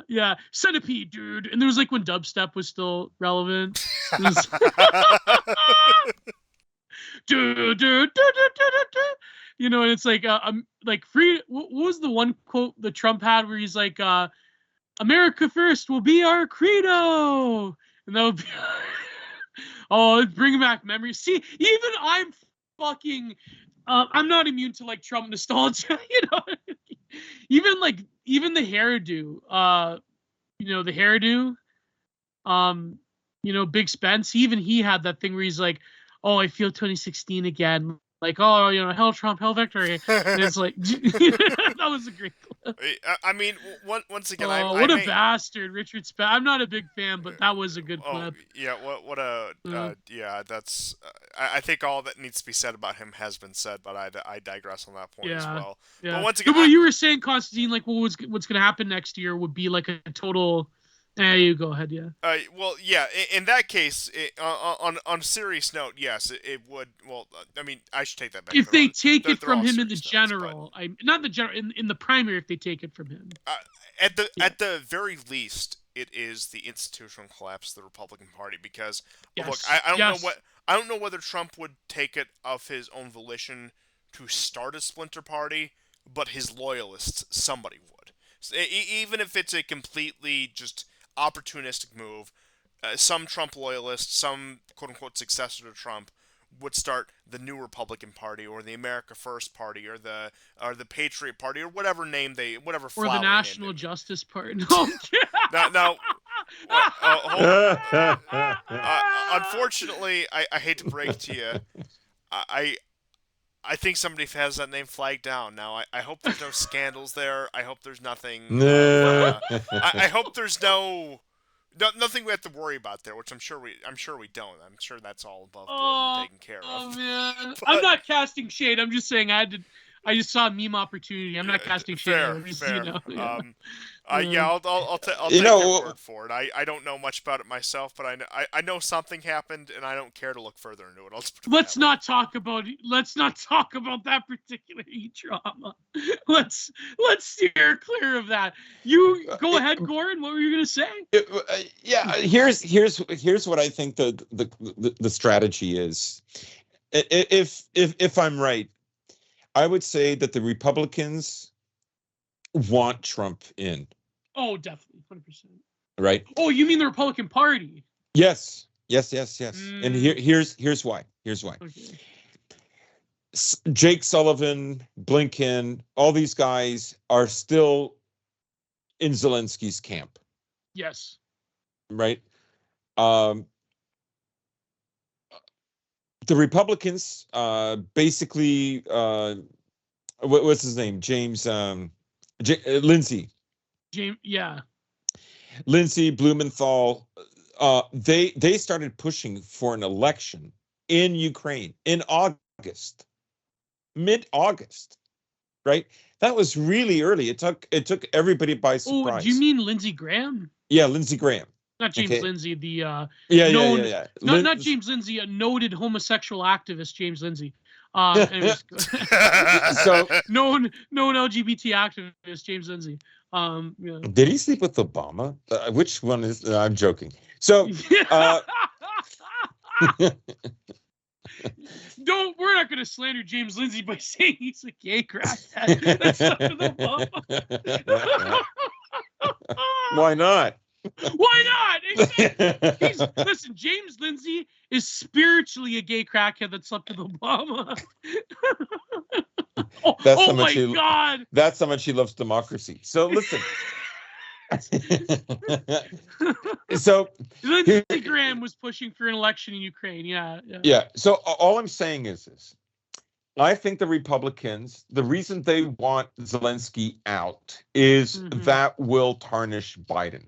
Centipede, dude. And there was when dubstep was still relevant. And it's free. What was the one quote that Trump had where he's like, America first will be our credo. And that would be, it'd bring back memories. See, even I'm fucking, I'm not immune to Trump nostalgia, Even the hairdo, the hairdo, Big Spence, even he had that thing where he's like, oh, I feel 2016 again. Hell Trump, hell victory. And it's that was a great clip. I mean, once again, what a bastard, Richard Spence. I'm not a big fan, but that was a good clip. Yeah, that's. I think all that needs to be said about him has been said, but I digress on that point as well. Yeah. But once again, you were saying, Constantine, what's going to happen next year would be a total. You go ahead, yeah. Well, yeah. In that case, on a serious note, yes, it would. Well, I mean, I should take that back. If they take it from him in the general, not the general, in the primary, if they take it from him. At the very least, it is the institutional collapse of the Republican Party. Because look, I don't know whether Trump would take it of his own volition to start a splinter party, but his loyalists, somebody would. So, even if it's a completely just opportunistic move, some Trump loyalists, some quote-unquote successor to Trump, would start the new Republican Party or the America First Party or the Patriot Party or whatever name whatever flower or the National Justice Party. Now, unfortunately, I hate to break to you, I think somebody has that name flagged down. Now, I hope there's no scandals there. I hope there's nothing. I hope there's nothing we have to worry about there, which I'm sure we don't. I'm sure that's all above board and taken care of. Oh man, I'm not casting shade. I'm just saying I just saw a meme opportunity. I'm not casting shade. Fair. I'll take your word for it. I don't know much about it myself, but I know something happened, and I don't care to look further into it. Let's not talk about that particular drama. Let's steer clear of that. You go ahead, Goran. What were you gonna say? Here's what I think the strategy is. If I'm right, I would say that the Republicans want Trump in. Oh, definitely, 100%. Right. Oh, you mean the Republican Party? Yes. And here's why. Okay. Jake Sullivan, Blinken, all these guys are still in Zelensky's camp. Yes. Right. The Republicans basically what's his name? James Lindsay. Lindsay, Blumenthal, they started pushing for an election in Ukraine in mid-August, right? That was really early. It took everybody by surprise. Oh, do you mean Lindsey Graham? Yeah, Lindsey Graham. Not James Lindsay, the yeah. Not James Lindsay, a noted homosexual activist, James Lindsay. Anyways, so known LGBT activist, James Lindsay. Yeah. Did he sleep with Obama? Which one is? I'm joking. So, we're not going to slander James Lindsay by saying he's a gay crackhead. That's not Obama. Why not? Why not? Listen, James Lindsay is spiritually a gay crackhead that slept with Obama. That's how oh much my God. That's how much he loves democracy. So listen. So Lindsey Graham was pushing for an election in Ukraine. Yeah. So all I'm saying is this. I think the Republicans, the reason they want Zelensky out is that will tarnish Biden.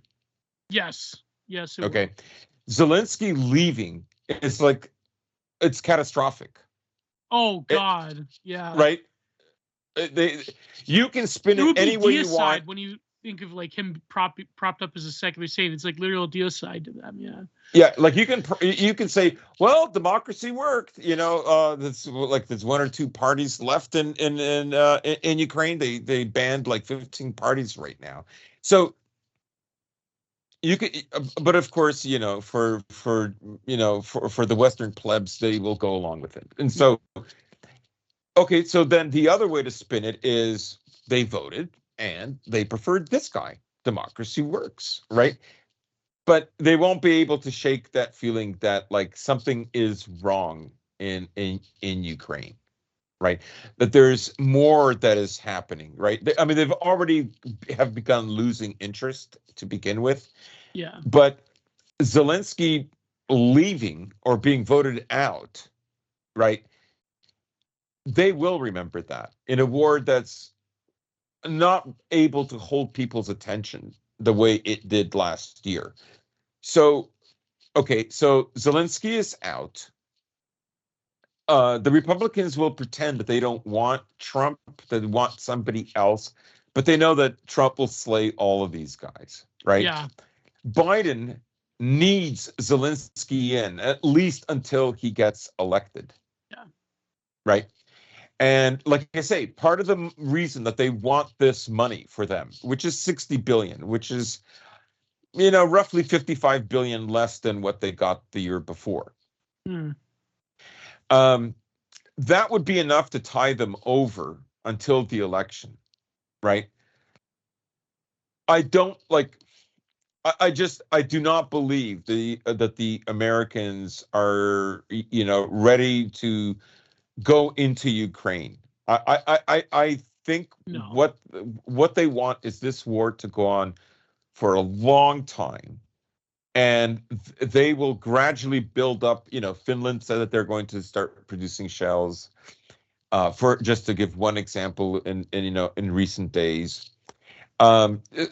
Yes. Yes. Okay. Zelensky leaving is like, it's catastrophic. Oh God. Yeah. Right. You can spin it any way you want. When you think of like him propped up as a secular saint, it's like literal deicide to them. Yeah. Yeah, like you can say, well, democracy worked. That's like there's one or two parties left in Ukraine. They banned like 15 parties right now. So you could, but of course, for the Western plebs, they will go along with it. And so, okay, so then the other way to spin it is they voted and they preferred this guy. Democracy works, right? But they won't be able to shake that feeling that like something is wrong in Ukraine, right? That there's more that is happening, right? I mean, they've already have begun losing interest to begin with. Yeah. But Zelensky leaving or being voted out, right? They will remember that in a war that's not able to hold people's attention the way it did last year. So, okay, so Zelensky is out. The Republicans will pretend that they don't want Trump, they want somebody else, but they know that Trump will slay all of these guys, right? Yeah. Biden needs Zelensky in, at least until he gets elected. Yeah. Right? And like I say, part of the reason that they want this money for them, which is 60 billion, which is roughly 55 billion less than what they got the year before. That would be enough to tie them over until the election, right? I do not believe that the Americans are, ready to go into Ukraine. I think what they want is this war to go on for a long time, and they will gradually build up. Finland said that they're going to start producing shells. For just to give one example, in recent days,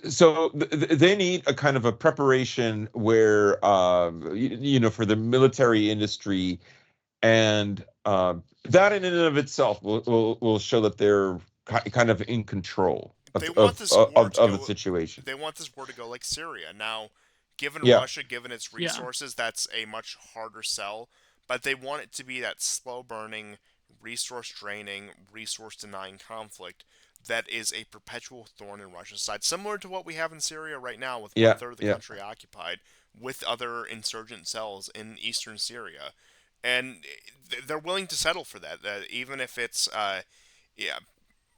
so they need a kind of a preparation where for the military industry, and that in and of itself will show that they're kind of in control of the situation. They want this war to go like Syria. Now, given Yeah. Russia, given its resources, that's a much harder sell. But they want it to be that slow-burning, resource-draining, resource-denying conflict that is a perpetual thorn in Russia's side, similar to what we have in Syria right now, with one-third of the country occupied, with other insurgent cells in eastern Syria. And they're willing to settle for that, even if it's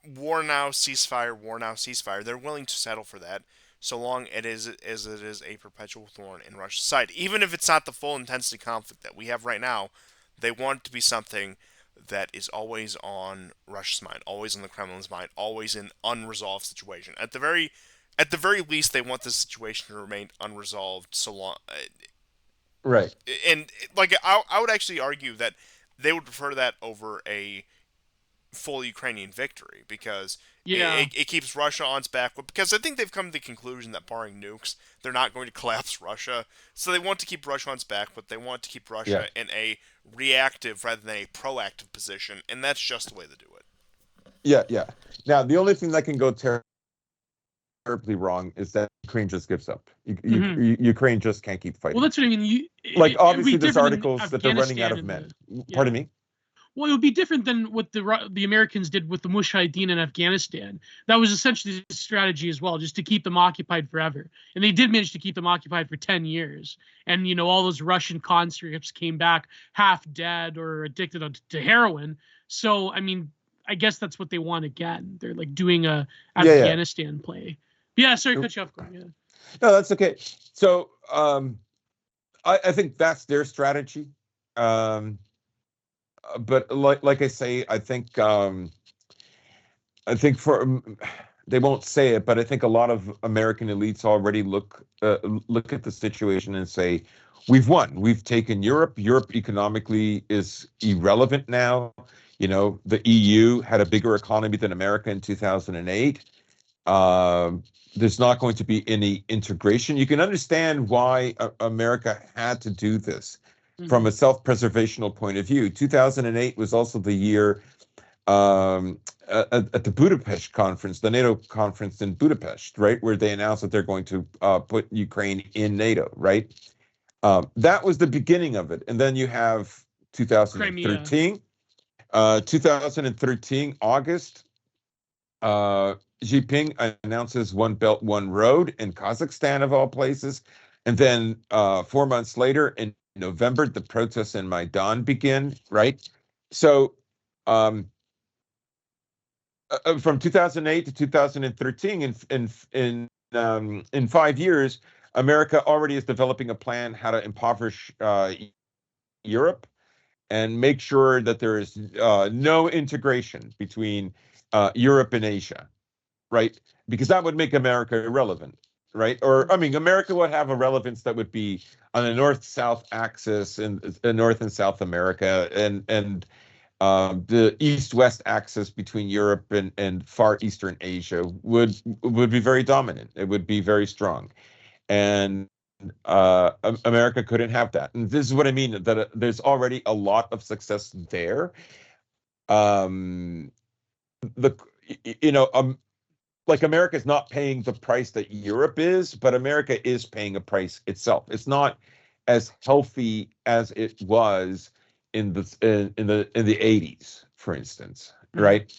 war now, ceasefire. They're willing to settle for that, so long it is a perpetual thorn in Russia's side. Even if it's not the full intensity conflict that we have right now, they want it to be something that is always on Russia's mind, always on the Kremlin's mind, always an unresolved situation. At the very least, they want this situation to remain unresolved so long. Right. And like I would actually argue that they would prefer that over a full Ukrainian victory, because it keeps Russia on its back. Because I think they've come to the conclusion that barring nukes, they're not going to collapse Russia. So they want to keep Russia on its back, but they want to keep Russia in a reactive rather than a proactive position, and that's just the way to do it. Yeah. Now, the only thing that can go terribly wrong is that Ukraine just gives up. Ukraine just can't keep fighting. Well, that's what I mean. Obviously, there's articles that they're running out of men. Pardon me? Well, it would be different than what the Americans did with the Mujahideen in Afghanistan. That was essentially the strategy as well, just to keep them occupied forever. And they did manage to keep them occupied for 10 years. And, all those Russian conscripts came back half dead or addicted to heroin. So, I mean, I guess that's what they want again. They're like doing a Afghanistan play. But yeah, sorry to cut you off. Yeah. No, that's okay. So I think that's their strategy. but like I say, I think for they won't say it, but I think a lot of American elites already look at the situation and say, "We've won. We've taken Europe. Europe economically is irrelevant now. You know, the EU had a bigger economy than America in 2008. Um, there's not going to be any integration. You can understand why America had to do this from Mhm. a self-preservational point of view. 2008 was also the year at the Budapest conference, the NATO conference in Budapest, right, where they announced that they're going to put Ukraine in NATO, right? That was the beginning of it. And then you have Crimea. 2013, 2013 August, Xi Jinping announces One Belt, One Road in Kazakhstan, of all places. And then 4 months later, in November, the protests in Maidan begin, right? So from 2008 to 2013, in 5 years, America already is developing a plan how to impoverish Europe and make sure that there is no integration between Europe and Asia, right? Because that would make America irrelevant, right? Or I mean, America would have a relevance that would be on a north-south axis in North and South America, and the east-west axis between Europe and far eastern Asia would be very dominant. It would be very strong, and America couldn't have that. And this is what I mean, that there's already a lot of success there. Um, the you know like America is not paying the price that Europe is, but America is paying a price itself. It's not as healthy as it was in the 80s, for instance, right?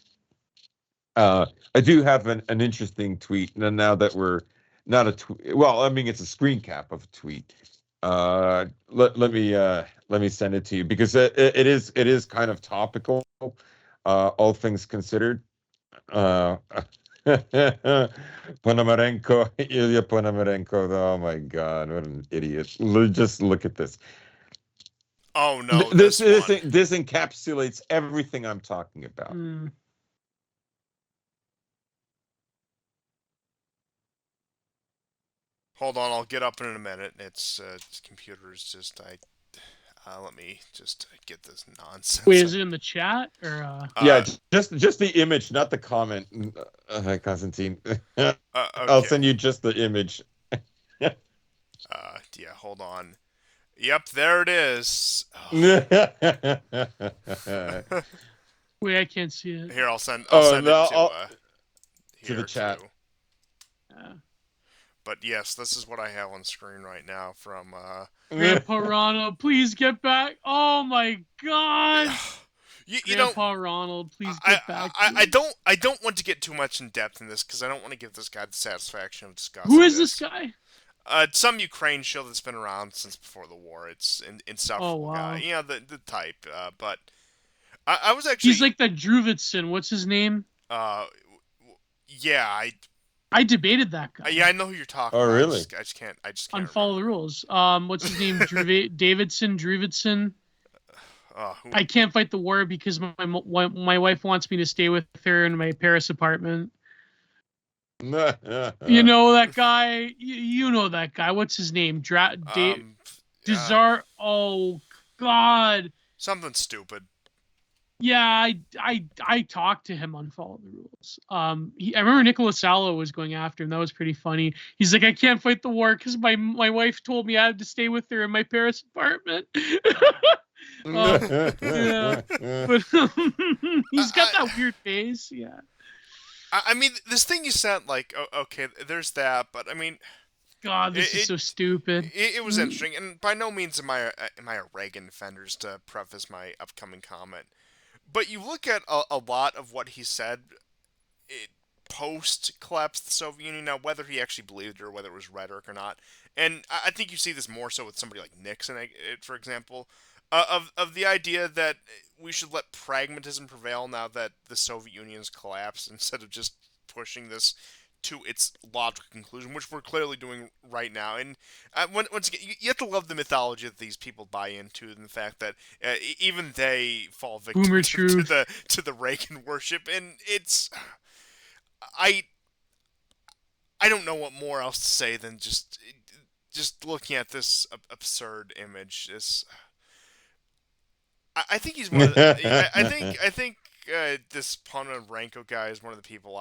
I do have an interesting tweet now that we're not a tweet. Well, I mean it's a screen cap of a tweet. Let me send it to you because it is kind of topical, all things considered. Uh, Ponomarenko, Ilya Ponomarenko. Oh my God, what an idiot! Just look at this. Oh no, This this this one. this encapsulates everything I'm talking about. Mm. Hold on, I'll get up in a minute. It's computer's just let me just get this Wait, nonsense. is it in the chat or Yeah, Uh, just the image, not the comment, Constantine. I'll okay. send you just the image. Yeah, hold on. Yep, there it is. wait, I can't see it. Here, I'll Oh send it no, to the here chat. too. Uh, But yes, this is what I have on screen right now from Grandpa Ronald, please get back. Oh my God. you know, Grandpa Ronald, please get back here. I don't want to get too much in depth in this because I don't want to give this guy the satisfaction of Who discussing is this this. guy? Some Ukraine show that's been around since before the war. It's an Oh insufferable guy, wow. you know, the type. But I was He's actually like the Druvidson. What's his name? uh yeah I debated that guy. yeah, I know who you're talking Oh about. really? I just can't Unfollow the remember. rules. What's his name? Druvidson. Who, I can't fight the war because my wife wants me to stay with her in my Paris apartment. You know that guy. You know that guy. What's his name? um Desart. Oh God. something stupid. Yeah, I talked to him on Follow the Rules. I remember Nicolas Salo was going after him. That was pretty funny. He's like, I can't fight the war because my wife told me I had to stay with her in my Paris apartment. Yeah, but he's got I, that weird face. Yeah. I mean, this thing you sent, like, okay, there's that, but I mean, God, this is it so stupid. it was interesting, and by no means am I a Reagan defender, to preface my upcoming comment. But you look at a lot of what he said post collapse of the Soviet Union. Now, whether he actually believed it or whether it was rhetoric or not, and I think you see this more so with somebody like Nixon, for example, of the idea that we should let pragmatism prevail now that the Soviet Union's collapsed instead of just pushing this to its logical conclusion, which we're clearly doing right now. And once again, you have to love the mythology that these people buy into, and the fact that even they fall victim Boomer to truth. the Reagan worship, and it's I I don't know what more else to say than just looking at this absurd image. I think he's one of the, I think this Ponomarenko guy is one of the people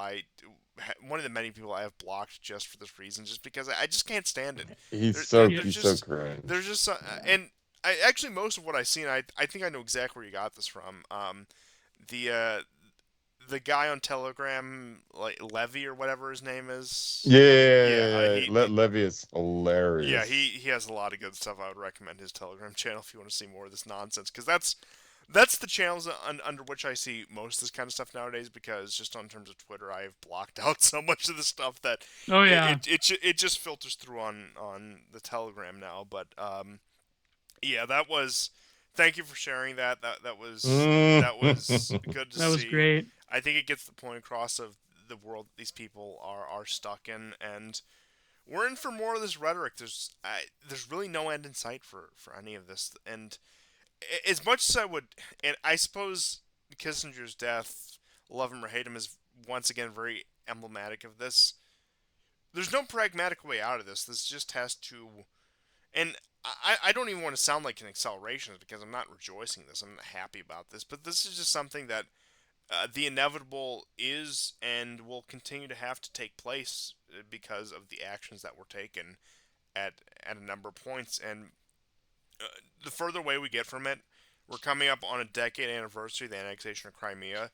one of the many people I have blocked just for this reason, just because I just can't stand it. He's There's so just cringe. there's just and I actually most of what I've seen, I think I know exactly where you got this from. The guy on Telegram, like Levy or whatever his name is. Yeah, Levy is hilarious. Yeah, he has a lot of good stuff. I would recommend his Telegram channel if you want to see more of this nonsense, because that's the channels under which I see most of this kind of stuff nowadays. Because just on terms of Twitter, I have blocked out so much of the stuff that Oh yeah. it just filters through on the Telegram now. But yeah, that was. Thank you for sharing that. That was good to see. That was great. I think it gets the point across of the world these people are stuck in, and we're in for more of this rhetoric. There's really no end in sight for any of this, and as much as I would, and I suppose Kissinger's death, love him or hate him, is once again very emblematic of this. There's no pragmatic way out of this. This just has to, and I don't even want to sound like an acceleration because I'm not rejoicing this. I'm not happy about this, but this is just something that the inevitable is and will continue to have to take place because of the actions that were taken at a number of points. And the further away we get from it, we're coming up on a decade anniversary of the annexation of Crimea.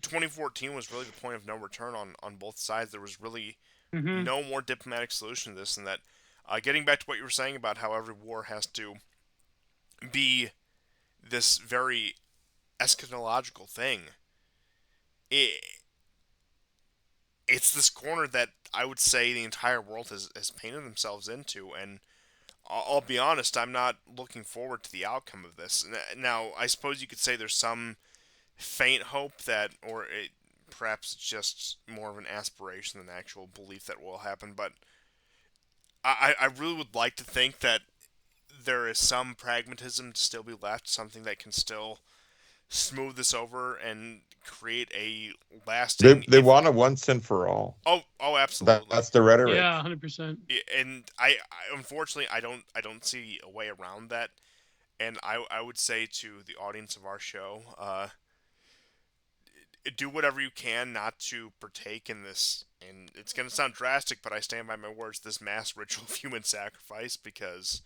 2014 was really the point of no return on both sides. There was really no more diplomatic solution to this, and that getting back to what you were saying about how every war has to be this very eschatological thing. It's this corner that I would say the entire world has painted themselves into, and I'll be honest, I'm not looking forward to the outcome of this. Now, I suppose you could say there's some faint hope that, perhaps it's just more of an aspiration than actual belief that will happen, but I really would like to think that there is some pragmatism to still be left, something that can still smooth this over and create a lasting. They want a once and for all. Oh, absolutely. That's the rhetoric. Yeah, 100%. And I unfortunately I don't see a way around that. And I would say to the audience of our show, do whatever you can not to partake in this. And it's going to sound drastic, but I stand by my words. This mass ritual of human sacrifice, because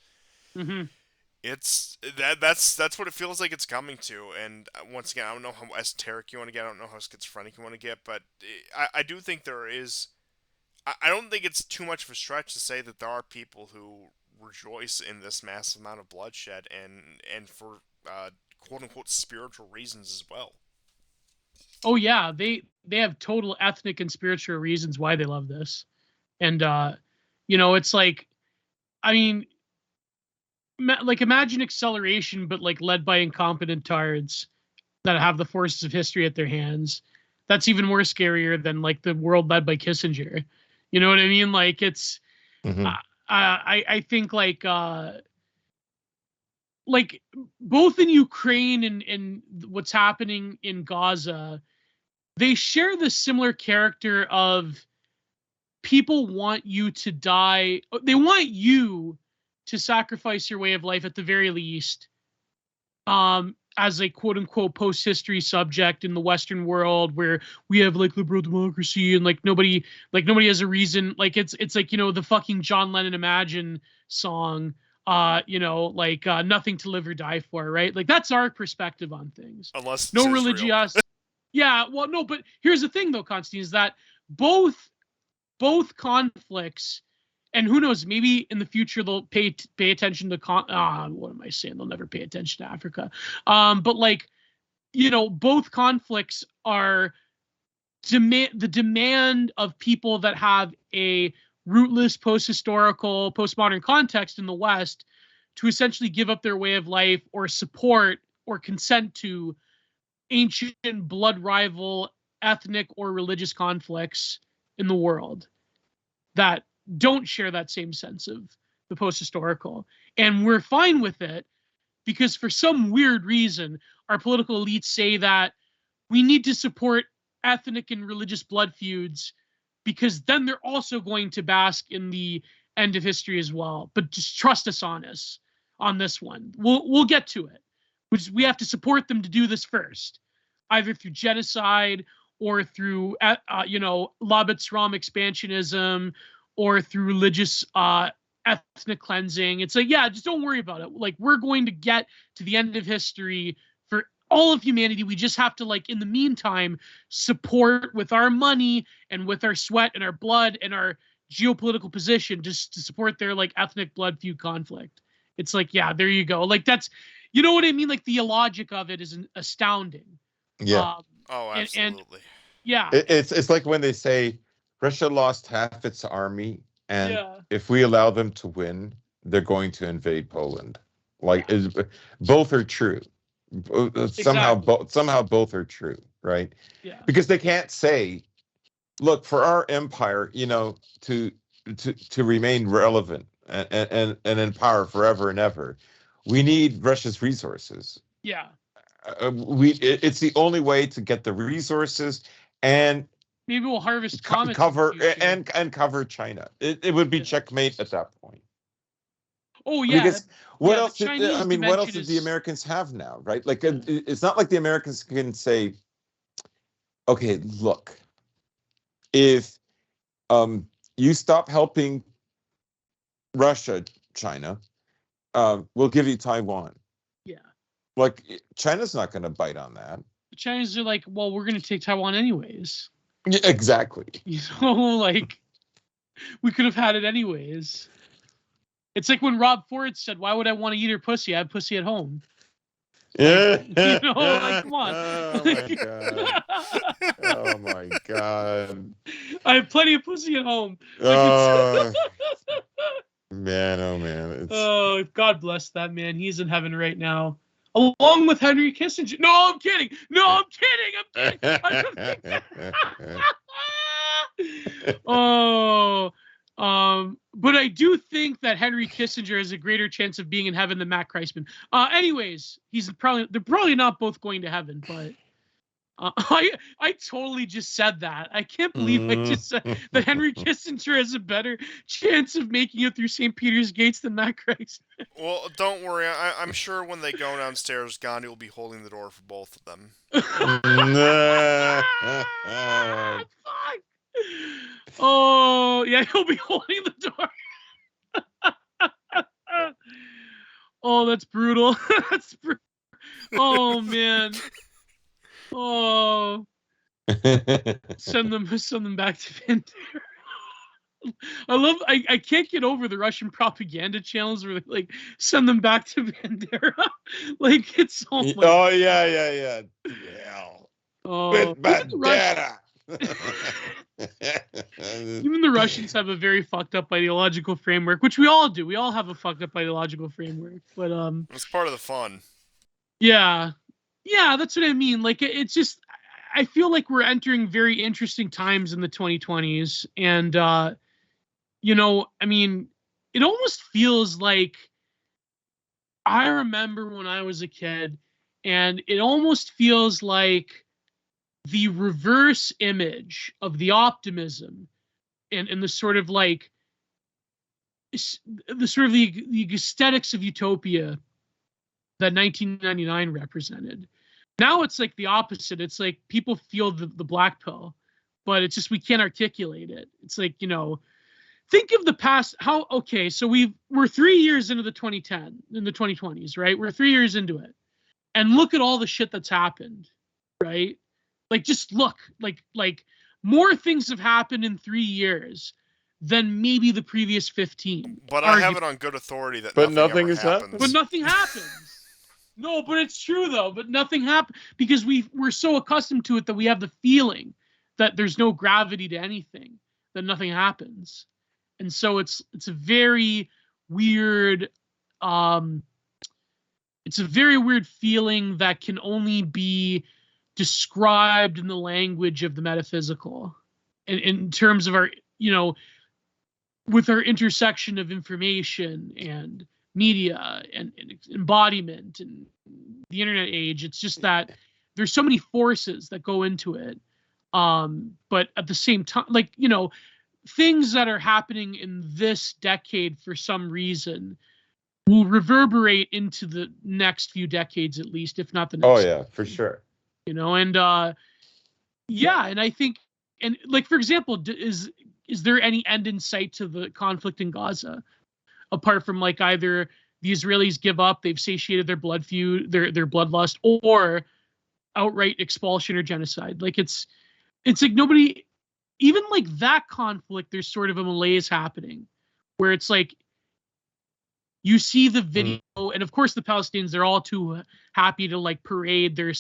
it's that's what it feels like it's coming to. And once again, I don't know how esoteric you want to get. I don't know how schizophrenic you want to get, but I do think there is. I don't think it's too much of a stretch to say that there are people who rejoice in this massive amount of bloodshed and for quote unquote spiritual reasons as well. Oh yeah, they have total ethnic and spiritual reasons why they love this. And it's like, I mean, like imagine acceleration, but like led by incompetent tards that have the forces of history at their hands. That's even more scarier than like the world led by Kissinger. You know what I mean? Like it's, I think like both in Ukraine and what's happening in Gaza, they share this similar character of people want you to die. They want you to sacrifice your way of life at the very least, as a quote unquote post history subject in the Western world where we have like liberal democracy and like nobody has a reason. Like it's like, the fucking John Lennon Imagine song, nothing to live or die for, right? Like that's our perspective on things. Unless it's no Israel. religious. Yeah, well, no, but here's the thing though, Constantine, is that both conflicts, and who knows, maybe in the future they'll pay attention to what am I saying? They'll never pay attention to Africa. But like, both conflicts are the demand of people that have a rootless post-historical, postmodern context in the West to essentially give up their way of life or support or consent to ancient blood rival ethnic or religious conflicts in the world. that don't share that same sense of the post-historical. And we're fine with it because for some weird reason, our political elites say that we need to support ethnic and religious blood feuds because then they're also going to bask in the end of history as well. But just trust us on this one. We'll get to it. We have to support them to do this first, either through genocide or through Lobbit's Rom expansionism or through religious ethnic cleansing. It's like, yeah, just don't worry about it. Like, we're going to get to the end of history for all of humanity. We just have to, like, in the meantime, support with our money and with our sweat and our blood and our geopolitical position just to support their, like, ethnic blood feud conflict. It's like, yeah, there you go. Like, that's, you know what I mean? Like, the logic of it is astounding. Yeah. Oh, absolutely. And yeah. It's like when they say Russia lost half its army, and if we allow them to win, they're going to invade Poland. Like, both are true. Somehow both are true, right? Yeah. Because they can't say, look, for our empire, to remain relevant and in power forever and ever, we need Russia's resources. Yeah. It's the only way to get the resources, and maybe we'll harvest cover cover China. It would be checkmate at that point. Oh yeah. Because what else? What else did the Americans have now, right? Like, it's not like the Americans can say, okay, look, if you stop helping Russia, China, we'll give you Taiwan. Yeah. Like, China's not going to bite on that. The Chinese are like, well, we're going to take Taiwan anyways. Yeah, exactly. Like, we could have had it anyways. It's like when Rob Ford said, why would I want to eat her pussy? I have pussy at home. Yeah. Like, come on. Oh my god. Oh my god. I have plenty of pussy at home. Man, oh man. Oh, God bless that man. He's in heaven right now. Along with Henry Kissinger. No, I'm kidding. But I do think that Henry Kissinger has a greater chance of being in heaven than Matt Kreisman. Anyways, they're probably not both going to heaven, but I totally just said that. I can't believe I just said that Henry Kissinger has a better chance of making it through St. Peter's gates than Matt Kreisman. Well, don't worry. I'm sure when they go downstairs, Gandhi will be holding the door for both of them. Fuck. Oh, yeah, he'll be holding the door. Oh, that's brutal. Oh, man. Oh. Send them back to Bandera. I can't get over the Russian propaganda channels where they, like, send them back to Bandera. Like, it's so much. Oh, yeah. Yeah. Oh, Bandera. Even the Russians have a very fucked up ideological framework, which we all do. We all have a fucked up ideological framework, but it's part of the fun. Yeah, that's what I mean. Like, it's just, I feel like we're entering very interesting times in the 2020s, and I mean, it almost feels like I remember when I was a kid, and it almost feels like the reverse image of the optimism and the sort of like the aesthetics of utopia that 1999 represented. Now it's like the opposite. It's like people feel the black pill, but it's just we can't articulate it. It's like, think of the past. So we're 3 years into the 2020s, right? We're 3 years into it, and look at all the shit that's happened, right? Like, just look, like more things have happened in 3 years than maybe the previous 15. But I have it on good authority that nothing has happened. But nothing happens. No, but it's true though. But nothing happened because we're so accustomed to it that we have the feeling that there's no gravity to anything, that nothing happens, and so it's a very weird. It's a very weird feeling that can only be described in the language of the metaphysical, in terms of our, with our intersection of information and media and embodiment and the internet age, it's just that there's so many forces that go into it. But at the same time, like, you know, things that are happening in this decade for some reason will reverberate into the next few decades, at least, if not the next. Oh yeah, for sure. You know, and yeah, and I think, and like, for example, is there any end in sight to the conflict in Gaza, apart from like either the Israelis give up, they've satiated their blood feud, their bloodlust, or outright expulsion or genocide? Like, it's like nobody, even like that conflict, there's sort of a malaise happening where it's like you see the video, and of course the Palestinians, they're all too happy to like parade their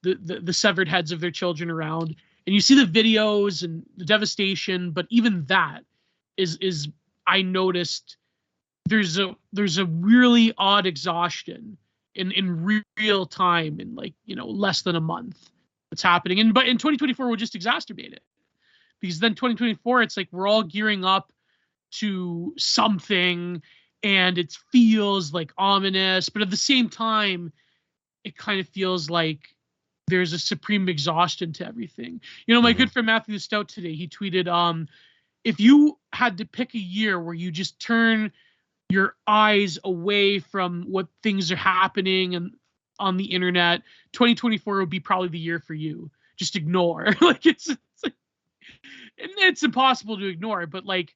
the severed heads of their children around, and you see the videos and the devastation, but even that is I noticed there's a really odd exhaustion in real time, in like, you know, less than a month that's happening. And but in 2024 we'll just exacerbate it, because then 2024 it's like we're all gearing up to something and it feels like ominous, but at the same time it kind of feels like there's a supreme exhaustion to everything. You know, my good friend Matthew Stout today, he tweeted, if you had to pick a year where you just turn your eyes away from what things are happening and on the internet, 2024 would be probably the year for you. Just ignore. Like, it's like, and it's impossible to ignore, but like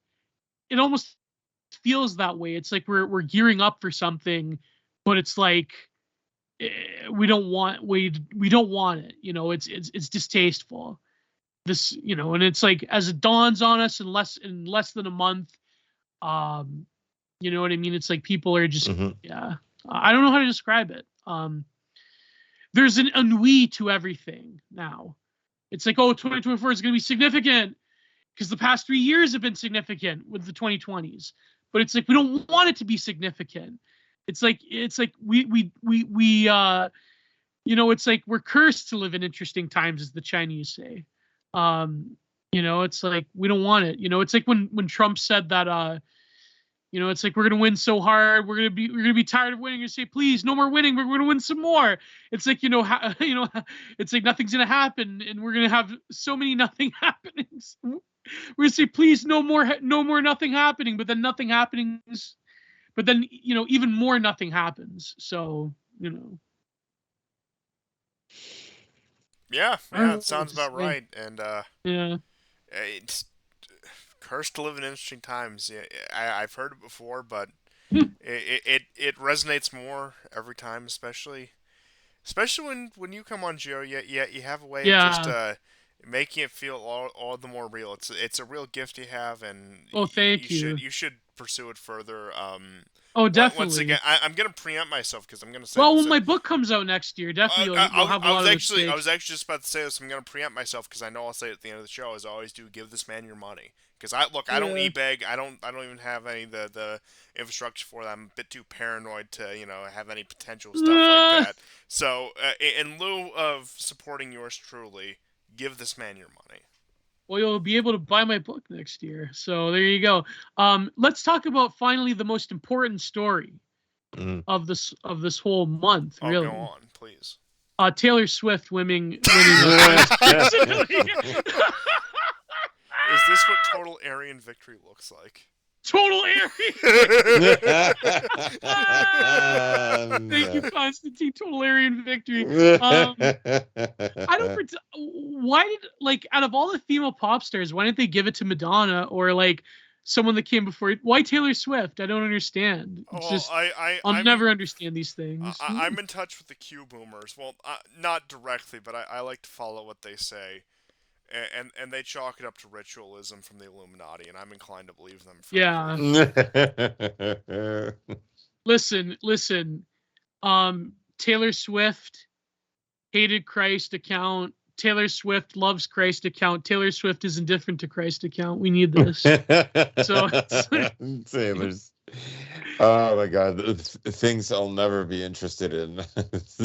it almost feels that way. It's like we're gearing up for something, but it's like we don't want it. You know, it's distasteful. This, you know, and it's like as it dawns on us in less than a month, you know what I mean? It's like people are just, yeah. I don't know how to describe it. There's an ennui to everything now. It's like, oh, 2024 is going to be significant because the past 3 years have been significant with the 2020s. But it's like we don't want it to be significant. It's like we you know, it's like we're cursed to live in interesting times, as the Chinese say. You know, it's like we don't want it. You know, it's like when Trump said that you know, it's like we're gonna win so hard, we're gonna be tired of winning. You say, please, no more winning. We're gonna win some more. It's like, you know, you know, it's like nothing's gonna happen, and we're gonna have so many nothing happenings. We're gonna say, please, no more nothing happening. But then nothing happens. But then, you know, even more nothing happens. So, you know. Yeah, it sounds about right. And yeah, it's cursed to live in interesting times. Yeah, I've heard it before, but it resonates more every time, especially when you come on, Gio. You have a way of just making it feel all the more real. It's a real gift you have, and thank you. You should pursue it further. Oh, definitely. Once again, I'm gonna preempt myself because I'm gonna say. Well, when my book comes out next year, definitely we'll have a lot of mistakes. I was actually just about to say this. I'm gonna preempt myself because I know I'll say it at the end of the show, as I always do. Give this man your money. Because I don't e-beg. I don't even have any the infrastructure for that. I'm a bit too paranoid to, you know, have any potential stuff like that. So in lieu of supporting yours truly, give this man your money. Well, you'll be able to buy my book next year. So there you go. Let's talk about finally the most important story of this whole month. Really, go on, please. Taylor Swift winning. Is this what total Aryan victory looks like? Total Aryan. Thank you, Constantine. Total Aryan victory. I don't. Why did, like, out of all the female pop stars, why didn't they give it to Madonna or like someone that came before it? Why Taylor Swift? I don't understand. It's just I'll never understand these things. I'm in touch with the Q boomers. Well, not directly, but I like to follow what they say. And they chalk it up to ritualism from the Illuminati, and I'm inclined to believe them. Yeah. Listen. Taylor Swift hated Christ account. Taylor Swift loves Christ account. Taylor Swift is indifferent to Christ account. We need this. So Taylor's. Oh my God, things I'll never be interested in.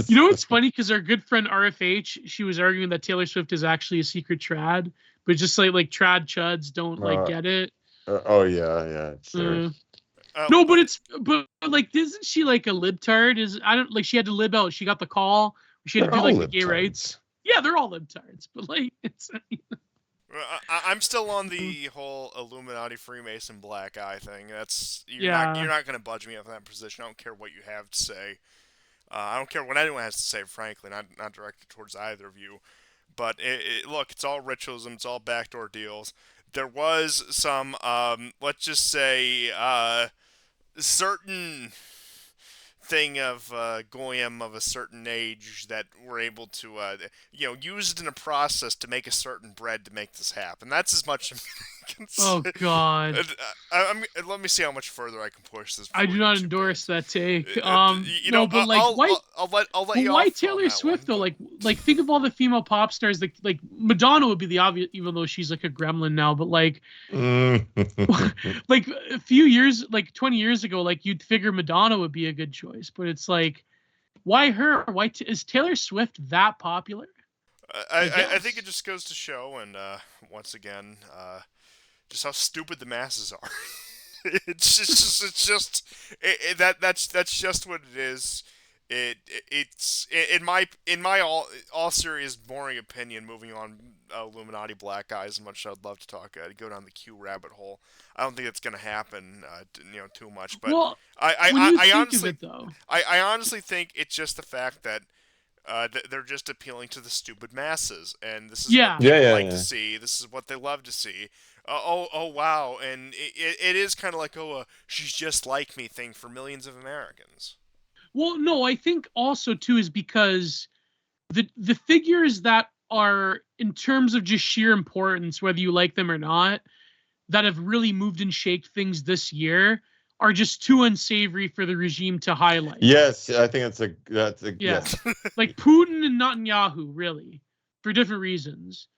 You know what's funny? Because our good friend RFH, she was arguing that Taylor Swift is actually a secret trad, but just like trad chuds don't like get it. Oh yeah, sure. No, but like, isn't she like a libtard? I don't like she had to lib out. She got the call. She had They're to do all like the gay rights. libtards. Yeah, they're all libtards, but like it's. I'm still on the whole Illuminati Freemason black eye thing. That's you're Yeah. not going to budge me up in that position. I don't care what you have to say. I don't care what anyone has to say. Frankly, not directed towards either of you. But look, it's all ritualism. It's all backdoor deals. There was some, let's just say, certain thing of goyim of a certain age that were able to, use it in a process to make a certain bread to make this happen. That's as much as I can say. Oh God. Let me see how much further I can push this. I do not endorse that take. No, but like, I'll let you. Why off Taylor on that Swift one, though? but- Like think of all the female pop stars. Like Madonna would be the obvious, even though she's like a gremlin now. But like, like a few years, like 20 years ago, like you'd figure Madonna would be a good choice. But it's like, why her? Why is Taylor Swift that popular? I think it just goes to show, and once again, just how stupid the masses are. It's just that's just what it is. It's in my all serious boring opinion. Moving on, Illuminati black guys. As much as I'd love to talk, go down the Q rabbit hole. I don't think it's gonna happen. Too much. But Well, I when you think honestly of it though, I honestly think it's just the fact that they're just appealing to the stupid masses, and this is what people like to see. This is what they love to see. Oh wow, and it is kind of like she's just like me thing for millions of Americans. well, no, I think also too is because the figures that are in terms of just sheer importance, whether you like them or not, that have really moved and shaked things this year are just too unsavory for the regime to highlight. Yes, I think that's a Yeah. yes. Like Putin and Netanyahu, really, for different reasons.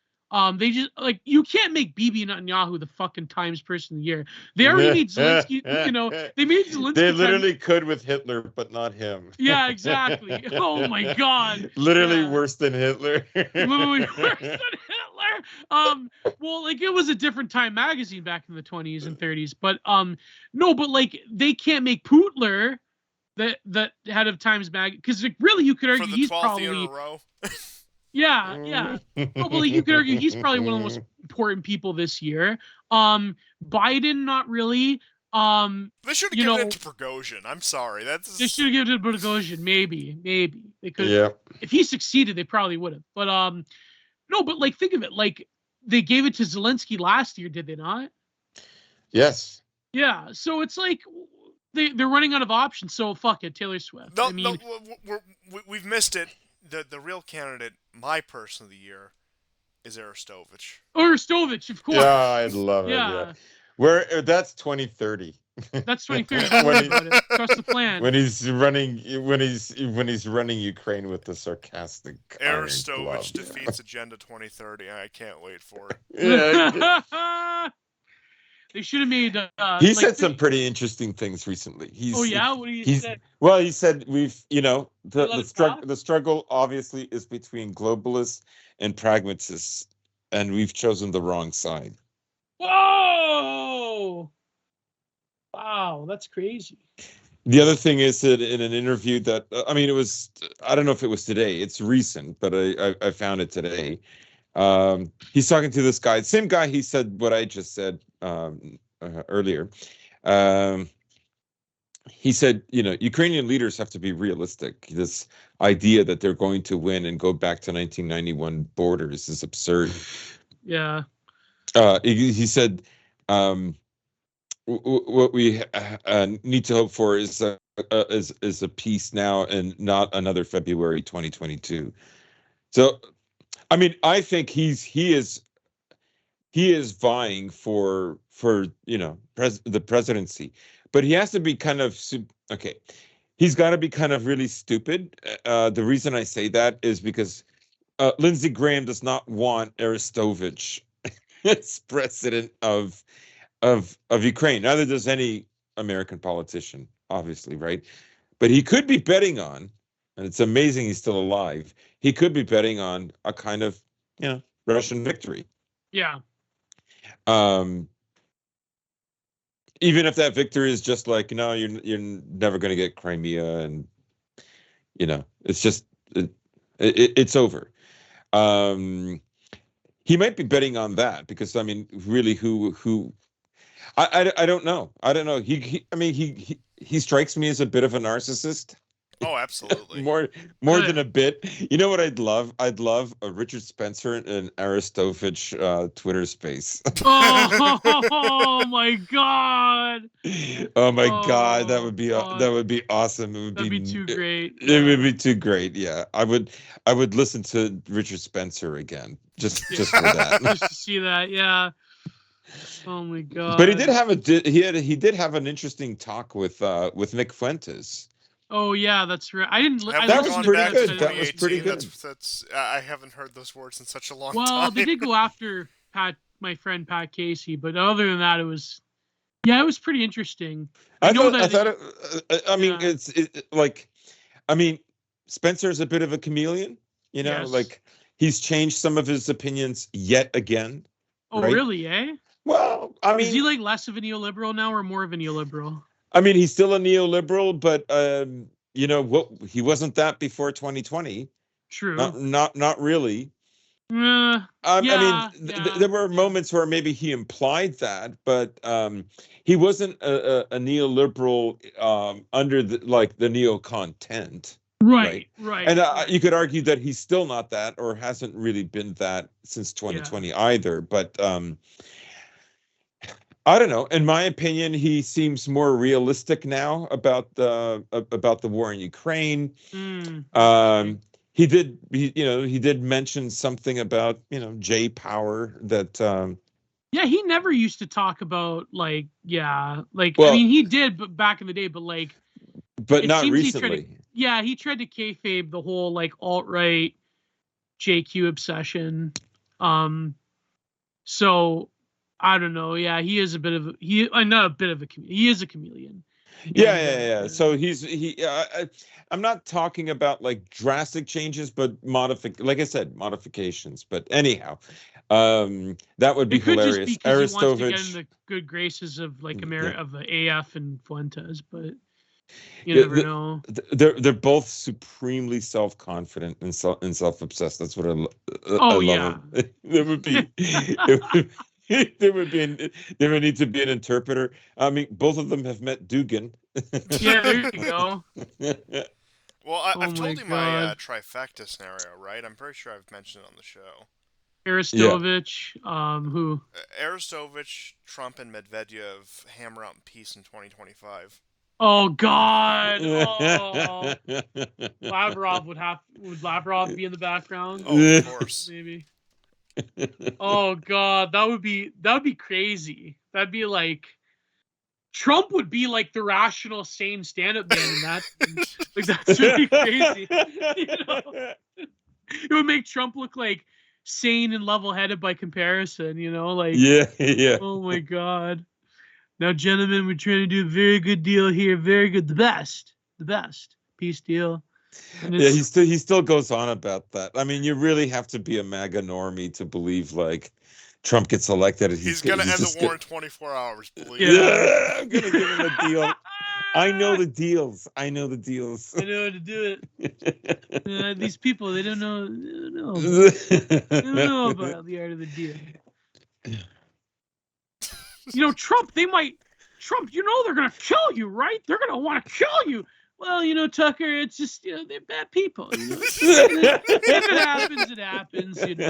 They just like you can't make Bibi Netanyahu the fucking Times Person of the Year. They already made Zelensky. They made Zelensky. They literally could with Hitler, but not him. Yeah, exactly. Oh my God. Literally worse than Hitler. Literally worse than Hitler. Well, like it was a different time magazine back in the 20s and 30s, but no, but like they can't make Putler the head of Times Mag because like, really you could argue he's probably in a row. Yeah. Probably you could argue he's probably one of the most important people this year. Biden, not really. They should have given it to Prigozhin. I'm sorry. They should have given it to Prigozhin. Maybe they could. Yeah. If he succeeded, they probably would have. But no. But like, think of it. Like they gave it to Zelensky last year, did they not? Yes. Yeah. So it's like they're running out of options. So fuck it, Taylor Swift. No, I mean, we've missed it. The real candidate, my person of the year, is Arestovich. Arestovich, of course. Yeah, I love it. Yeah. Where that's 2030. That's 2030. Trust the plan. When he's running Ukraine with the sarcastic. Arestovich defeats Agenda 2030. I can't wait for it. Yeah. They should have made. He said some pretty interesting things recently. What do you say? Well, he said the struggle obviously is between globalists and pragmatists, and we've chosen the wrong side. Whoa! Wow, that's crazy. The other thing is that in an interview that it was, I don't know if it was today. It's recent, but I found it today. He's talking to this guy, same guy. He said what I just said earlier. He said, Ukrainian leaders have to be realistic. This idea that they're going to win and go back to 1991 borders is absurd. Yeah. He said, what we need to hope for is a peace now and not another February 2022. So, I think he is vying for the presidency, but he has to be kind of okay. He's got to be kind of really stupid. The reason I say that is because Lindsey Graham does not want Arestovich as president of Ukraine. Neither does any American politician, obviously, right? But he could be betting on, and it's amazing he's still alive. He could be betting on a kind of, Russian victory. Yeah. Even if that victory is just like, no, you're never going to get Crimea, and it's just it's over. He might be betting on that because, I mean, really, who I don't know. I don't know. He strikes me as a bit of a narcissist. Oh, absolutely. more than a bit. You know what I'd love? I'd love a Richard Spencer and Arestovich Twitter space. Oh my God! Oh my God, that Oh, would be God. that would be awesome. That'd be too great. It would be too great. Yeah, I would listen to Richard Spencer again just for that. Just to see that, yeah. Oh my God! But he did have an interesting talk with Nick Fuentes. Oh yeah, that's right. I didn't. I That was listened pretty to good. that. That was pretty good. That's I haven't heard those words in such a long time. Well, they did go after my friend Pat Casey, but other than that, it was pretty interesting. I mean, Spencer's a bit of a chameleon, Yes. like he's changed some of his opinions yet again. Oh, right? really, eh? Well, I mean, is he like less of a neoliberal now or more of a neoliberal? I mean, he's still a neoliberal, but what, he wasn't that before 2020. True. Not really. Yeah, I mean, there were moments where maybe he implied that, but he wasn't a neoliberal under the neocon tent. Right. And you could argue that he's still not that, or hasn't really been that since 2020 either. But I don't know. In my opinion, he seems more realistic now about the war in Ukraine. He did mention something about J power that. Yeah, he never used to talk about I mean, he did, but back in the day, but not recently. He tried to kayfabe the whole alt-right JQ obsession. So I don't know. Yeah, he is a bit of not a bit of a chameleon. He is a chameleon. Yeah. So I'm not talking about drastic changes, but like I said, modifications. But anyhow, that would be hilarious. Just because he wants to get in the good graces of of the AF and Fuentes, but you never know. They're both supremely self-confident and self-obsessed. That's what I love. There would be. There would need to be an interpreter. I mean, both of them have met Dugin. Yeah, there you go. Well, I've told you my trifecta scenario, right? I'm pretty sure I've mentioned it on the show. Arestovich, who? Arestovich, Trump, and Medvedev hammer out peace in 2025. Oh God! Oh. Would Lavrov be in the background? Oh, of course. Maybe. Oh God, that would be crazy. That'd be Trump would be the rational, sane stand-up man in that. That's really crazy. It would make Trump look sane and level-headed by comparison. Yeah. Oh my God. Now, gentlemen, we're trying to do a very good deal here. Very good, the best peace deal. Yeah, he still goes on about that. I mean, you really have to be a MAGA normie to believe Trump gets elected. He's gonna end the war in 24 hours. Believe me. Yeah, I'm gonna give him a deal. I know the deals. I know how to do it. These people, they don't know. They don't know about the art of the deal. Trump, they're going to kill you, right? They're going to want to kill you. Well, Tucker, it's just, they're bad people. If it happens, it happens. It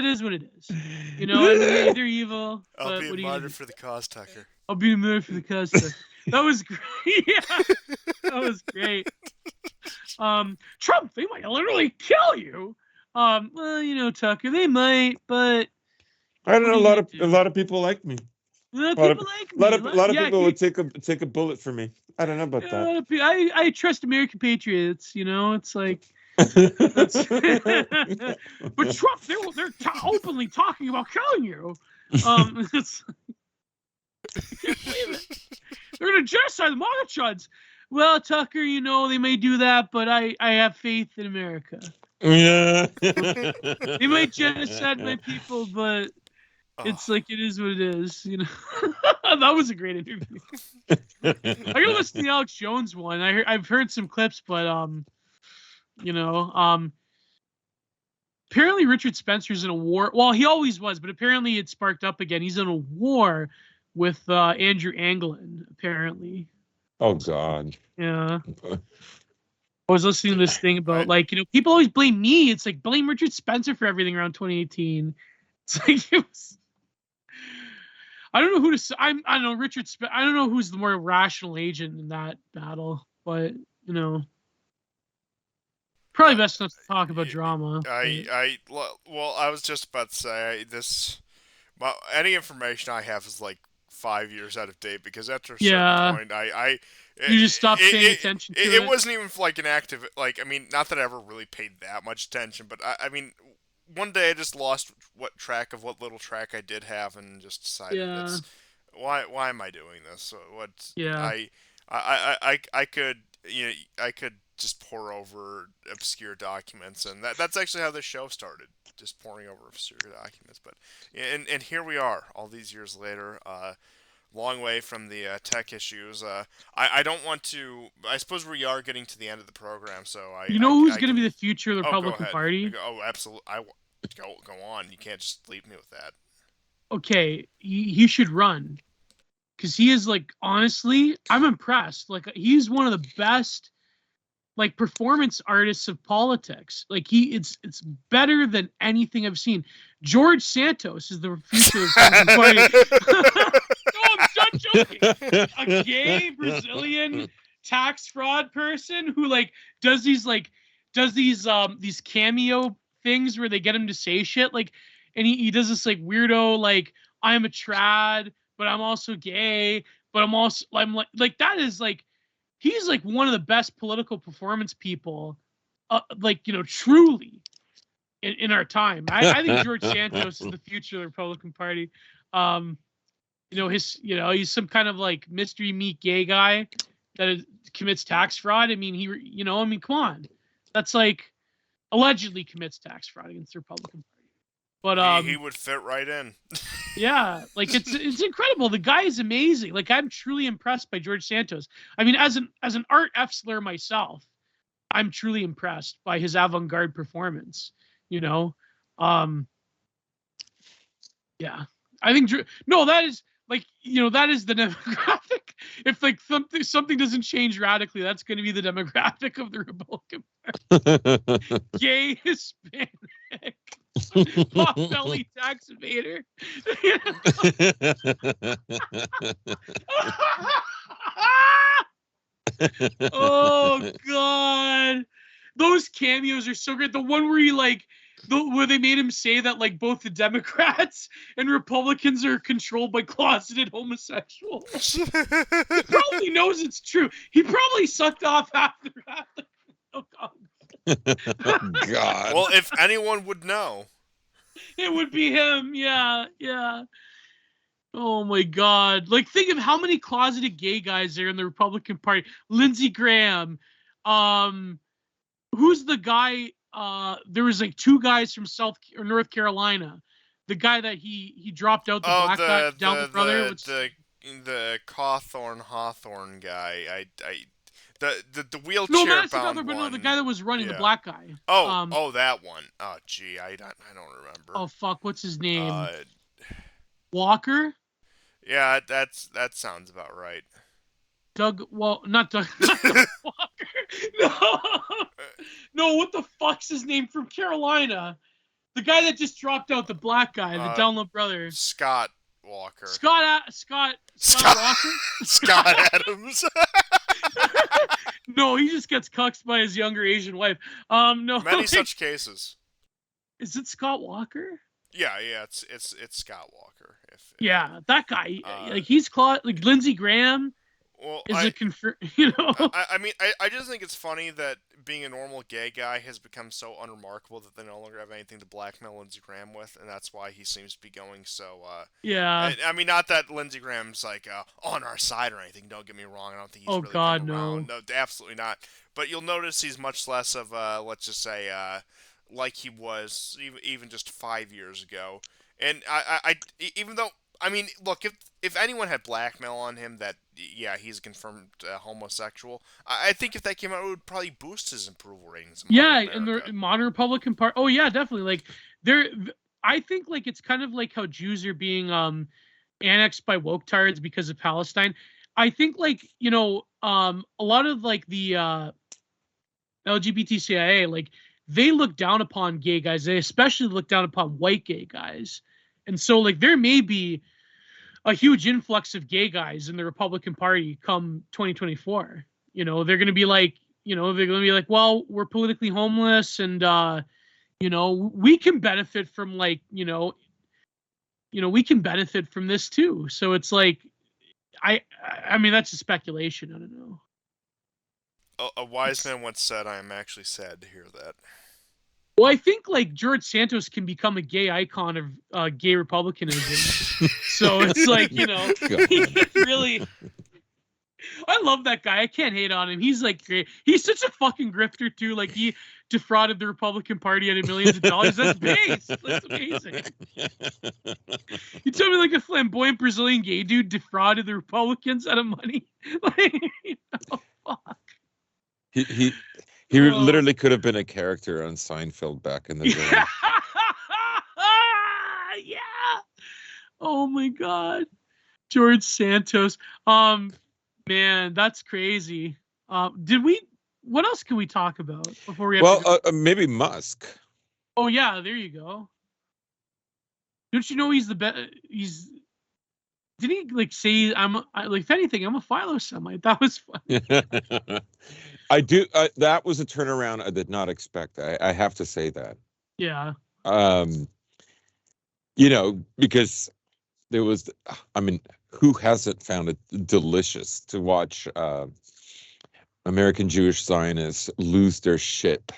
is what it is. They're evil. I'll be a martyr for the cause, Tucker. I'll be a martyr for the cause, Tucker. That was great. Yeah, that was great. Trump, they might literally kill you. Tucker, they might, but I don't know. A lot of people like me. A lot of people would take a bullet for me. I don't know about that. I trust American patriots. It's but Trump, they're openly talking about killing you. I can't believe it. They're gonna genocide the MAGA chuds. Well, Tucker, they may do that, but I have faith in America. Yeah. They might genocide my people, but It's like it is what it is, you know. That was a great interview. I gotta listen to the Alex Jones one. I've heard some clips, but you know, apparently Richard Spencer's in a war. Well, he always was, but apparently it sparked up again. He's in a war with Andrew Anglin, apparently. Oh God. Yeah. I was listening to this thing about like, you know, people always blame me. It's like blame Richard Spencer for everything around 2018. It's like it was. I don't know who to. I don't know Richard. I don't know who's the more rational agent in that battle, but you know, probably best not to talk about drama. Well, I was just about to say this. Any information I have is like 5 years out of date because after a certain point, you just stopped paying attention to it. It wasn't even like an active. Like, I mean, not that I ever really paid that much attention, but I mean, one day I just lost track of what little track I did have, and just decided why am I doing this? I could I could just pour over obscure documents, and that's actually how this show started, just pouring over obscure documents. But and here we are, all these years later. Long way from the tech issues. I don't want to. I suppose we are getting to the end of the program, so who's going to be the future of the Republican Party? Absolutely. Go on. You can't just leave me with that. Okay, he should run, because he is like, honestly, I'm impressed. Like, he's one of the best like performance artists of politics. Like it's better than anything I've seen. George Santos is the future of the Party. No, I'm not joking. A gay Brazilian tax fraud person who like does these cameo things where they get him to say shit, like, and he does this like weirdo like, I'm a trad, but I'm also gay, but I'm like that is like, he's like one of the best political performance people, like, you know, truly in our time. I think George Santos is the future of the Republican Party. You know, he's some kind of like mystery meat gay guy that commits tax fraud. I mean, come on, that's like allegedly commits tax fraud against the Republican Party. But he would fit right in. Yeah, like it's incredible. The guy is amazing. Like, I'm truly impressed by George Santos. I mean, as an art F-slur myself, I'm truly impressed by his avant-garde performance. You know, yeah, I think that is like, you know, that is the demographic. If like something doesn't change radically, that's going to be the demographic of the Republican Party. Gay Hispanic. Pop belly tax evader. Oh God, those cameos are so great. The one where he like, where they made him say that like both the Democrats and Republicans are controlled by closeted homosexuals. He probably knows it's true. He probably sucked off half the. Oh God. God. Well, if anyone would know, it would be him. Yeah. Oh my God. Like, think of how many closeted gay guys there in the Republican Party. Lindsey Graham. Who's the guy? There was like two guys from North Carolina. The guy that he dropped out, the black guy, Dalvin's brother. The Hawthorne guy. The wheelchair bound one. No, the guy that was running, the black guy. Oh, that one. Oh, gee, I don't remember. Oh fuck, what's his name? Walker. Yeah, that sounds about right. Not Doug Walker. No, what the fuck's his name from Carolina? The guy that just dropped out, the black guy, the Download brother. Scott Walker. Scott Walker. Scott Adams. No, he just gets cucked by his younger Asian wife. No. Many such cases. Is it Scott Walker? Yeah, it's Scott Walker. Yeah, that guy. Like, he's like Lindsey Graham. Well, you know. I mean, I just think it's funny that being a normal gay guy has become so unremarkable that they no longer have anything to blackmail Lindsey Graham with, and that's why he seems to be going so. Yeah. I mean, not that Lindsey Graham's like on our side or anything. Don't get me wrong. I don't think he's really God, around. No, absolutely not. But you'll notice he's much less of let's just say like he was even just 5 years ago. And even though, I mean, look, if anyone had blackmail on him that, yeah, he's a confirmed homosexual, I think if that came out, it would probably boost his approval ratings in modern Yeah, in the America. modern Republican Party. Oh yeah, definitely. Like there, I think like it's kind of like how Jews are being annexed by woke tards because of Palestine. I think like a lot of like the LGBTQIA, like they look down upon gay guys. They especially look down upon white gay guys, and so like there may be a huge influx of gay guys in the Republican Party come 2024. They're going to be like, they're going to be like, well, we're politically homeless, and we can benefit from like, we can benefit from this too. So it's like, I mean, that's a speculation. I don't know. A wise man once said, "I am actually sad to hear that." Well, I think like George Santos can become a gay icon of gay republicanism. So it's like, he can really. I love that guy. I can't hate on him. He's like great. He's such a fucking grifter too. Like he defrauded the Republican Party out of millions of dollars. That's base. That's amazing. You tell me like a flamboyant Brazilian gay dude defrauded the Republicans out of money. Like, fuck. He literally could have been a character on Seinfeld back in the day. Yeah. Oh my God. George Santos. Man, that's crazy. What else can we talk about before we have to go? Maybe Musk. Oh yeah, there you go. Don't you know he's the best? Did he like say if anything, I'm a philo-Semite? That was funny. I do. That was a turnaround I did not expect. I have to say that. Yeah. Because there was. I mean, who hasn't found it delicious to watch American Jewish Zionists lose their shit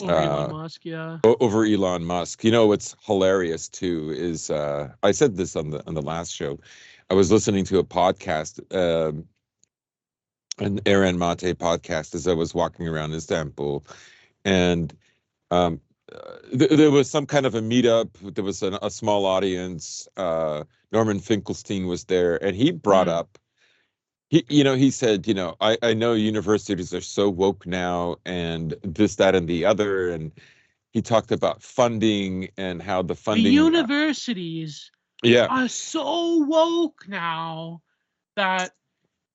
Over Elon Musk? Yeah. Over Elon Musk. What's hilarious too is I said this on the last show. I was listening to a podcast. An Aaron Mate podcast as I was walking around Istanbul, and there was some kind of a meetup. There was a small audience. Norman Finkelstein was there, and he brought up, he said, I know universities are so woke now, and this, that, and the other, and he talked about funding and how the funding. The universities are so woke now that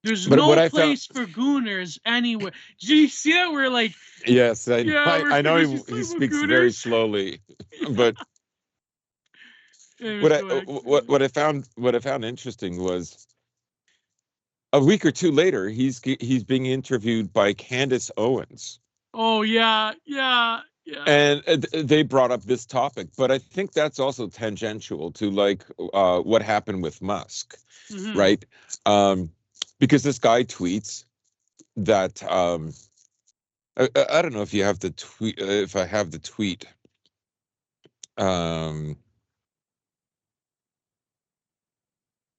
there's no place for gooners anywhere. Did you see that? We're like, yes, I know he speaks very slowly, but what I found interesting was a week or two later, he's being interviewed by Candace Owens. Oh yeah. And they brought up this topic, but I think that's also tangential to like what happened with Musk, right? Because this guy tweets that I don't know if you have the tweet. If I have the tweet, let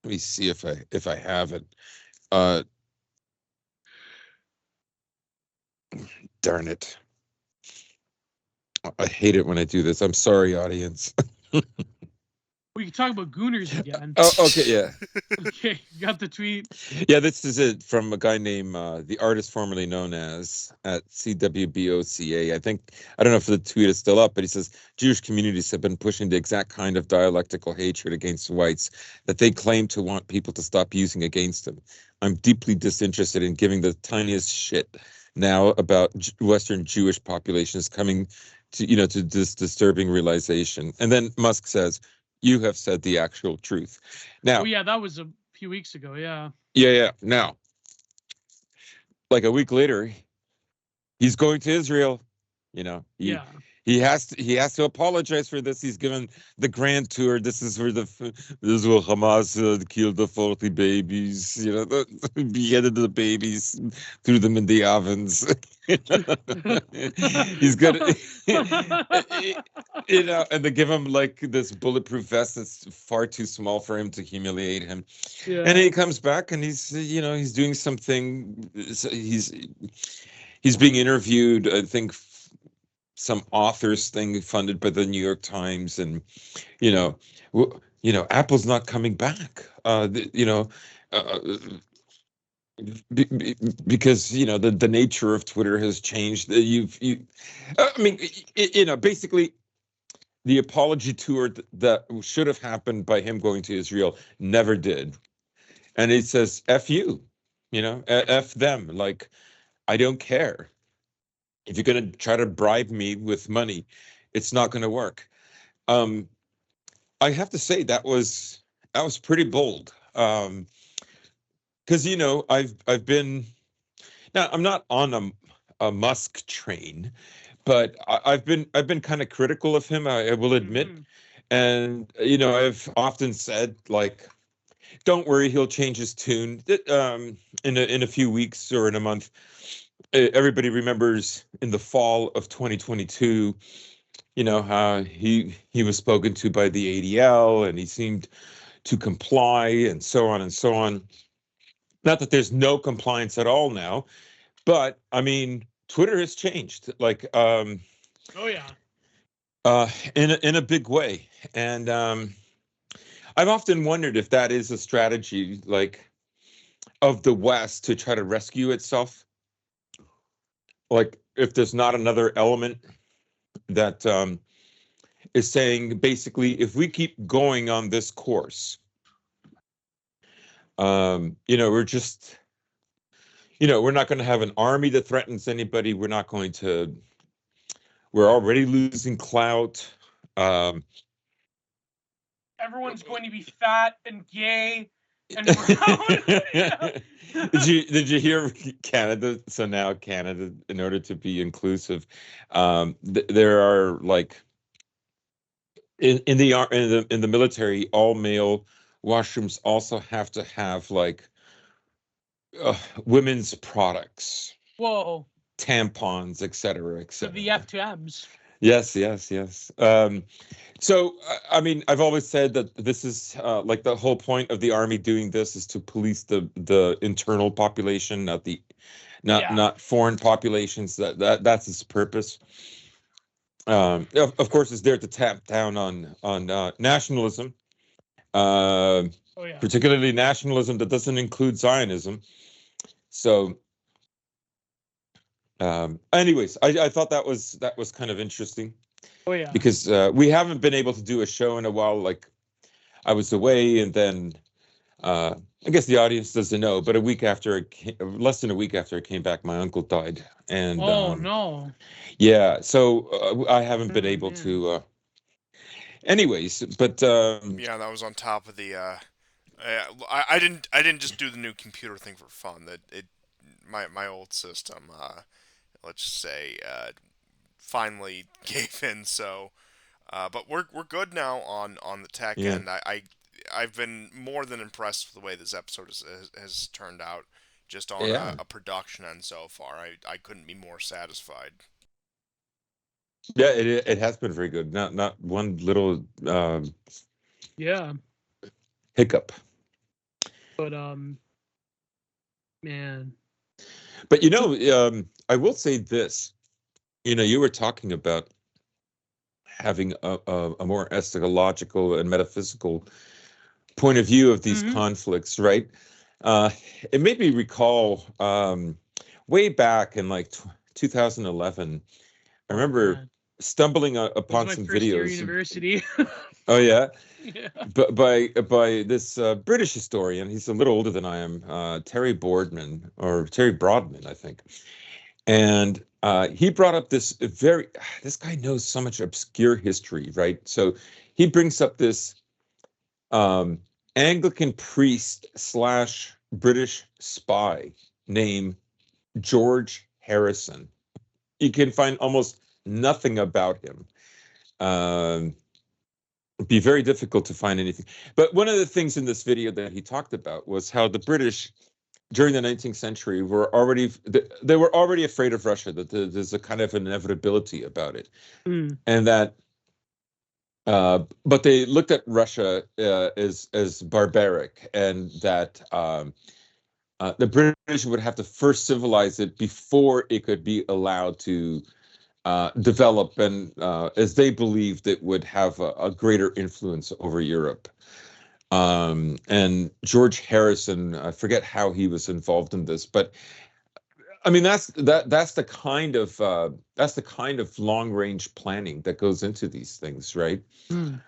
me see if I have it. Darn it! I hate it when I do this. I'm sorry, audience. We can talk about gooners again. Oh, okay, yeah. Okay, you got the tweet. Yeah, this is it from a guy named the artist formerly known as at CWBOCA. I don't know if the tweet is still up, but he says Jewish communities have been pushing the exact kind of dialectical hatred against whites that they claim to want people to stop using against them. I'm deeply disinterested in giving the tiniest shit now about Western Jewish populations coming to to this disturbing realization. And then Musk says, "You have said the actual truth." Now, oh yeah, that was a few weeks ago. Yeah. Yeah. Now, like a week later, he's going to Israel. He has to apologize for this. He's given the grand tour. This is where Hamas killed the 40 babies. Beheaded the babies, threw them in the ovens. He's gonna, and they give him like this bulletproof vest that's far too small for him to humiliate him. Yeah. And he comes back and he's doing something. He's being interviewed, I think, some authors thing funded by the New York Times, and Apple's not coming back. Uh, because the nature of Twitter has changed. Basically, the apology tour that should have happened by him going to Israel never did, and he says "F you," "F them." Like, I don't care if you're going to try to bribe me with money, it's not going to work. I have to say that was pretty bold. Because I've been, now I'm not on a Musk train, but I've been kind of critical of him. I will admit, and I've often said, like, don't worry, he'll change his tune in a few weeks or in a month. Everybody remembers in the fall of 2022, how he was spoken to by the ADL, and he seemed to comply, and so on and so on. Not that there's no compliance at all now, but I mean, Twitter has changed, like, Oh yeah. in a big way, and I've often wondered if that is a strategy, like, of the West to try to rescue itself. Like, if there's not another element that is saying, basically, if we keep going on this course, we're just, we're not going to have an army that threatens anybody. We're already losing clout. Everyone's going to be fat and gay and brown. Did you hear Canada? So now Canada, in order to be inclusive, there are, like, in the military, all male washrooms also have to have, like, women's products. Whoa. Tampons, etc., So etc. the F2Ms. Yes. So, I mean, I've always said that this is like, the whole point of the army doing this is to police the internal population, not foreign populations. That's its purpose. Of course, it's there to tap down on nationalism, particularly nationalism that doesn't include Zionism. So, anyways, I thought that was kind of interesting. Oh yeah. Because we haven't been able to do a show in a while. Like, I was away, and then I guess the audience doesn't know, but less than a week after I came back, my uncle died, and no. Yeah, so I haven't been able to. Anyways, but yeah, that was on top of the. I didn't just do the new computer thing for fun. My old system, let's just say, finally gave in. So, but we're good now on the tech end. I've been more than impressed with the way this episode has turned out, just on a production end so far. I couldn't be more satisfied. Yeah, it has been very good. Not one little hiccup. But man. But I will say this. You were talking about having a more eschatological and metaphysical point of view of these conflicts, right? It made me recall way back in, like, 2011. I remember stumbling upon some videos. Year university. Oh yeah. Yeah. But by this British historian, he's a little older than I am, Terry Broadman, I think. And he brought up this guy knows so much obscure history, right? So he brings up this Anglican priest / British spy named George Harrison. You can find almost nothing about him. It'd be very difficult to find anything. But one of the things in this video that he talked about was how the British, during the 19th century, were already afraid of Russia, that there's a kind of inevitability about it, and that but they looked at Russia as barbaric, and that the British would have to first civilize it before it could be allowed to develop, and as they believed it would have a greater influence over Europe. And George Harrison, I forget how he was involved in this, but I mean that's the kind of long range planning that goes into these things, right? Mm.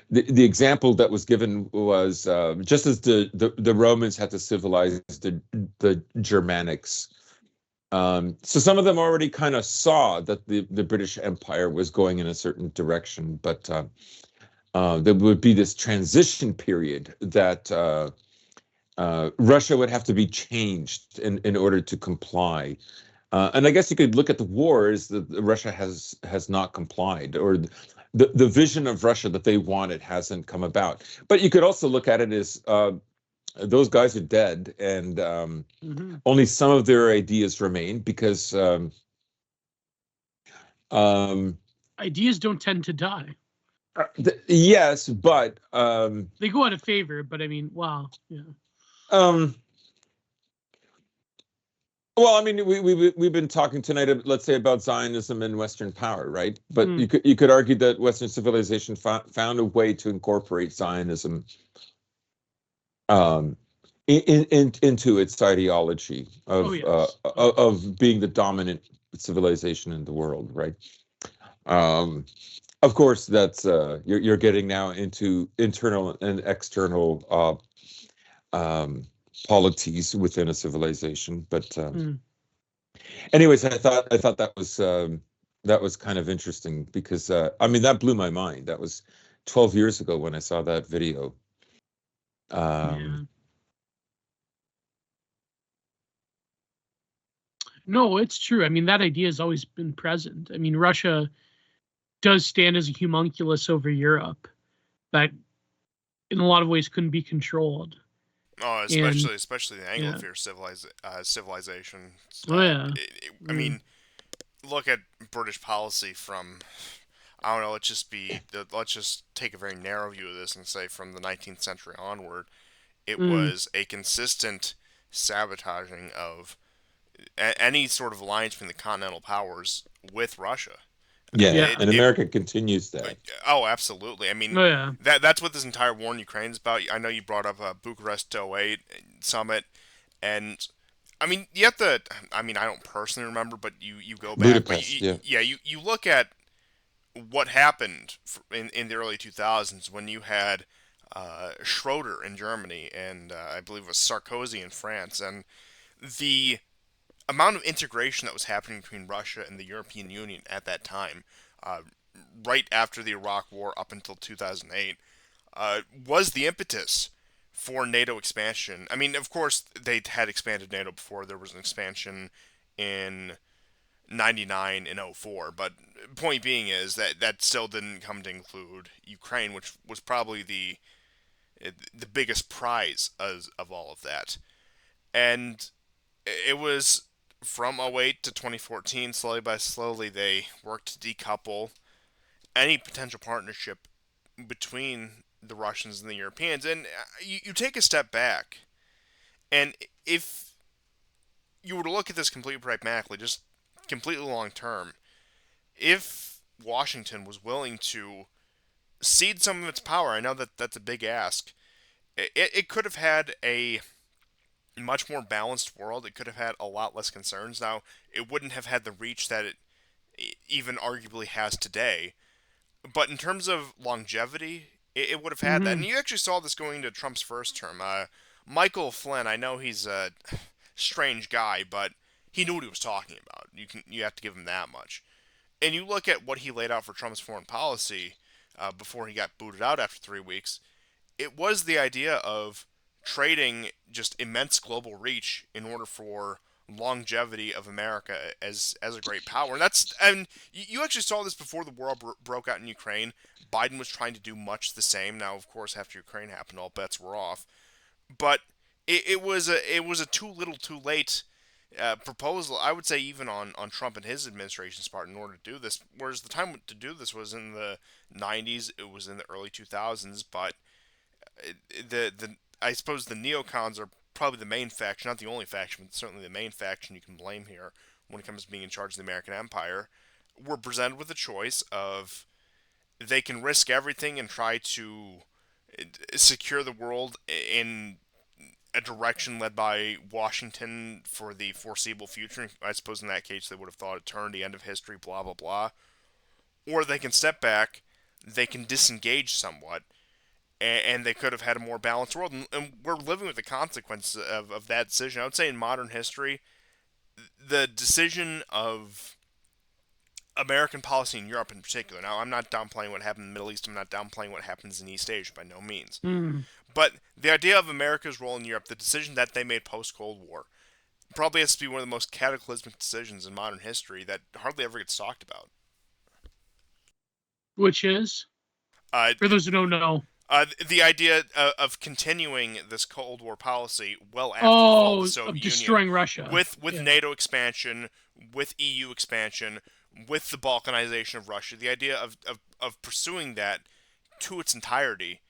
The example that was given was just as the Romans had to civilize the Germanics. So some of them already kind of saw that the British Empire was going in a certain direction, but there would be this transition period that Russia would have to be changed in order to comply. And I guess you could look at the wars that Russia has not complied, or the vision of Russia that they wanted hasn't come about. But you could also look at it as those guys are dead, and only some of their ideas remain because ideas don't tend to die. Yes, but they go out of favor. But I mean, wow, yeah. Well, I mean, we've been talking tonight, let's say, about Zionism and Western power, right? But you could argue that Western civilization found a way to incorporate Zionism into its ideology of being the dominant civilization in the world, right? Of course, that's you're getting now into internal and external polities within a civilization, but anyways, I thought that was kind of interesting because I mean that blew my mind. That was 12 years ago when I saw that video. No, it's true. I mean, that idea has always been present. I mean, Russia does stand as a homunculus over Europe that in a lot of ways couldn't be controlled. Oh, especially the Anglophile civilization. I mean, look at British policy from, I don't know, let's just take a very narrow view of this and say from the 19th century onward, it was a consistent sabotaging of any sort of alliance between the continental powers with Russia. And America continues that. Oh, absolutely. I mean, that's what this entire war in Ukraine is about. I know you brought up Bucharest 08 summit, and I mean, you have to. I mean, I don't personally remember, but you go back. Budapest, you look at what happened in the early 2000s when you had Schroeder in Germany and I believe it was Sarkozy in France, and the amount of integration that was happening between Russia and the European Union at that time, right after the Iraq War up until 2008, was the impetus for NATO expansion. I mean, of course, they had expanded NATO before. There was an expansion in 99 and 04, but point being is that still didn't come to include Ukraine, which was probably the biggest prize of all of that. And it was from 08 to 2014, slowly by slowly, they worked to decouple any potential partnership between the Russians and the Europeans. And you take a step back, and if you were to look at this completely pragmatically, just completely long term, if Washington was willing to cede some of its power, I know that that's a big ask, it could have had a much more balanced world. It could have had a lot less concerns. Now, it wouldn't have had the reach that it even arguably has today. But in terms of longevity, it would have had that. And you actually saw this going into Trump's first term. Michael Flynn, I know he's a strange guy, but he knew what he was talking about. You have to give him that much. And you look at what he laid out for Trump's foreign policy before he got booted out after 3 weeks. It was the idea of trading just immense global reach in order for longevity of America as a great power. And you actually saw this before the war broke out in Ukraine. Biden was trying to do much the same. Now, of course, after Ukraine happened, all bets were off. But it was a too little, too late proposal. I would say even on Trump and his administration's part in order to do this. Whereas the time to do this was in the 90s. It was in the early 2000s. But I suppose the neocons are probably the main faction, not the only faction, but certainly the main faction you can blame here, when it comes to being in charge of the American empire, were presented with a choice of they can risk everything and try to secure the world in a direction led by Washington for the foreseeable future. I suppose in that case they would have thought eternity, end of history, blah, blah, blah. Or they can step back, they can disengage somewhat, and they could have had a more balanced world. And we're living with the consequences of that decision. I would say in modern history, the decision of American policy in Europe in particular. Now, I'm not downplaying what happened in the Middle East. I'm not downplaying what happens in East Asia by no means. But the idea of America's role in Europe, the decision that they made post-Cold War, probably has to be one of the most cataclysmic decisions in modern history that hardly ever gets talked about. Which is? For those who don't know. The idea of continuing this Cold War policy well after the fall of the Soviet Union. Destroying Russia. With NATO expansion, with EU expansion, with the Balkanization of Russia. The idea of pursuing that to its entirety.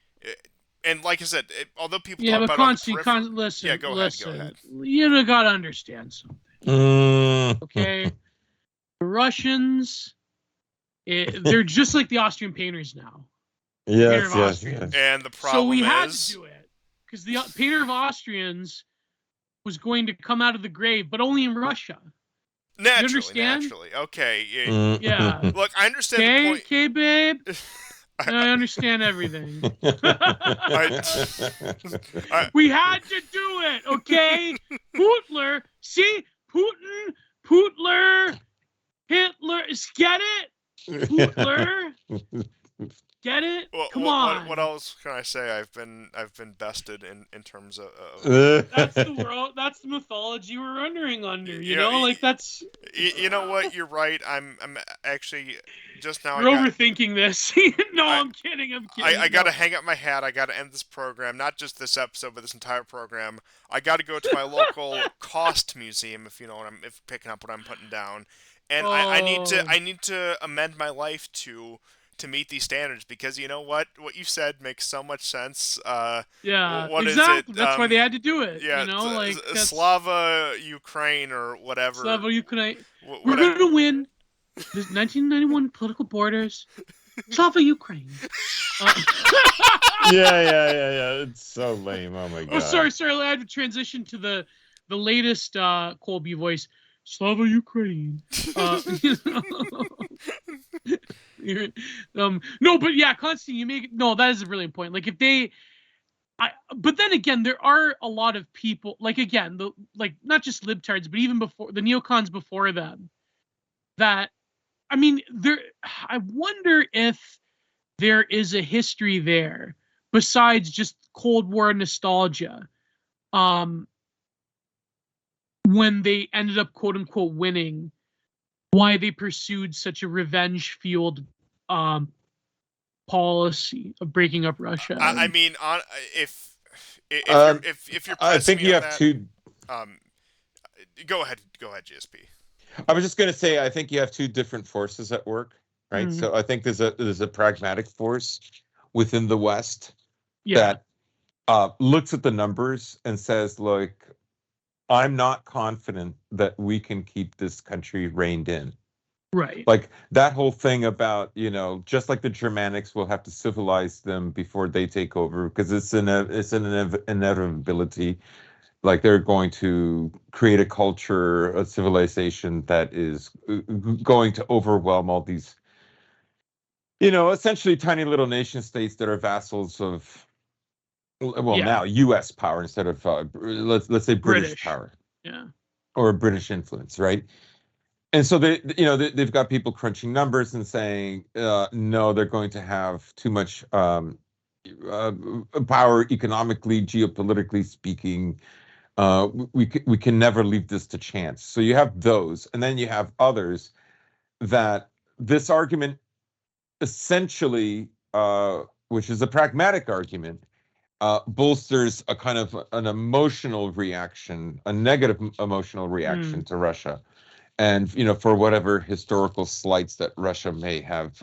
And like I said, although people talk about listen, go ahead. You gotta understand something. Okay? The Russians, they're just like the Austrian painters now. Yes. And the problem so we had to do it because the painter of Austrians was going to come out of the grave, but only in Russia. Naturally. Okay. Yeah. Look, I understand the point. Okay, babe. I understand everything. We had to do it, okay? Putler. See? Putler. Hitler. Get it? Putler. Get it? Well, Come on. What else can I say? I've been bested in terms of. That's the world. That's the mythology we're rendering under. You know, like that's. You know what? You're right. I'm actually just now. You're overthinking this. I'm kidding. I got to hang up my hat. I got to end this program. Not just this episode, but this entire program. I got to go to my local cost museum, if you know what if picking up what I'm putting down, and I need to amend my life to meet these standards, because you know what you said makes so much sense. What exactly. Is it? That's why they had to do it. Yeah, you know, like Slava Ukraine or whatever. Slava Ukraine. We're going to win. There's 1991 political borders. Slava Ukraine. Yeah. It's so lame. Oh my god. Oh, sorry. I had to transition to the latest Colby voice. Slava Ukraine. No, but yeah, Constantine, that is a brilliant point. Like but then again, there are a lot of people, like again, not just libtards, but even before the neocons before them, that, I mean, I wonder if there is a history there besides just Cold War nostalgia. When they ended up quote unquote winning, why they pursued such a revenge-fueled policy of breaking up Russia. I mean, if you're, I think you have that, two. Go ahead, GSP. I was just going to say, I think you have two different forces at work, right? Mm-hmm. So I think there's a pragmatic force within the West that looks at the numbers and says, look, I'm not confident that we can keep this country reined in. Right. Like that whole thing about, just like the Germanics, will have to civilize them before they take over, because it's an inevitability. Like they're going to create a culture, a civilization that is going to overwhelm all these, essentially tiny little nation states that are vassals of, now U.S. power instead of let's say British power, or British influence, right? And so they've got people crunching numbers and saying, no, they're going to have too much power economically, geopolitically speaking. We can never leave this to chance. So you have those, and then you have others that this argument essentially, which is a pragmatic argument, bolsters a kind of an emotional reaction, a negative emotional reaction to Russia. And, for whatever historical slights that Russia may have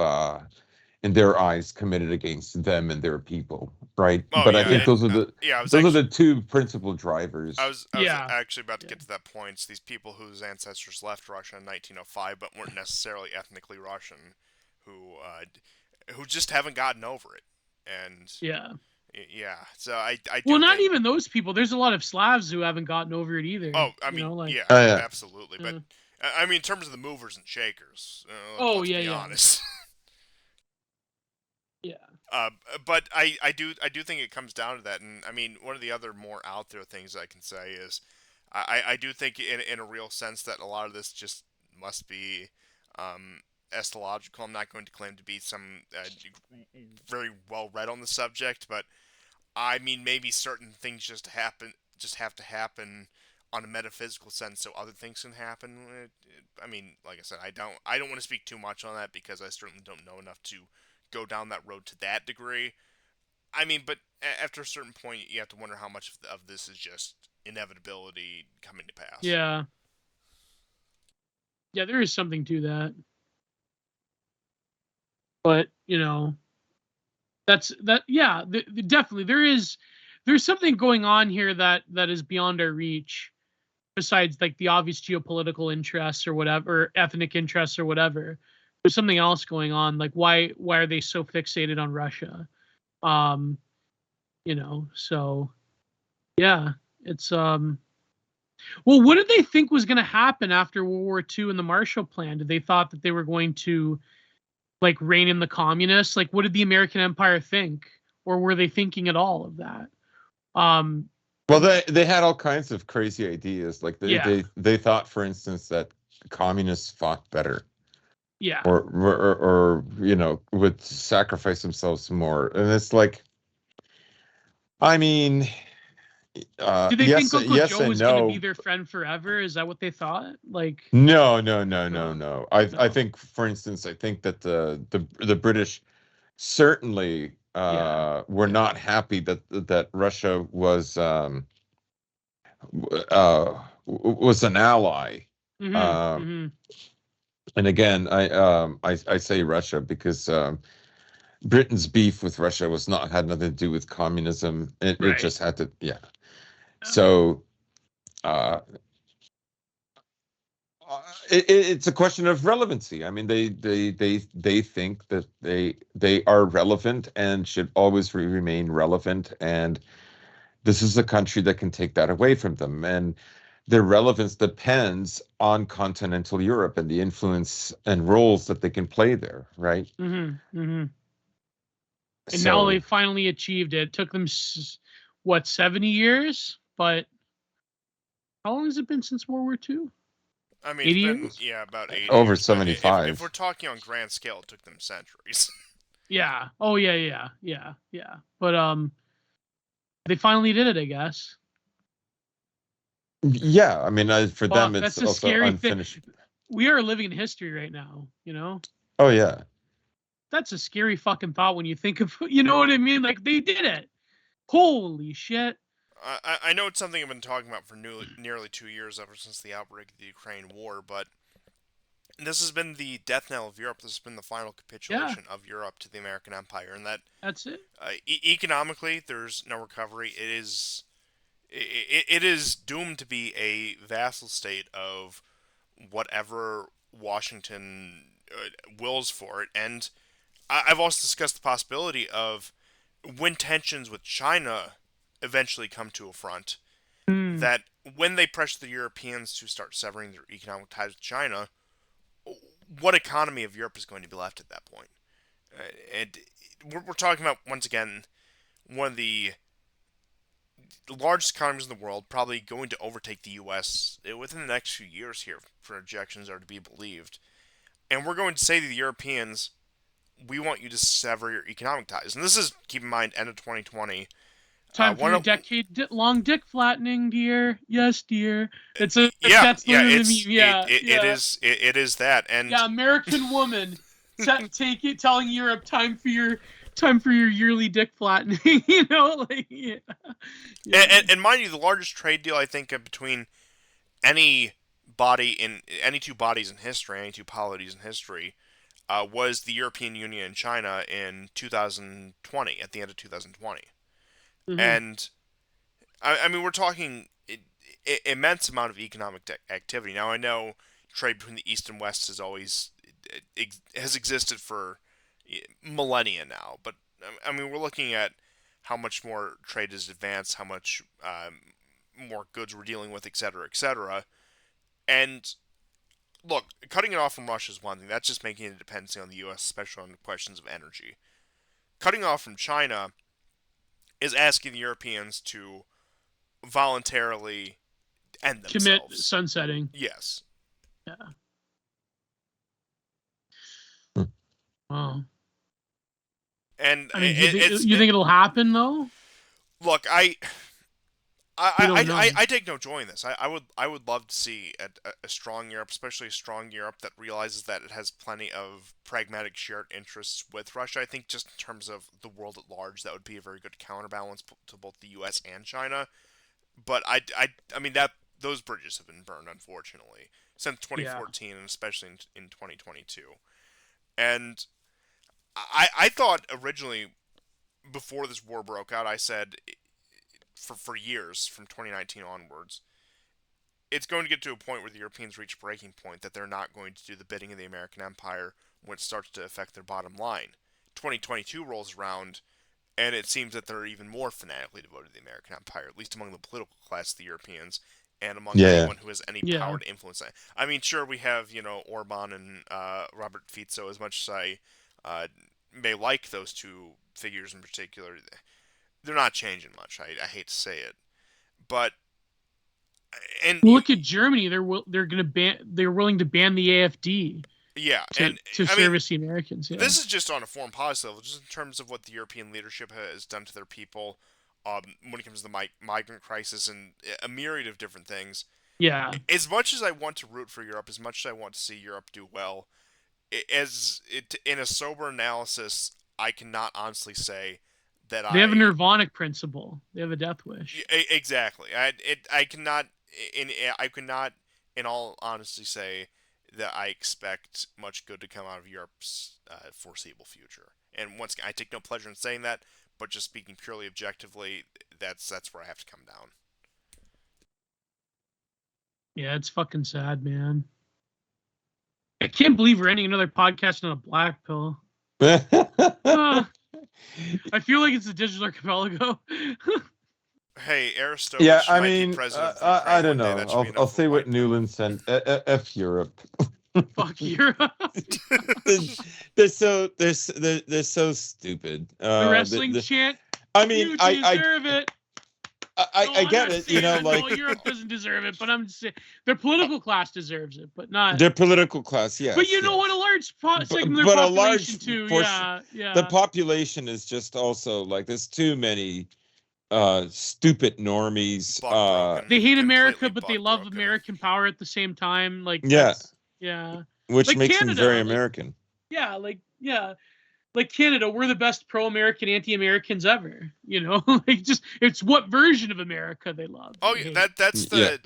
in their eyes, committed against them and their people, right? Oh But I yeah, think and those are the two principal drivers. I was Yeah. actually about to Yeah. get to that point. It's these people whose ancestors left Russia in 1905, but weren't necessarily ethnically Russian, who just haven't gotten over it. And Yeah. yeah, so I Well, do not think. even those people. There's a lot of Slavs who haven't gotten over it either. Oh, I You mean, know, like, yeah, Oh, yeah. absolutely. But I mean, in terms of the movers and shakers, Oh, let's yeah, be yeah. honest. yeah. But I do think it comes down to that, and I mean, one of the other more out there things I can say is, I do think in a real sense that a lot of this just must be, theological. I'm not going to claim to be some very well read on the subject, but I mean maybe certain things just have to happen on a metaphysical sense, so other things can happen. I mean, like I said, I don't want to speak too much on that because I certainly don't know enough to go down that road to that degree. I mean, but after a certain point, you have to wonder how much of this is just inevitability coming to pass. Yeah. Yeah, there is something to that. But, you know, yeah, definitely there's something going on here that is beyond our reach, besides like the obvious geopolitical interests or whatever, ethnic interests or whatever. There's something else going on. Like why are they so fixated on Russia? You know, so yeah, it's well, what did they think was going to happen after World War II and the Marshall Plan? Did they thought that they were going to like rein in the communists? Like, what did the American empire think, or were they thinking at all of that? Well, they had all kinds of crazy ideas. Like they thought, for instance, that communists fought better. Yeah. Or you know, would sacrifice themselves more. And it's like, I mean, Do they yes, think Uncle yes Joe and was going to be no. their friend forever? Is that what they thought? Like, No. I No. think, for instance, I think that the British certainly were not happy that Russia was was an ally. And again, I say Russia because Britain's beef with Russia had nothing to do with communism. It Right. just had to, yeah. So it's a question of relevancy. I mean, they think that they are relevant and should always remain relevant, and this is a country that can take that away from them. And their relevance depends on continental Europe and the influence and roles that they can play there, right? And now they finally achieved it. It took them, what, 70 years? But how long has it been since World War II? I mean, 80 it's been years? about 80 over years. 75. If we're talking on grand scale, it took them centuries. Yeah. Oh yeah. But they finally did it, I guess. Yeah, I mean, for them, it's that's a also scary unfinished. thing. We are living in history right now, you know? Oh yeah. That's a scary fucking thought when you think of, you know what I mean? Like, they did it. Holy shit. I know it's something I've been talking about for nearly 2 years, ever since the outbreak of the Ukraine war, but this has been the death knell of Europe. This has been the final capitulation of Europe to the American Empire, and that's it. Economically, there's no recovery. It is doomed to be a vassal state of whatever Washington wills for it. And I've also discussed the possibility of, when tensions with China eventually come to a front, that when they pressure the Europeans to start severing their economic ties with China, what economy of Europe is going to be left at that point? And we're talking about, once again, one of the largest economies in the world, probably going to overtake the U.S. within the next few years here, projections are to be believed. And we're going to say to the Europeans, we want you to sever your economic ties. And this is, keep in mind, end of 2020. Time for your decade-long dick flattening, dear. Yes, dear. It's a that's literally the meme. It is that. And yeah, American woman telling Europe time for your yearly dick flattening. You know, like And mind you, the largest trade deal, I think, between any two bodies in history, any two polities in history, was the European Union and China in 2020, at the end of 2020. Mhm. And I mean, we're talking immense amount of economic activity. Now, I know trade between the East and West has existed for millennia now, but I mean, we're looking at how much more trade has advanced, how much more goods we're dealing with, et cetera, et cetera. And look, cutting it off from Russia is one thing. That's just making a dependency on the U.S., especially on questions of energy. Cutting off from China is asking the Europeans to voluntarily end Commit themselves. sunsetting. Yes. Yeah. Wow. And I mean, you think it'll happen though? Look, We don't know. I take no joy in this. I would love to see a strong Europe, especially a strong Europe that realizes that it has plenty of pragmatic shared interests with Russia. I think just in terms of the world at large, that would be a very good counterbalance to both the U.S. and China. But I mean that those bridges have been burned, unfortunately, since 2014, and especially in 2022. And I thought originally, before this war broke out, I said for years, from 2019 onwards, it's going to get to a point where the Europeans reach breaking point that they're not going to do the bidding of the American empire when it starts to affect their bottom line. 2022 rolls around, and it seems that they're even more fanatically devoted to the American empire, at least among the political class of the Europeans, and among anyone who has any power to influence that. I mean, sure, we have, Orban and Robert Fico. As much as I may like those two figures in particular, they're not changing much. I hate to say it, but look at Germany. They're going to ban. They're willing to ban the AfD. Yeah, to service the Americans. Yeah. This is just on a foreign policy level, just in terms of what the European leadership has done to their people, when it comes to the migrant crisis and a myriad of different things. Yeah. As much as I want to root for Europe, as much as I want to see Europe do well, in a sober analysis, I cannot honestly say that they have a nirvanic principle. They have a death wish. Exactly. I cannot in all honesty say that I expect much good to come out of Europe's foreseeable future. And once again, I take no pleasure in saying that, but just speaking purely objectively, that's where I have to come down. Yeah, it's fucking sad, man. I can't believe we're ending another podcast on a black pill. I feel like it's a digital archipelago. Hey, Aristotle. Yeah, I mean, I don't know. I'll say what Newland said. F Europe. Fuck Europe. they're so stupid. The wrestling chant. I mean, you deserve it. I get it. No, Europe doesn't deserve it, but I'm just saying their political class deserves it, but not their political class. Yes. But what a large segment of their population too. Yeah. The population is just also like there's too many stupid normies. They hate America, but they love American power at the same time. Like which like makes Canada, them very American. Like Canada, we're the best pro-American, anti-Americans ever. It's what version of America they love. Oh, yeah, that's the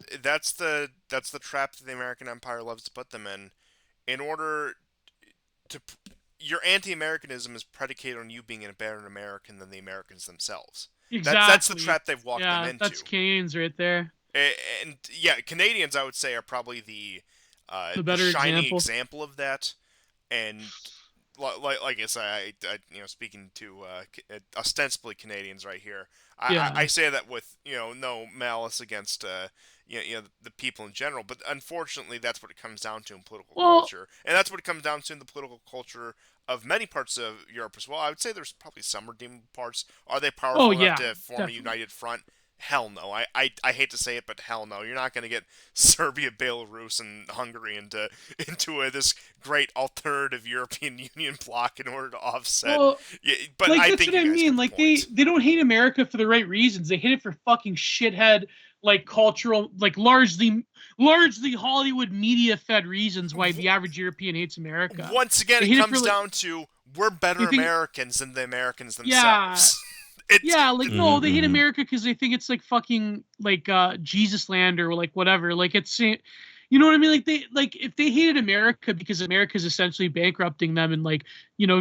trap that the American empire loves to put them in. In order to, your anti-Americanism is predicated on you being a better American than the Americans themselves. Exactly. That's the trap they've walked them into. That's Canadians right there. And Canadians, I would say, are probably the better shining example of that. And like I said, speaking to ostensibly Canadians right here, I say that with no malice against the people in general, but unfortunately that's what it comes down to in political culture, and that's what it comes down to in the political culture of many parts of Europe as well. I would say there's probably some redeemable parts. Are they powerful enough to form a united front? Hell no. I hate to say it, but hell no. You're not going to get Serbia, Belarus, and Hungary into this great alternative European Union bloc in order to offset. But I that's think what I mean. Like they don't hate America for the right reasons. They hate it for fucking shithead, like cultural, like largely Hollywood media fed reasons why the average European hates America. Once again, it comes down to we're better Americans than the Americans themselves. No, they hate America because they think it's like fucking like Jesus land or like whatever. Like it's You know what I mean? Like if they hated America because America's essentially bankrupting them and like,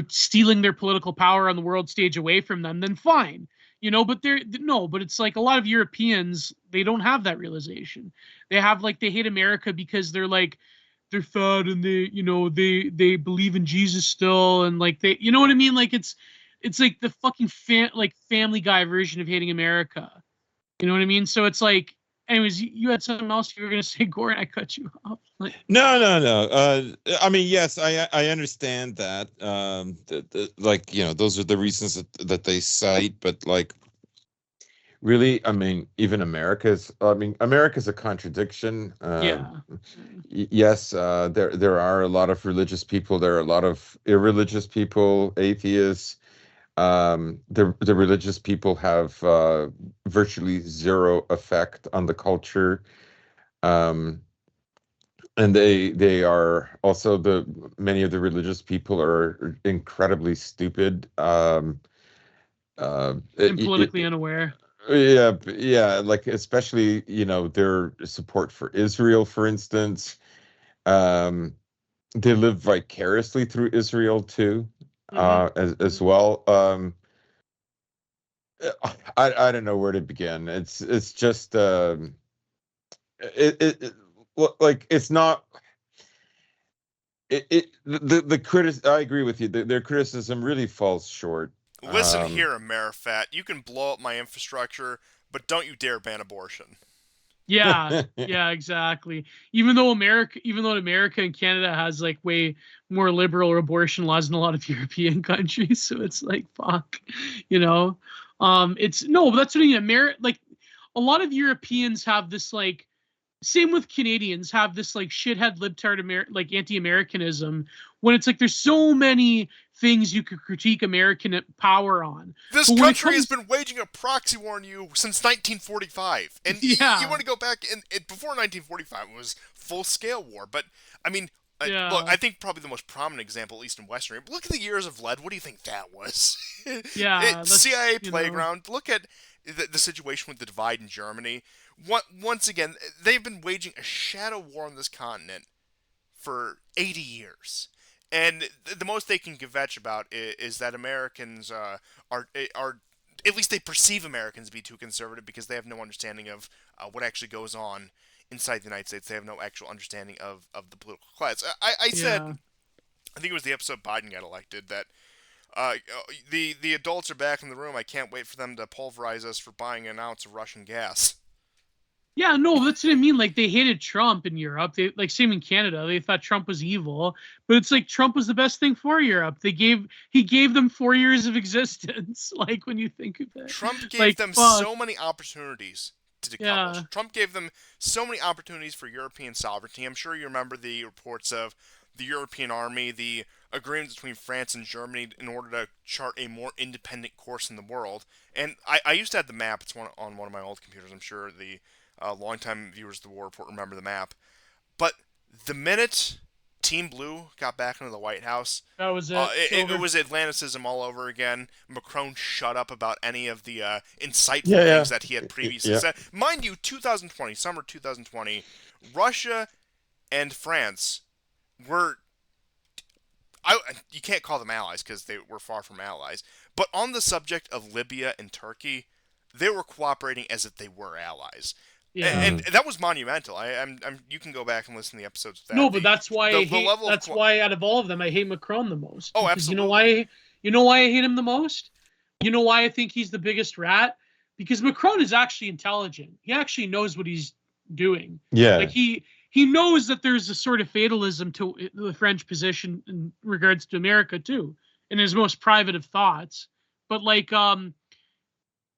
stealing their political power on the world stage away from them, then fine. But but it's like a lot of Europeans, they don't have that realization. They hate America because they're fat and they believe in Jesus still, and like you know what I mean? Like it's like the fucking Family Guy version of hating America. You know what I mean? So it's like, anyways, you had something else you were gonna say, Gordon. I cut you off. No. I mean, yes, I understand that. Like, those are the reasons that they cite, but like, really, I mean, even America's a contradiction. Yeah. Yes, there are a lot of religious people. There are a lot of irreligious people, atheists. The religious people have virtually zero effect on the culture. And they are also many of the religious people are incredibly stupid. And politically unaware. Yeah, like especially their support for Israel, for instance. They live vicariously through Israel too, as well. I don't know where to begin. It's just like it's not I agree with you. Their criticism really falls short. Listen here, Amerifat. You can blow up my infrastructure, but don't you dare ban abortion. Yeah, yeah, exactly. Even though America and Canada has like way more liberal abortion laws than a lot of European countries, so it's like fuck, it's no, but that's what I mean. Like a lot of Europeans have this like, same with Canadians, have this like shithead libtard like anti-Americanism, when it's like there's so many things you could critique American power on. This country has been waging a proxy war on you since 1945, and you want to go back before 1945 it was full-scale war. But I mean, look, I think probably the most prominent example, at least in Western Europe, look at the years of lead. What do you think that was? CIA playground. Look at the situation with the divide in Germany. Once again, they've been waging a shadow war on this continent for 80 years. And the most they can kvetch about is that Americans are at least they perceive Americans to be too conservative because they have no understanding of what actually goes on inside the United States. They have no actual understanding of the political class. I said, I think it was the episode Biden got elected, that the adults are back in the room. I can't wait for them to pulverize us for buying an ounce of Russian gas. Yeah, no, that's what I mean. Like they hated Trump in Europe. They like same in Canada. They thought Trump was evil, but it's like Trump was the best thing for Europe. He gave them 4 years of existence. Like when you think of it, Trump gave them so many opportunities to decouple. Yeah. Trump gave them so many opportunities for European sovereignty. I'm sure you remember the reports of the European army, the agreements between France and Germany in order to chart a more independent course in the world. And I used to have the map. It's on one of my old computers. I'm sure the longtime viewers of the War Report remember the map. But the minute Team Blue got back into the White House, that was it. It was Atlanticism all over again. Macron shut up about any of the insightful things that he had previously said. Mind you, summer 2020, Russia and France were... you can't call them allies because they were far from allies. But on the subject of Libya and Turkey, they were cooperating as if they were allies. Yeah. And that was monumental. You can go back and listen to the episodes of that. No, but that's why why out of all of them I hate Macron the most. Oh, absolutely. You know why I hate him the most? You know why I think he's the biggest rat? Because Macron is actually intelligent. He actually knows what he's doing. Yeah. Like he knows that there's a sort of fatalism to the French position in regards to America too, in his most private of thoughts. But like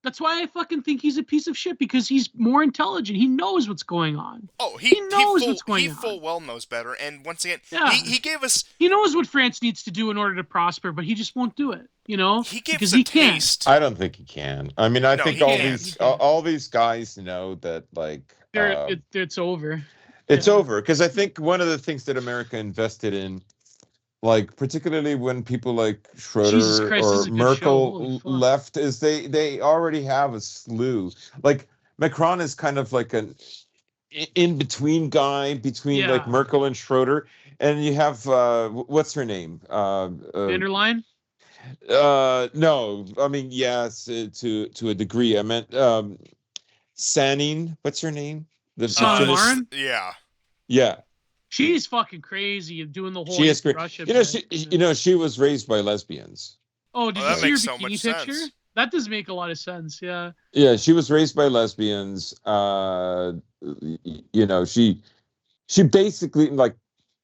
that's why I fucking think he's a piece of shit, because he's more intelligent. He knows what's going on. Oh, he knows what's going on. He full well knows better. And once again, he gave us... He knows what France needs to do in order to prosper, but he just won't do it, He gave us a taste. I don't think he can. I mean, I think all these guys know that, like... it's over. It's over, because I think one of the things that America invested in, like particularly when people like Schroeder or Merkel left, is they already have a slew. Like Macron is kind of like in between guy between like Yeah. Merkel and Schroeder, and you have what's her name? Van der Leyen? No, I mean yes, to a degree. I meant Sanin. What's her name? The Sanna Finnish. Marin? Yeah. Yeah, She's fucking crazy of doing the whole she is great. Russia You know, bit. she was raised by lesbians. Oh, did Oh, you that see her makes so bikini much picture? sense. That does make a lot of sense. Yeah. Yeah, she was raised by lesbians. You know, she basically like,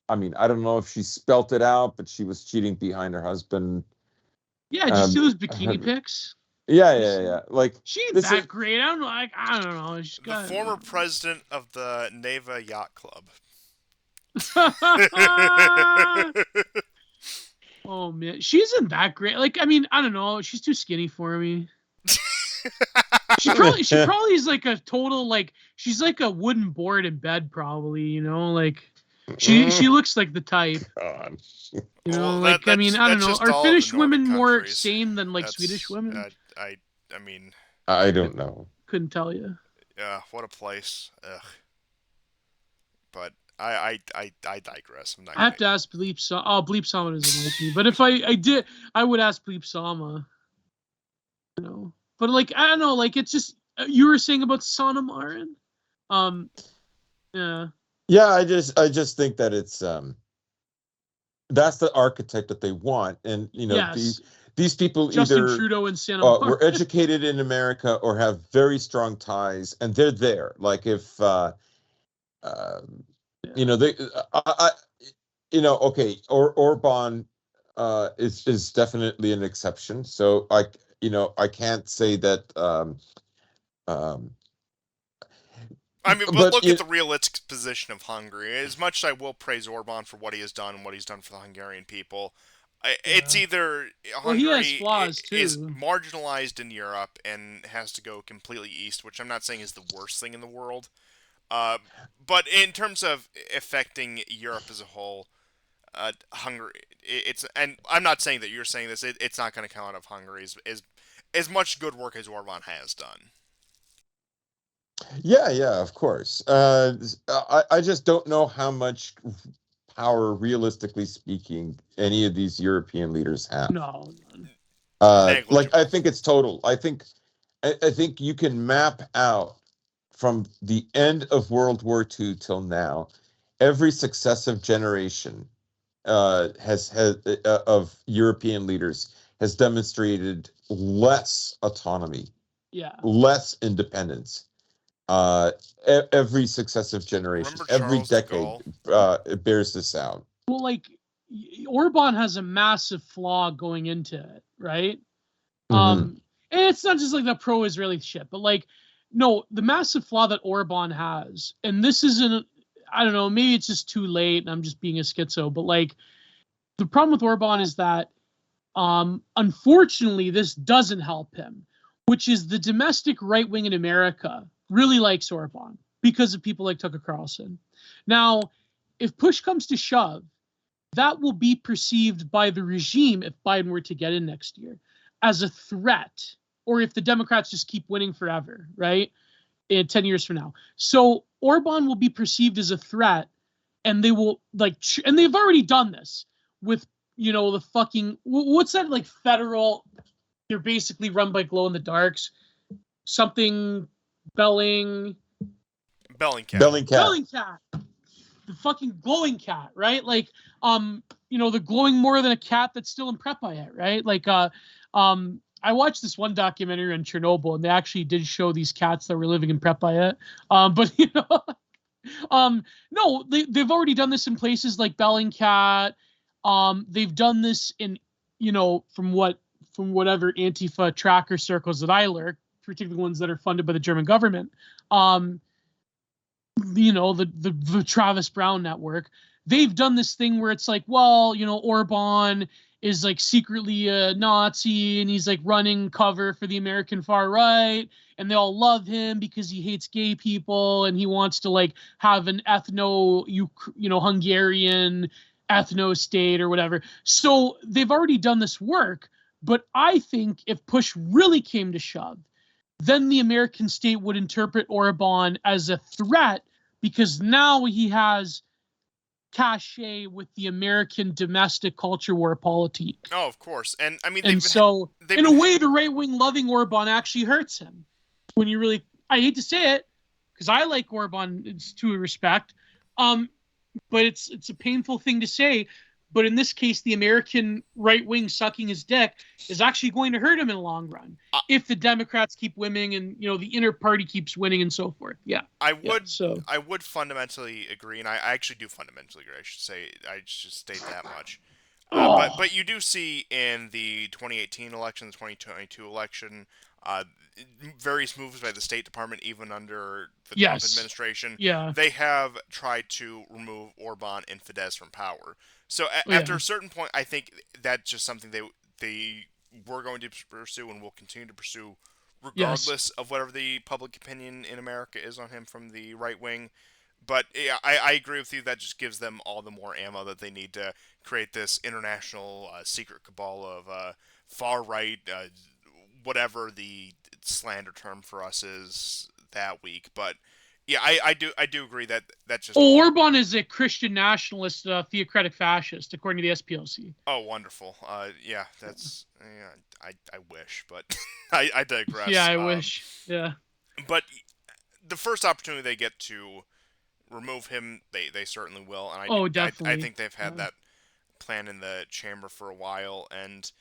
I mean, I don't know if she spelt it out, but she was cheating behind her husband. Yeah, did you see those her- bikini pics? yeah. Like She ain't this that is great. I don't know. I don't know. She's The got former president of the Neva Yacht Club. Oh man, she isn't that great. Like, I mean, I don't know. She's too skinny for me. She probably is like a total like she's like a wooden board in bed probably. You know, like she looks like the type. God. You know, Well, like I mean, I don't know. just Are all of Finnish the Nordic women more countries. sane than like That's- Swedish women? I mean, I don't know. Couldn't tell you. yeah, what a place. Ugh. But I digress. I'm not. I have to ask Bleep Sama. Oh, Bleep Sama doesn't like me. But if I did, I would ask Bleep Sama. You know, but like I don't know. Like it's just you were saying about Sanna Marin. Yeah. Yeah, I just think that it's that's the archetype that they want, and you know Yes. these people Justin either Trudeau and Sanna Marin. were educated in America or have very strong ties, and they're there. Like if you know they you know okay, Orban is definitely an exception. So I can't say that I mean, but but look at the realistic position of Hungary. As much as I will praise Orban for what he has done and what he's done for the Hungarian people, it's either Well, he has Hungary flaws, is too. marginalized in Europe and has to go completely east, which I'm not saying is the worst thing in the world. But in terms of affecting Europe as a whole, Hungary, and I'm not saying that you're saying this. It's not going to come out of Hungary as much good work as Orban has done. yeah, of course. I just don't know how much power, realistically speaking, any of these European leaders have. No. Like I think it's total. I think you can map out from the end of World War II till now, every successive generation has of European leaders has demonstrated less autonomy, less independence. Every successive generation, every decade, it bears this out. Well, like Orban has a massive flaw going into it, right? And it's not just like the pro-Israeli shit, but like, no, the massive flaw that Orban has, and this isn't, I don't know, maybe it's just too late and I'm just being a schizo, but like, the problem with Orban is that, unfortunately, this doesn't help him, which is the domestic right wing in America really likes Orban because of people like Tucker Carlson. Now, if push comes to shove, that will be perceived by the regime if Biden were to get in next year as a threat, or if the Democrats just keep winning forever, right? In 10 years from now. So Orban will be perceived as a threat, and they will and they've already done this with, the fucking, what's that, like federal, they're basically run by glow in the darks, something Bellingcat. The fucking glowing cat, right? Like, the glowing more than a cat that's still in prep yet, right? Like, I watched this one documentary on Chernobyl, and they actually did show these cats that were living in prep yet. But no, they've already done this in places like Bellingcat. They've done this in, from whatever Antifa tracker circles that I lurk, particularly ones that are funded by the German government. The Travis Brown network, they've done this thing where it's like, well, Orban is like secretly a Nazi and he's like running cover for the American far right, and they all love him because he hates gay people and he wants to like have an Hungarian ethno state or whatever. So they've already done this work, but I think if push really came to shove, then the American state would interpret Orban as a threat because now he has cachet with the American domestic culture war polity. Oh, of course. And I mean, And so, they've in a been- way, the right-wing loving Orban actually hurts him. When you really, I hate to say it, because I like Orban to a respect, but it's a painful thing to say. But in this case, the American right wing sucking his dick is actually going to hurt him in the long run if the Democrats keep winning and the inner party keeps winning and so forth. Yeah, I would fundamentally agree, and I actually do fundamentally agree. I should state that much. But you do see in the 2018 election, the 2022 election, various moves by the State Department, even under the Trump administration. Yeah. They have tried to remove Orban and Fidesz from power. So after a certain point, I think that's just something they were going to pursue and will continue to pursue, regardless of whatever the public opinion in America is on him from the right wing. But yeah, I agree with you. That just gives them all the more ammo that they need to create this international secret cabal of far right, whatever the slander term for us is that week. But yeah, I do agree that that's just. Oh, Orban is a Christian nationalist, theocratic fascist, according to the SPLC. Oh, wonderful. Yeah, that's. Yeah, I wish, but I digress. Yeah, I wish. Yeah. But the first opportunity they get to remove him, they certainly will, and definitely. I think they've had that plan in the chamber for a while, and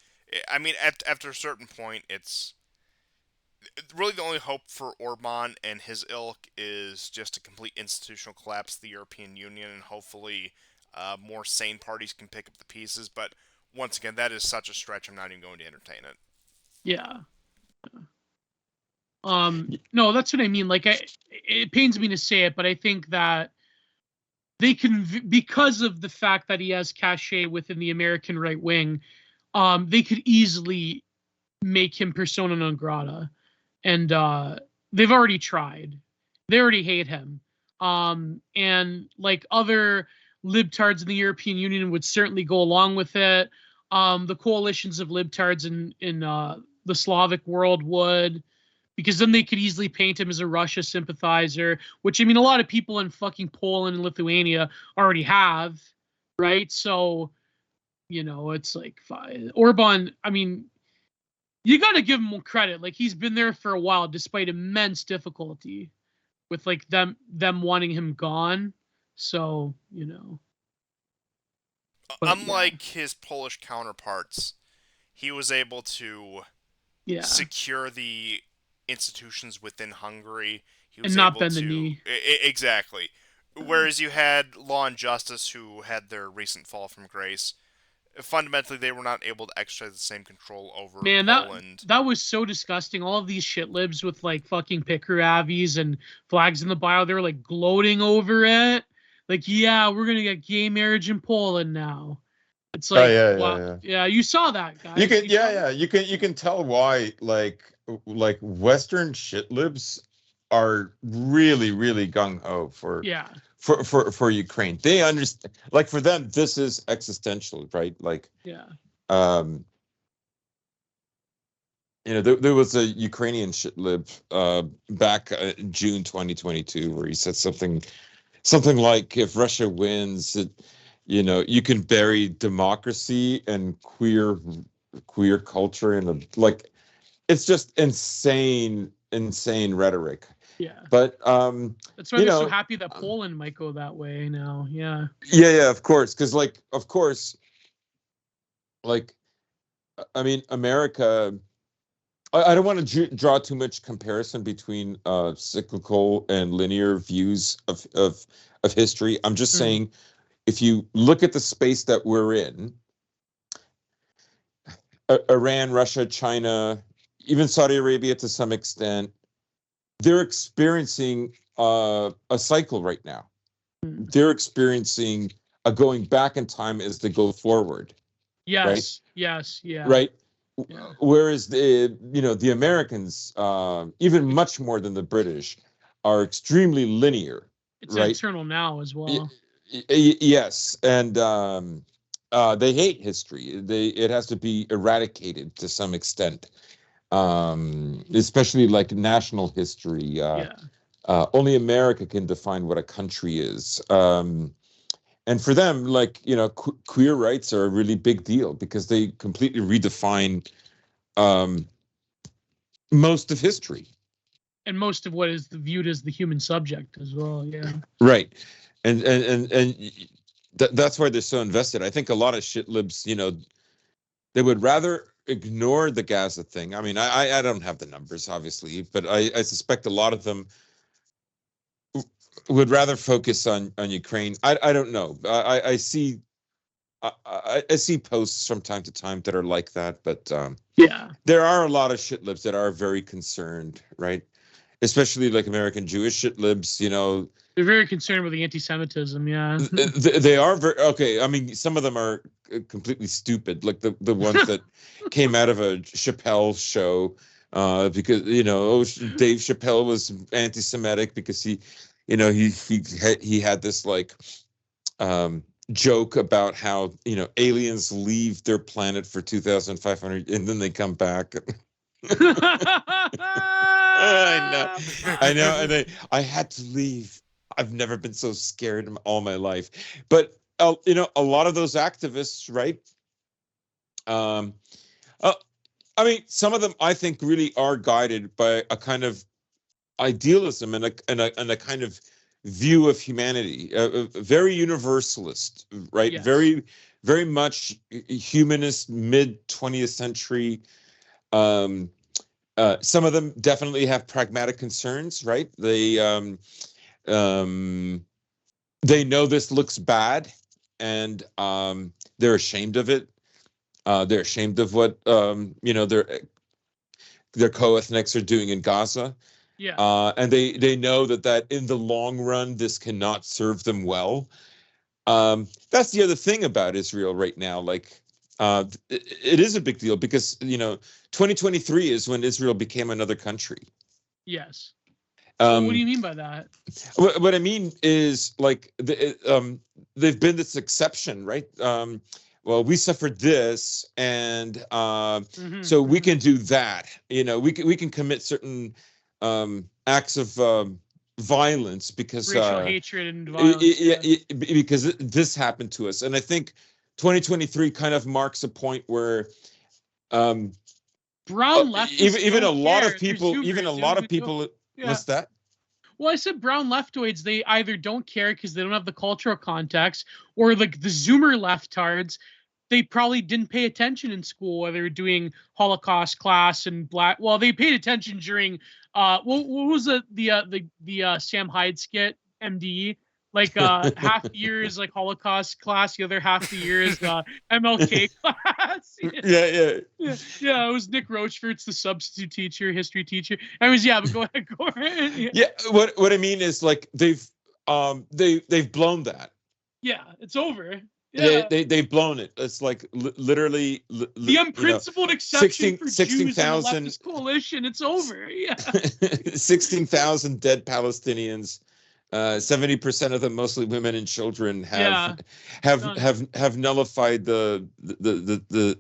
I mean, after a certain point, it's really the only hope for Orban and his ilk is just a complete institutional collapse of the European Union, and hopefully more sane parties can pick up the pieces. But once again, that is such a stretch. I'm not even going to entertain it. Yeah. No, that's what I mean. Like, it pains me to say it, but I think that they can, because of the fact that he has cachet within the American right wing, they could easily make him persona non grata, and they've already tried. They already hate him, and like other libtards in the European Union would certainly go along with it. The coalitions of libtards in the Slavic world would. Because then they could easily paint him as a Russia sympathizer, which, I mean, a lot of people in fucking Poland and Lithuania already have, right? So, it's like Orban, I mean, you got to give him credit. Like, he's been there for a while, despite immense difficulty with, like, them wanting him gone. So, But, unlike his Polish counterparts, he was able to secure the institutions within Hungary. He was and not able bend to, the knee. Exactly. Whereas you had Law and Justice, who had their recent fall from grace. Fundamentally, they were not able to exercise the same control over Poland. That was so disgusting. All of these shit libs with like fucking Pickeravies and flags in the bio, they were like gloating over it. Like, yeah, we're gonna get gay marriage in Poland now. It's like, yeah, you saw that, guys. You can tell why like Western shit libs are really, really gung ho for Ukraine. They understand, like, for them this is existential, right? Like, there was a Ukrainian shit lib back in June 2022 where he said something like, if Russia wins, you can bury democracy and queer culture in like, it's just insane rhetoric. Yeah. But that's why they're so happy that Poland might go that way now. Yeah. Yeah, of course, because I mean, America. I don't want to draw too much comparison between cyclical and linear views of history. I'm just saying, if you look at the space that we're in, Iran, Russia, China, even Saudi Arabia to some extent, they're experiencing a cycle right now. They're experiencing a going back in time as they go forward. Yes. Right? Yes. Yeah. Right. Yeah. Whereas the Americans, even much more than the British, are extremely linear. It's right? internal now as well. Yes, and they hate history. It has to be eradicated to some extent, especially like national history. only America can define what a country is. And for them, like, queer rights are a really big deal because they completely redefine most of history. And most of what is viewed as the human subject as well. Yeah. Right. And that's why they're so invested. I think a lot of shit libs, they would rather ignore the Gaza thing. I mean, I don't have the numbers, obviously, but I suspect a lot of them would rather focus on Ukraine. I don't know. I see I see posts from time to time that are like that, but Yeah. there are a lot of shit libs that are very concerned, right? Especially like American Jewish shit libs, They're very concerned with the anti-Semitism. Yeah. they are very okay. I mean, some of them are completely stupid, like the ones that came out of a Chappelle show, because Dave Chappelle was anti-Semitic because he had this like joke about how aliens leave their planet for 2,500 and then they come back. I know, and I had to leave. I've never been so scared in all my life. But a lot of those activists, right? I mean, some of them I think really are guided by a kind of idealism and a kind of view of humanity, very universalist, right? Yes. Very, very much humanist, mid 20th century. Some of them definitely have pragmatic concerns, right? They know this looks bad, and they're ashamed of it. They're ashamed of what their co-ethnics are doing in Gaza. Yeah. And they know that in the long run, this cannot serve them well. That's the other thing about Israel right now. Like, it is a big deal because 2023 is when Israel became another country. Yes. What do you mean by that? What I mean is like they've been this exception, right? Well, we suffered this, and so we can do that. We can commit certain acts of violence because racial hatred and violence. Because this happened to us, and I think 2023 kind of marks a point where brown leftists even a lot of people, yeah. What's that? Well, I said brown leftoids, they either don't care because they don't have the cultural context, or like the Zoomer leftards, they probably didn't pay attention in school while they were doing Holocaust class and black. Well, they paid attention during what was the Sam Hyde skit, MDE? Like half the year is like Holocaust class, the other half the year is MLK class. Yeah. It was Nick Rochefort's the substitute teacher, history teacher. Anyways, but go ahead. Yeah. What I mean is like they've blown that. Yeah, it's over. Yeah. They've blown it. It's like literally the unprincipled exception for 16,000 Jews in the leftist coalition. It's over. Yeah. 16,000 dead Palestinians. 70% of them, mostly women and children, have nullified the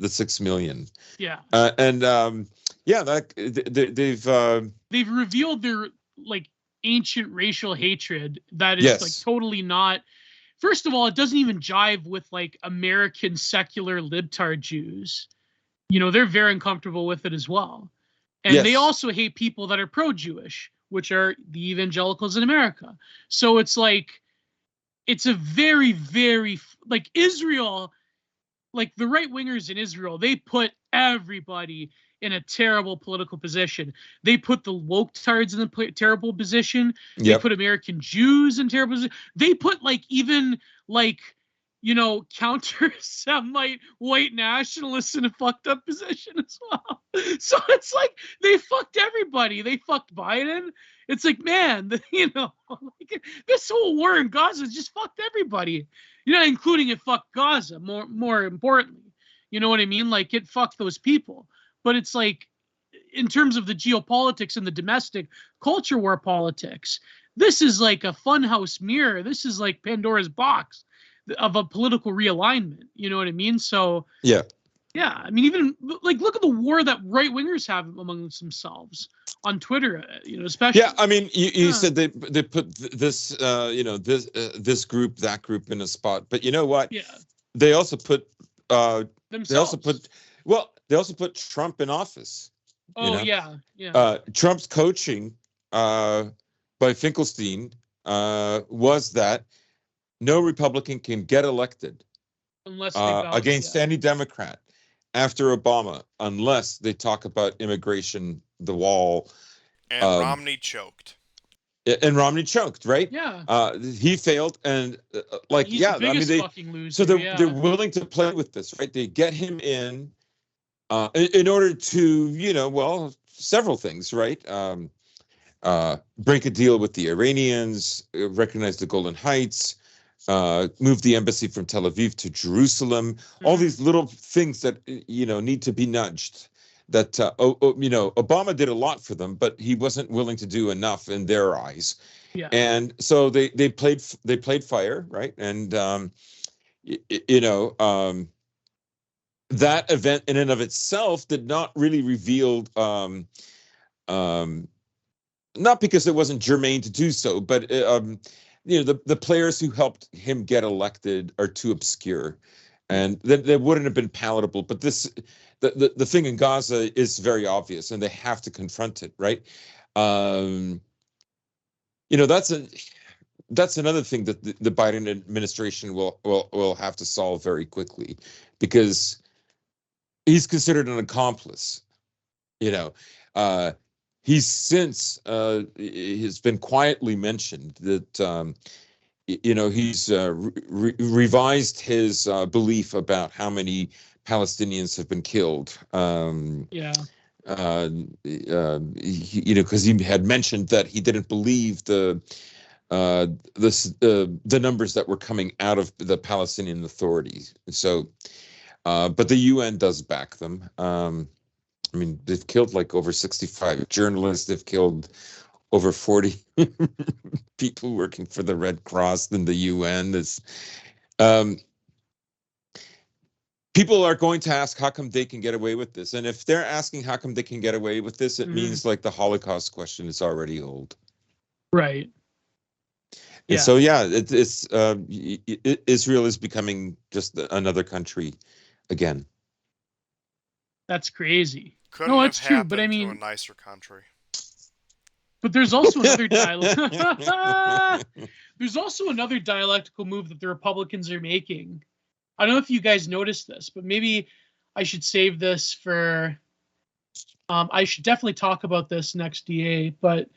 6 million. Yeah. They've revealed their like ancient racial hatred that is like totally not. First of all, it doesn't even jive with like American secular libtard Jews. They're very uncomfortable with it as well. And they also hate people that are pro-Jewish, which are the evangelicals in America. So it's like, it's a very, very, like Israel, like the right-wingers in Israel, they put everybody in a terrible political position. They put the woke tards in a terrible position. They put American Jews in terrible position. They put like even like, counter-Semite white nationalists in a fucked up position as well. So it's like they fucked everybody. They fucked Biden. It's like, man, like this whole war in Gaza just fucked everybody. Including it fucked Gaza more importantly. You know what I mean? Like it fucked those people. But it's like, in terms of the geopolitics and the domestic culture war politics, this is like a funhouse mirror. This is like Pandora's box of a political realignment. You know what I mean? So Yeah, I mean, even like look at the war that right wingers have amongst themselves on Twitter. Especially. Yeah, I mean, you said they put this this group, that group in a spot, but you know what? Yeah. They also put themselves. They also put Trump in office. Oh yeah. Trump's coaching by Finkelstein was that no Republican can get elected unless they against any Democrat after Obama, unless they talk about immigration, the wall. And Romney choked. And Romney choked, right? Yeah. He failed, and He's the biggest fucking loser. So they're willing to play with this, right? They get him in order to, several things, right? Break a deal with the Iranians, recognize the Golan Heights, move the embassy from Tel Aviv to Jerusalem. All these little things that need to be nudged. That Obama did a lot for them, but he wasn't willing to do enough in their eyes. Yeah. And so they played fire, right? And that event in and of itself did not really reveal not because it wasn't germane to do so, but the players who helped him get elected are too obscure, and they wouldn't have been palatable. But the thing in Gaza is very obvious, and they have to confront it, right? That's another thing that the Biden administration will have to solve very quickly, because he's considered an accomplice. He's since has been quietly mentioned that he's revised his belief about how many Palestinians have been killed. Because he had mentioned that he didn't believe the numbers that were coming out of the Palestinian Authority. So, but the UN does back them. I mean, they've killed like over 65 journalists. They've killed over 40 people working for the Red Cross in the UN. People are going to ask how come they can get away with this. And if they're asking how come they can get away with this, it means like the Holocaust question is already old. Right. And so, Israel is becoming just another country again. That's crazy. Couldn't have true, but I mean, to a nicer country. But there's also another there's also another dialectical move that the Republicans are making. I don't know if you guys noticed this, but maybe I should save this for. I should definitely talk about this next DA. But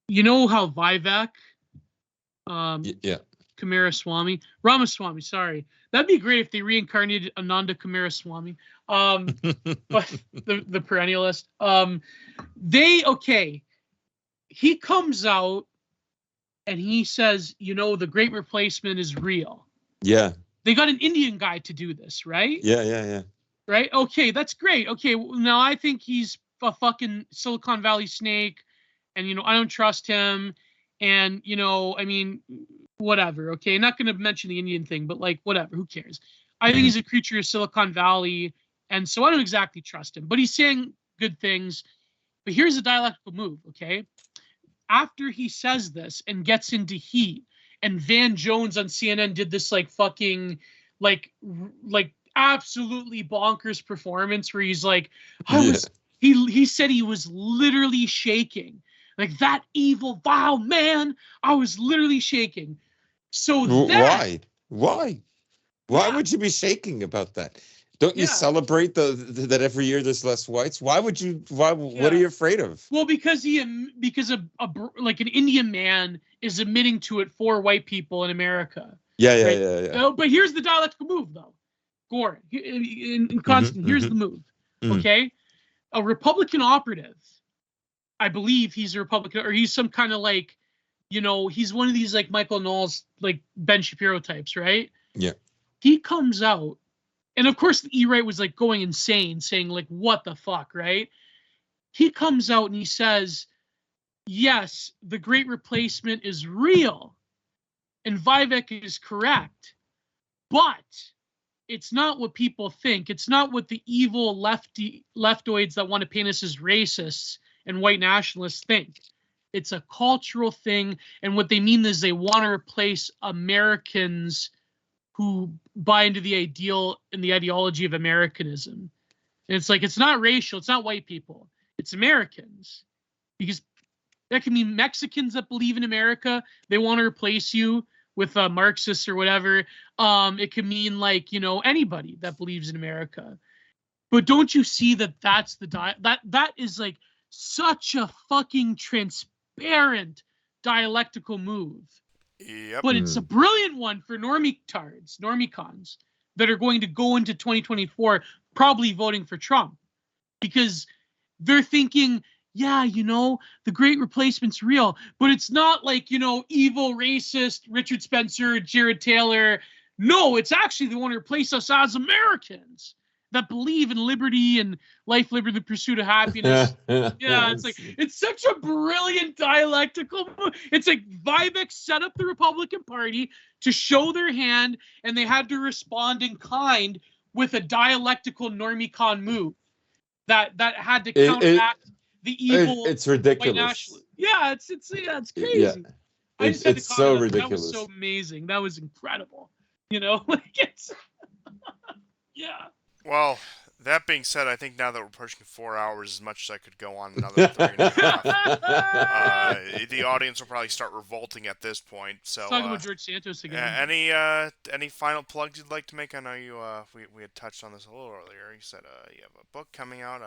you know how Vivek, Ramaswamy, sorry. That'd be great if they reincarnated Ananda Kumaraswamy. But the perennialist. He comes out and he says, the Great Replacement is real. Yeah. They got an Indian guy to do this, right? Yeah. Right? Okay, that's great. Okay, now I think he's a fucking Silicon Valley snake, and I don't trust him. And I mean, whatever. Okay, not going to mention the Indian thing, but like, whatever. Who cares? I think he's a creature of Silicon Valley, and so I don't exactly trust him. But he's saying good things. But here's a dialectical move. Okay, after he says this and gets into heat, and Van Jones on CNN did this like fucking like absolutely bonkers performance where he's like, he said he was literally shaking. Like, that evil, vile man, I was literally shaking. So why would you be shaking about that? Don't you celebrate that every year there's less whites? Why would you? What are you afraid of? Well, because an Indian man is admitting to it for white people in America. Yeah. But here's the dialectical move, though. Gore in Constant. Here's the move. Okay, a Republican operative. I believe he's a Republican, or he's some kind of like, he's one of these like Michael Knowles, like Ben Shapiro types, right? Yeah. He comes out, and of course the E-right was like going insane, saying like, what the fuck, right? He comes out and he says, yes, the Great Replacement is real, and Vivek is correct, but it's not what people think. It's not what the evil leftoids that want to paint us as racists and white nationalists think. It's a cultural thing, and what they mean is they want to replace Americans who buy into the ideal and the ideology of Americanism. And it's like, it's not racial, it's not white people, it's Americans. Because that can mean Mexicans that believe in America, they want to replace you with Marxists or whatever. It could mean, like, you know, anybody that believes in America. But don't you see that that's the that is like such a fucking transparent dialectical move. Yep. But it's a brilliant one for normicons that are going to go into 2024 probably voting for Trump, because they're thinking, yeah, you know, the great replacement's real, but it's not like, you know, evil racist Richard Spencer, Jared Taylor. No, it's actually they want to replace us as Americans that believe in liberty and life, liberty, the pursuit of happiness. Yeah, it's like, it's such a brilliant dialectical move. It's like Vivek set up the Republican Party to show their hand, and they had to respond in kind with a dialectical normicon move that had to counteract the evil. It's ridiculous. Yeah, it's crazy. Yeah. It's so ridiculous. That was so amazing. That was incredible. You know, like, it's yeah. Well, that being said, I think now that we're pushing 4 hours, as much as I could go on another 3.5, the audience will probably start revolting at this point. So, talking about George Santos again. Any final plugs you'd like to make? I know you we had touched on this a little earlier. You said you have a book coming out.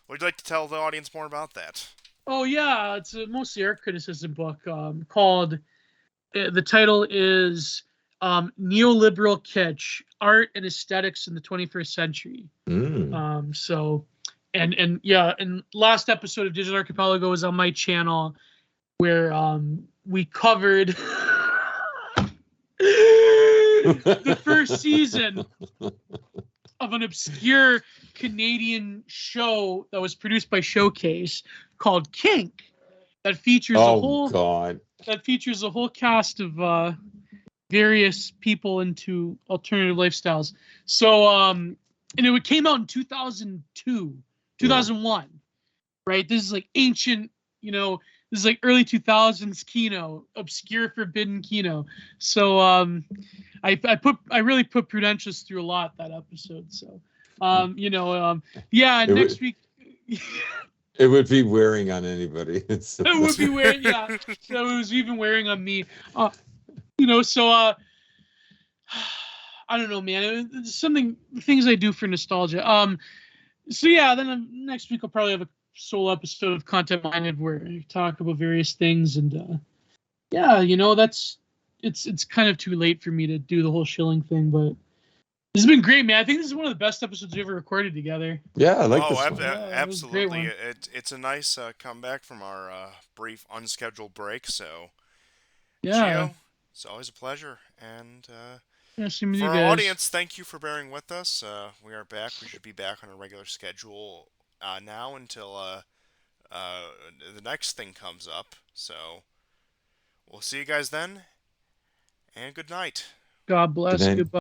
Would you like to tell the audience more about that? Oh yeah, it's a mostly art criticism book called. The title is Neoliberal Kitsch: Art and Aesthetics in the 21st Century. So, and yeah, and last episode of Digital Archipelago was on my channel, where we covered the first season of an obscure Canadian show that was produced by Showcase called Kink, that features that features a whole cast of various people into alternative lifestyles. So, and it came out in 2001, right? This is like ancient, you know, this is like early 2000s Kino, obscure forbidden Kino. So, I really put Prudentious through a lot that episode. So, you know, yeah, next week. It would be wearing on anybody. It would be wearing, yeah. So it was even wearing on me. You know, so I don't know, man. It's things I do for nostalgia. So yeah, then next week I'll probably have a solo episode of Content Minded where I talk about various things, and yeah, you know, it's kind of too late for me to do the whole shilling thing, but this has been great, man. I think this is one of the best episodes we ever recorded together. Yeah, I like this one. Absolutely. It's a nice comeback from our brief unscheduled break. So, yeah, Gio, it's always a pleasure. And for our audience, thank you for bearing with us. We are back. We should be back on a regular schedule now until the next thing comes up. So, we'll see you guys then. And good night. God bless. Goodbye.